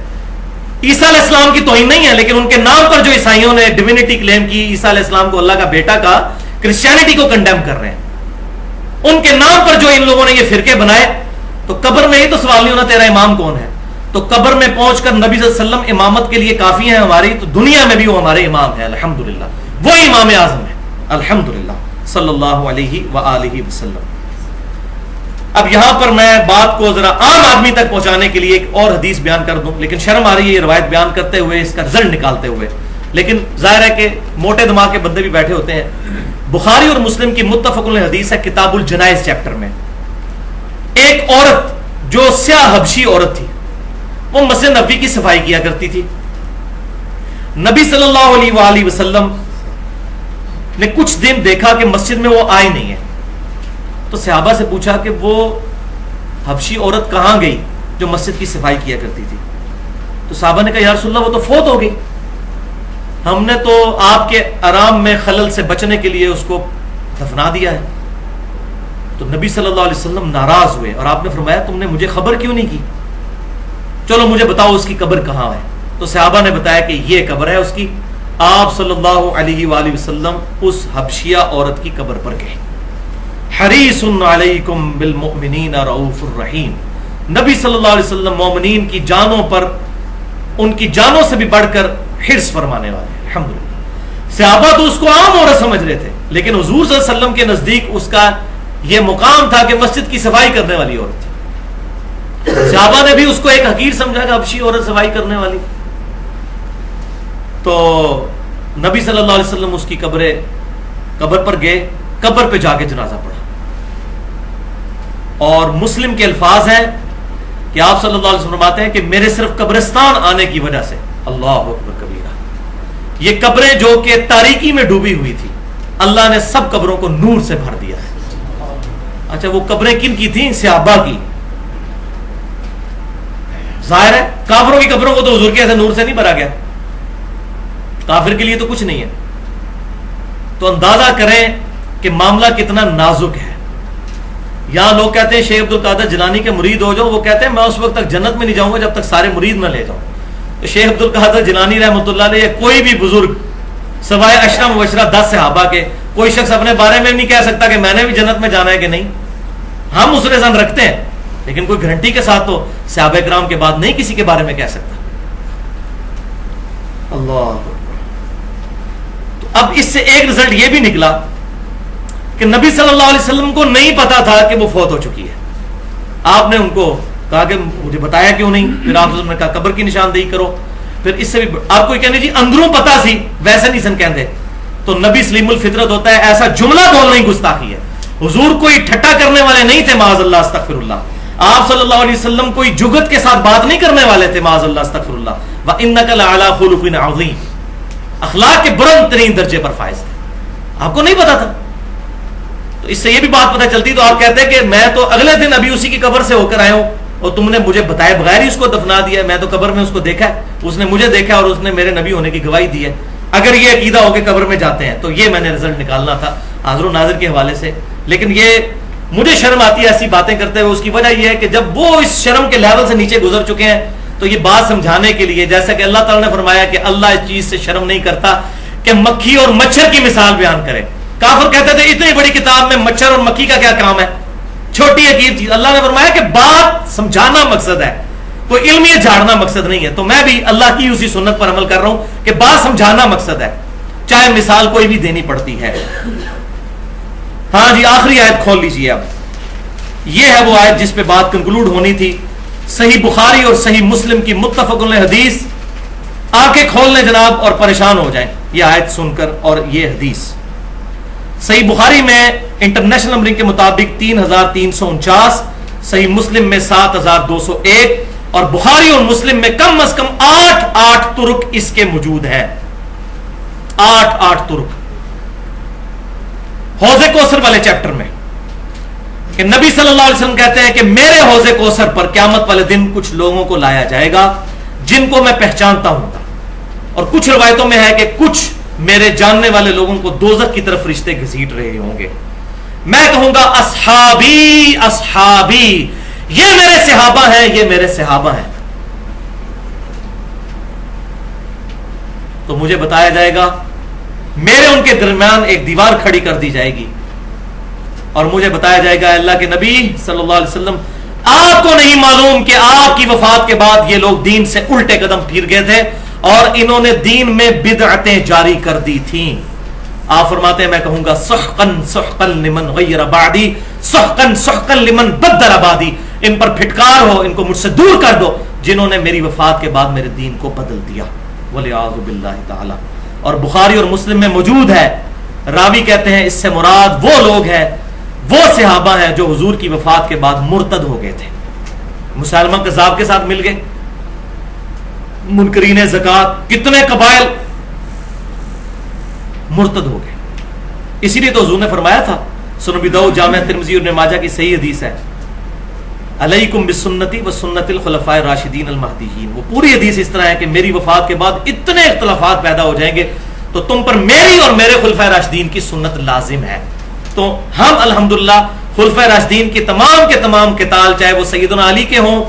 عیسیٰ علیہ السلام کی توہین نہیں ہے، لیکن ان کے نام پر جو عیسائیوں نے ڈیوینٹی کلیم کی، عیسیٰ علیہ السلام کو اللہ کا بیٹا کا، کرسچینٹی کو کنڈیم کر رہے ہیں. ان کے نام پر جو ان لوگوں نے یہ فرقے بنائے، تو قبر میں ہی تو سوال نہیں ہونا تیرا امام کون ہے. تو قبر میں پہنچ کر نبی صلی اللہ علیہ وسلم امامت کے لیے کافی ہیں ہماری، تو دنیا میں بھی وہ ہمارے امام ہیں الحمدللہ، وہ امام اعظم ہے الحمدللہ صلی اللہ علیہ وآلہ وسلم. اب یہاں پر میں بات کو ذرا عام آدمی تک پہنچانے کے لیے ایک اور حدیث بیان کر دوں، لیکن شرم آ رہی ہے یہ روایت بیان کرتے ہوئے، اس کا رزلٹ نکالتے ہوئے. لیکن ظاہر ہے کہ موٹے دماغ کے بندے بھی بیٹھے ہوتے ہیں. بخاری اور مسلم کی متفق علیہ حدیث ہے کتاب الجنائز چیپٹر میں. ایک عورت جو سیاہ حبشی عورت تھی، وہ مسجد نبوی کی صفائی کیا کرتی تھی. نبی صلی اللہ علیہ وآلہ وسلم نے کچھ دن دیکھا کہ مسجد میں وہ آئی نہیں ہے، تو صحابہ سے پوچھا کہ وہ حبشی عورت کہاں گئی جو مسجد کی صفائی کیا کرتی تھی. تو صحابہ نے کہا یا رسول اللہ وہ تو فوت ہو گئی، ہم نے تو آپ کے آرام میں خلل سے بچنے کے لیے اس کو دفنا دیا ہے. تو نبی صلی اللہ علیہ وسلم ناراض ہوئے اور آپ نے فرمایا تم نے مجھے خبر کیوں نہیں کی، چلو مجھے بتاؤ اس کی قبر کہاں ہے. تو صحابہ نے بتایا کہ یہ قبر ہے اس کی. آپ صلی اللہ علیہ وآلہ وسلم اس حبشیہ عورت کی قبر پر گئے. حریص علیکم بالمؤمنین رؤوف الرحیم. نبی صلی اللہ علیہ وسلم مومنین کی جانوں پر ان کی جانوں سے بھی بڑھ کر حرص فرمانے والے ہیں الحمدللہ. صحابہ تو اس کو عام عورت سمجھ رہے تھے، لیکن حضور صلی اللہ علیہ وسلم کے نزدیک اس کا یہ مقام تھا کہ مسجد کی صفائی کرنے والی عورت تھی. صحابہ نے بھی اس کو ایک حقیر سمجھا کہ حبشی عورت صفائی کرنے والی. تو نبی صلی اللہ علیہ وسلم اس کی قبر پر گئے، قبر پہ جا کے جنازہ پڑھا. اور مسلم کے الفاظ ہیں کہ آپ صلی اللہ علیہ وسلم فرماتے ہیں کہ میرے صرف قبرستان آنے کی وجہ سے، اللہ اکبر کبیرہ، یہ قبریں جو کہ تاریکی میں ڈوبی ہوئی تھی، اللہ نے سب قبروں کو نور سے بھر دیا ہے. اچھا وہ قبریں کن کی تھیں؟ صحابہ کی. ظاہر ہے کافروں کی قبروں کو تو حضور کے ایسے نور سے نہیں بھرا گیا، کافر کے لیے تو کچھ نہیں ہے. تو اندازہ کریں کہ معاملہ کتنا نازک ہے. یہاں لوگ کہتے ہیں شیخ عبد القادر جیلانی کے مرید ہو جاؤ، وہ کہتے ہیں میں اس وقت تک جنت میں نہیں جاؤں گا جب تک سارے مرید نہ لے جاؤں. تو شیخ عبد القادر جیلانی رحمۃ اللہ علیہ کوئی بھی بزرگ سوائے عشرہ مبشرہ 10 صحابہ کے کوئی شخص اپنے بارے میں نہیں کہہ سکتا کہ میں نے بھی جنت میں جانا ہے کہ نہیں. ہم اس رضان رکھتے ہیں، لیکن کوئی گارنٹی کے ساتھ تو صحابہ کرام کے بعد نہیں کسی کے بارے میں کہہ سکتا. اللہ. تو اب اس سے ایک رزلٹ یہ بھی نکلا کہ نبی صلی اللہ علیہ وسلم کو نہیں پتا تھا کہ وہ فوت ہو چکی ہے. آپ نے ان کو کہا کہ مجھے بتایا کیوں نہیں. پھر آپ نے کہا قبر کی نشاندہی کرو. پھر اس سے بھی آپ کو کہنے جی اندروں پتا سی ویسے نہیں سن کہندے. تو نبی سلیم الفطرت ہوتا ہے، ایسا جملہ بولنا ہی گستاخی ہے. حضور کوئی ٹھٹا کرنے والے نہیں تھے معاذ اللہ استغفر اللہ. آپ صلی اللہ علیہ وسلم کوئی جگت کے ساتھ بات نہیں کرنے والے تھے معاذ اللہ استغفر اللہ. وَإِنَّكَ لَعَلَىٰ خُلُقٍ عَظِيمٍ، اخلاق کے بلند ترین درجے پر فائز تھے. آپ کو نہیں پتا تھا. تو اس سے یہ بھی بات پتہ چلتی. تو آپ کہتے ہیں کہ میں تو اگلے دن ابھی اسی کی قبر سے ہو کر آیا ہوں اور تم نے مجھے بتائے بغیر ہی اس کو دفنا دیا. میں تو قبر میں اس کو دیکھا ہے، اس نے مجھے دیکھا اور اس نے میرے نبی ہونے کی گواہی دی ہے. اگر یہ عقیدہ ہو کے قبر میں جاتے ہیں تو یہ میں نے رزلٹ نکالنا تھا حاضر و ناظر کے حوالے سے. لیکن یہ مجھے شرم آتی ہے ایسی باتیں کرتے ہوئے. اس کی وجہ یہ ہے کہ جب وہ اس شرم کے لیول سے نیچے گزر چکے ہیں تو یہ بات سمجھانے کے لیے, جیسا کہ اللہ تعالیٰ نے فرمایا کہ اللہ اس چیز سے شرم نہیں کرتا کہ مکھی اور مچھر کی مثال بیان کرے. کافر کہتے تھے اتنی بڑی کتاب میں مچھر اور مکھی کا کیا کام ہے, چھوٹی عجیب چیز. اللہ نے فرمایا کہ بات سمجھانا مقصد ہے, کوئی علمیت جھاڑنا مقصد نہیں ہے. تو میں بھی اللہ کی اسی سنت پر عمل کر رہا ہوں کہ بات سمجھانا مقصد ہے, چاہے مثال کوئی بھی دینی پڑتی ہے. ہاں جی, آخری آیت کھول لیجیے. اب یہ ہے وہ آیت جس پہ بات کنکلوڈ ہونی تھی. صحیح بخاری اور صحیح مسلم کی متفق علیہ حدیث. آنکھیں کھول لیں جناب اور پریشان ہو جائیں یہ آیت سن کر اور یہ حدیث. صحیح بخاری میں انٹرنیشنل نمبرنگ کے مطابق 3349, صحیح مسلم میں 7201, اور بخاری اور مسلم میں کم از کم 8 طرق اس کے موجود ہیں. 8 طرق حوض کوثر والے چیپٹر میں کہ نبی صلی اللہ علیہ وسلم کہتے ہیں کہ میرے حوض کوثر پر قیامت والے دن کچھ لوگوں کو لایا جائے گا جن کو میں پہچانتا ہوں, اور کچھ روایتوں میں ہے کہ کچھ میرے جاننے والے لوگوں کو دوزخ کی طرف فرشتے گھسیٹ رہے ہوں گے. میں کہوں گا اصحابی اصحابی, یہ میرے صحابہ ہیں, یہ میرے صحابہ ہیں. تو مجھے بتایا جائے گا, میرے ان کے درمیان ایک دیوار کھڑی کر دی جائے گی اور مجھے بتایا جائے گا اللہ کے نبی صلی اللہ علیہ وسلم آپ کو نہیں معلوم کہ آپ کی وفات کے بعد یہ لوگ دین سے الٹے قدم پھیر گئے تھے اور انہوں نے دین میں بدعتیں جاری کر دی تھیں. آپ فرماتے ہیں میں کہوں گا سحقن سحقن لمن غیر بعدی, سحقن سحقن لمن بدل بعدی. ان پر پھٹکار ہو, ان کو مجھ سے دور کر دو جنہوں نے میری وفات کے بعد میرے دین کو بدل دیا. والعیاذ باللہ تعالی. اور بخاری اور مسلم میں موجود ہے, راوی کہتے ہیں اس سے مراد وہ لوگ ہیں, وہ صحابہ ہیں جو حضور کی وفات کے بعد مرتد ہو گئے تھے, مسلمہ کذاب کے ساتھ مل گئے, منکرین زکات, کتنے قبائل مرتد ہو گئے. اسی لیے تو حضور نے فرمایا تھا, سنن ابی داؤد, جامع ترمذی اور ابن ماجہ کی صحیح حدیث ہے, علیکم بسنتی و سنت الخلفاء الراشدین المہدیین. وہ پوری حدیث اس طرح ہے کہ میری وفات کے بعد اتنے اختلافات پیدا ہو جائیں گے تو تم پر میری اور میرے خلفاء راشدین کی سنت لازم ہے. تو ہم الحمدللہ خلفاء راشدین کی تمام کے تمام قتال, چاہے وہ سیدنا علی کے ہوں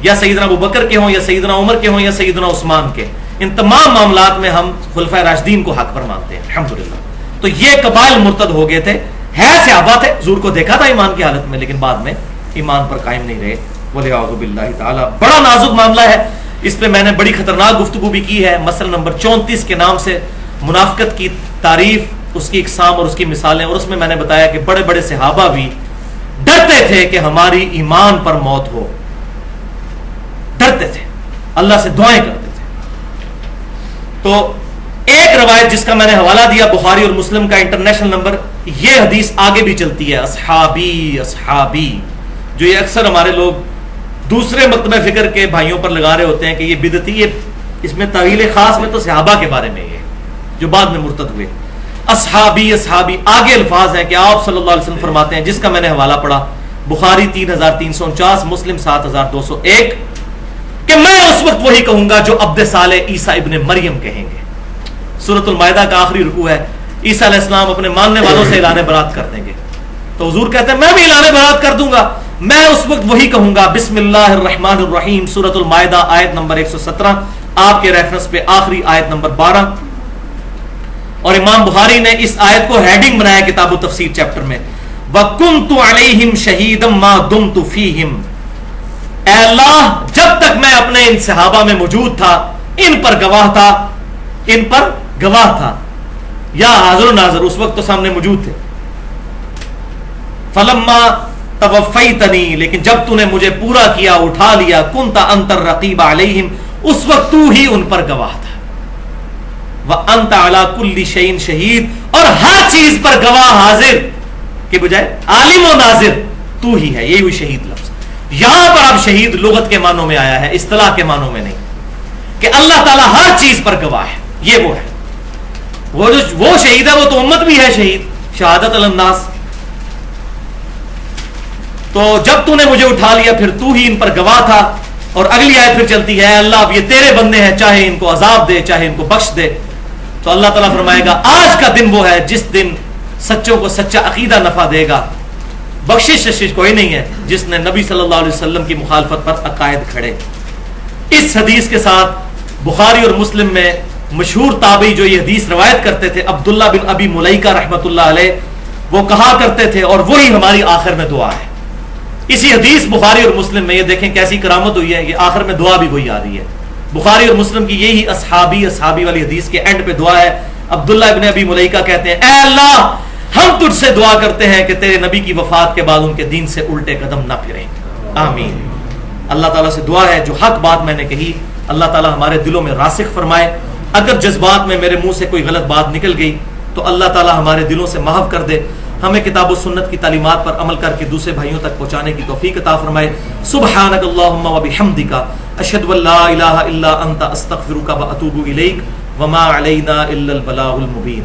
یا سیدنا ابو بکر کے ہوں یا سیدنا عمر کے ہوں یا سیدنا عثمان کے, ان تمام معاملات میں ہم خلفاء راشدین کو حق پر مانتے ہیں الحمدللہ. تو یہ قبائل مرتد ہو گئے تھے, ہے صحابہ تھے, حضور کو دیکھا تھا ایمان کی حالت میں, لیکن بعد میں ایمان پر قائم نہیں رہے. والعیاذ باللہ تعالی. بڑا نازک معاملہ ہے, اس پہ میں نے بڑی خطرناک گفتگو بھی کی ہے. مسئلہ نمبر 34 کے نام سے منافقت کی تعریف, اس کی اقسام اور اس کی مثالیں, اور اس میں نے بتایا کہ بڑے بڑے صحابہ بھی ڈرتے تھے کہ ہماری ایمان پر موت ہو, ڈرتے تھے, اللہ سے دعائیں کرتے تھے. تو ایک روایت جس کا میں نے حوالہ دیا بخاری اور مسلم کا انٹرنیشنل نمبر, یہ حدیث آگے بھی چلتی ہے, اصحابی اصحابی, جو یہ اکثر ہمارے لوگ دوسرے مکتبہ فکر کے بھائیوں پر لگا رہے ہوتے ہیں کہ یہ بدعتی, یہ اس میں طویل خاص میں تو صحابہ کے بارے میں یہ جو بعد میں مرتد ہوئے. اصحابی اصحابی, آگے الفاظ ہیں کہ آپ صلی اللہ علیہ وسلم فرماتے ہیں, جس کا میں نے حوالہ پڑھا بخاری 3349, مسلم 7201, کہ میں اس وقت وہی کہوں گا جو عبد صالح عیسیٰ ابن مریم کہیں گے. سورۃ المائدہ کا آخری رکوع ہے, عیسیٰ علیہ السلام اپنے ماننے والوں سے اعلان برات کر دیں گے, تو حضور کہتے ہیں میں بھی اعلان برات کر دوں گا, میں اس وقت وہی کہوں گا بسم اللہ الرحمن الرحیم, سورۃ المائدہ آیت نمبر 117, آپ کے ریفرنس پہ آخری آیت نمبر 12. اور امام بخاری نے اس آیت کو ہیڈنگ بنایا کتاب التفسیر چیپٹر میں, وَكُنْتُ عَلَيْهِمْ شَهِيدًا مَا دُمْتُ فِيهِمْ. اے اللہ جب تک میں اپنے ان صحابہ میں موجود تھا ان پر گواہ تھا, ان پر گواہ تھا, یا حاضر و ناظر, اس وقت تو سامنے موجود تھے. فَلَمَّا تَوَفَّيْتَنِي, لیکن جب تو نے مجھے پورا کیا, اٹھا لیا, كُنْتَ أَنْتَ الرَّقِيبَ عَلَيْهِمْ, اس وقت تو ہی ان پر گواہ تھا. وَأَنْتَ عَلَى كُلِّ شَيْءٍ شَهِيدٌ, اور ہر چیز پر گواہ حاضر کے بجائے عالم و ناظر تو ہی ہے, یہی ہوئی شہید لفظ. یہاں پر اب شہید لغت کے معنوں میں آیا ہے, اصطلاح کے معنوں میں نہیں, کہ اللہ تعالیٰ ہر چیز پر گواہ ہے. یہ وہ ہے, وہ شہید ہے, وہ تو امت بھی ہے شہید, شہادت علی الناس. تو جب تو نے مجھے اٹھا لیا پھر تو ہی ان پر گواہ تھا. اور اگلی آیت پھر چلتی ہے, اللہ اب یہ تیرے بندے ہیں, چاہے ان کو عذاب دے چاہے ان کو بخش دے. تو اللہ تعالیٰ فرمائے گا آج کا دن وہ ہے جس دن سچوں کو سچا عقیدہ نفع دے گا, بخشش کوئی نہیں ہے جس نے نبی صلی اللہ علیہ وسلم کی مخالفت پر عقائد کھڑے۔ اس حدیث کے ساتھ بخاری اور مسلم میں مشہور تابعی جو یہ حدیث روایت کرتے تھے عبداللہ بن ابی ملیکہ رحمۃ اللہ علیہ، وہ کہا کرتے تھے، اور وہی ہماری آخر میں دعا ہے۔ اسی حدیث بخاری اور مسلم میں، یہ دیکھیں کیسی کرامت ہوئی ہے، یہ آخر میں دعا بھی وہی آ رہی ہے۔ بخاری اور مسلم کی یہی اصحابی والی حدیث کے اینڈ پہ دعا ہے۔ عبداللہ ابن ابی ملیکہ کہتے ہیں، اے اللہ ہم تجھ سے دعا کرتے ہیں کہ تیرے نبی کی وفات کے بعد ان کے دین سے الٹے قدم نہ پھریں، آمین۔ اللہ تعالیٰ سے دعا ہے جو حق بات میں نے کہی اللہ تعالیٰ ہمارے دلوں میں راسخ فرمائے۔ اگر جذبات میں میرے منہ سے کوئی غلط بات نکل گئی تو اللہ تعالیٰ ہمارے دلوں سے محو کر دے، ہمیں کتاب و سنت کی تعلیمات پر عمل کر کے دوسرے بھائیوں تک پہنچانے کی توفیق عطا فرمائے۔ سبحانک اللہم و بحمدک، اشہد ان لا الہ الا انت، استغفرک و اتوب الیک، وما علینا الا البلاغ المبین۔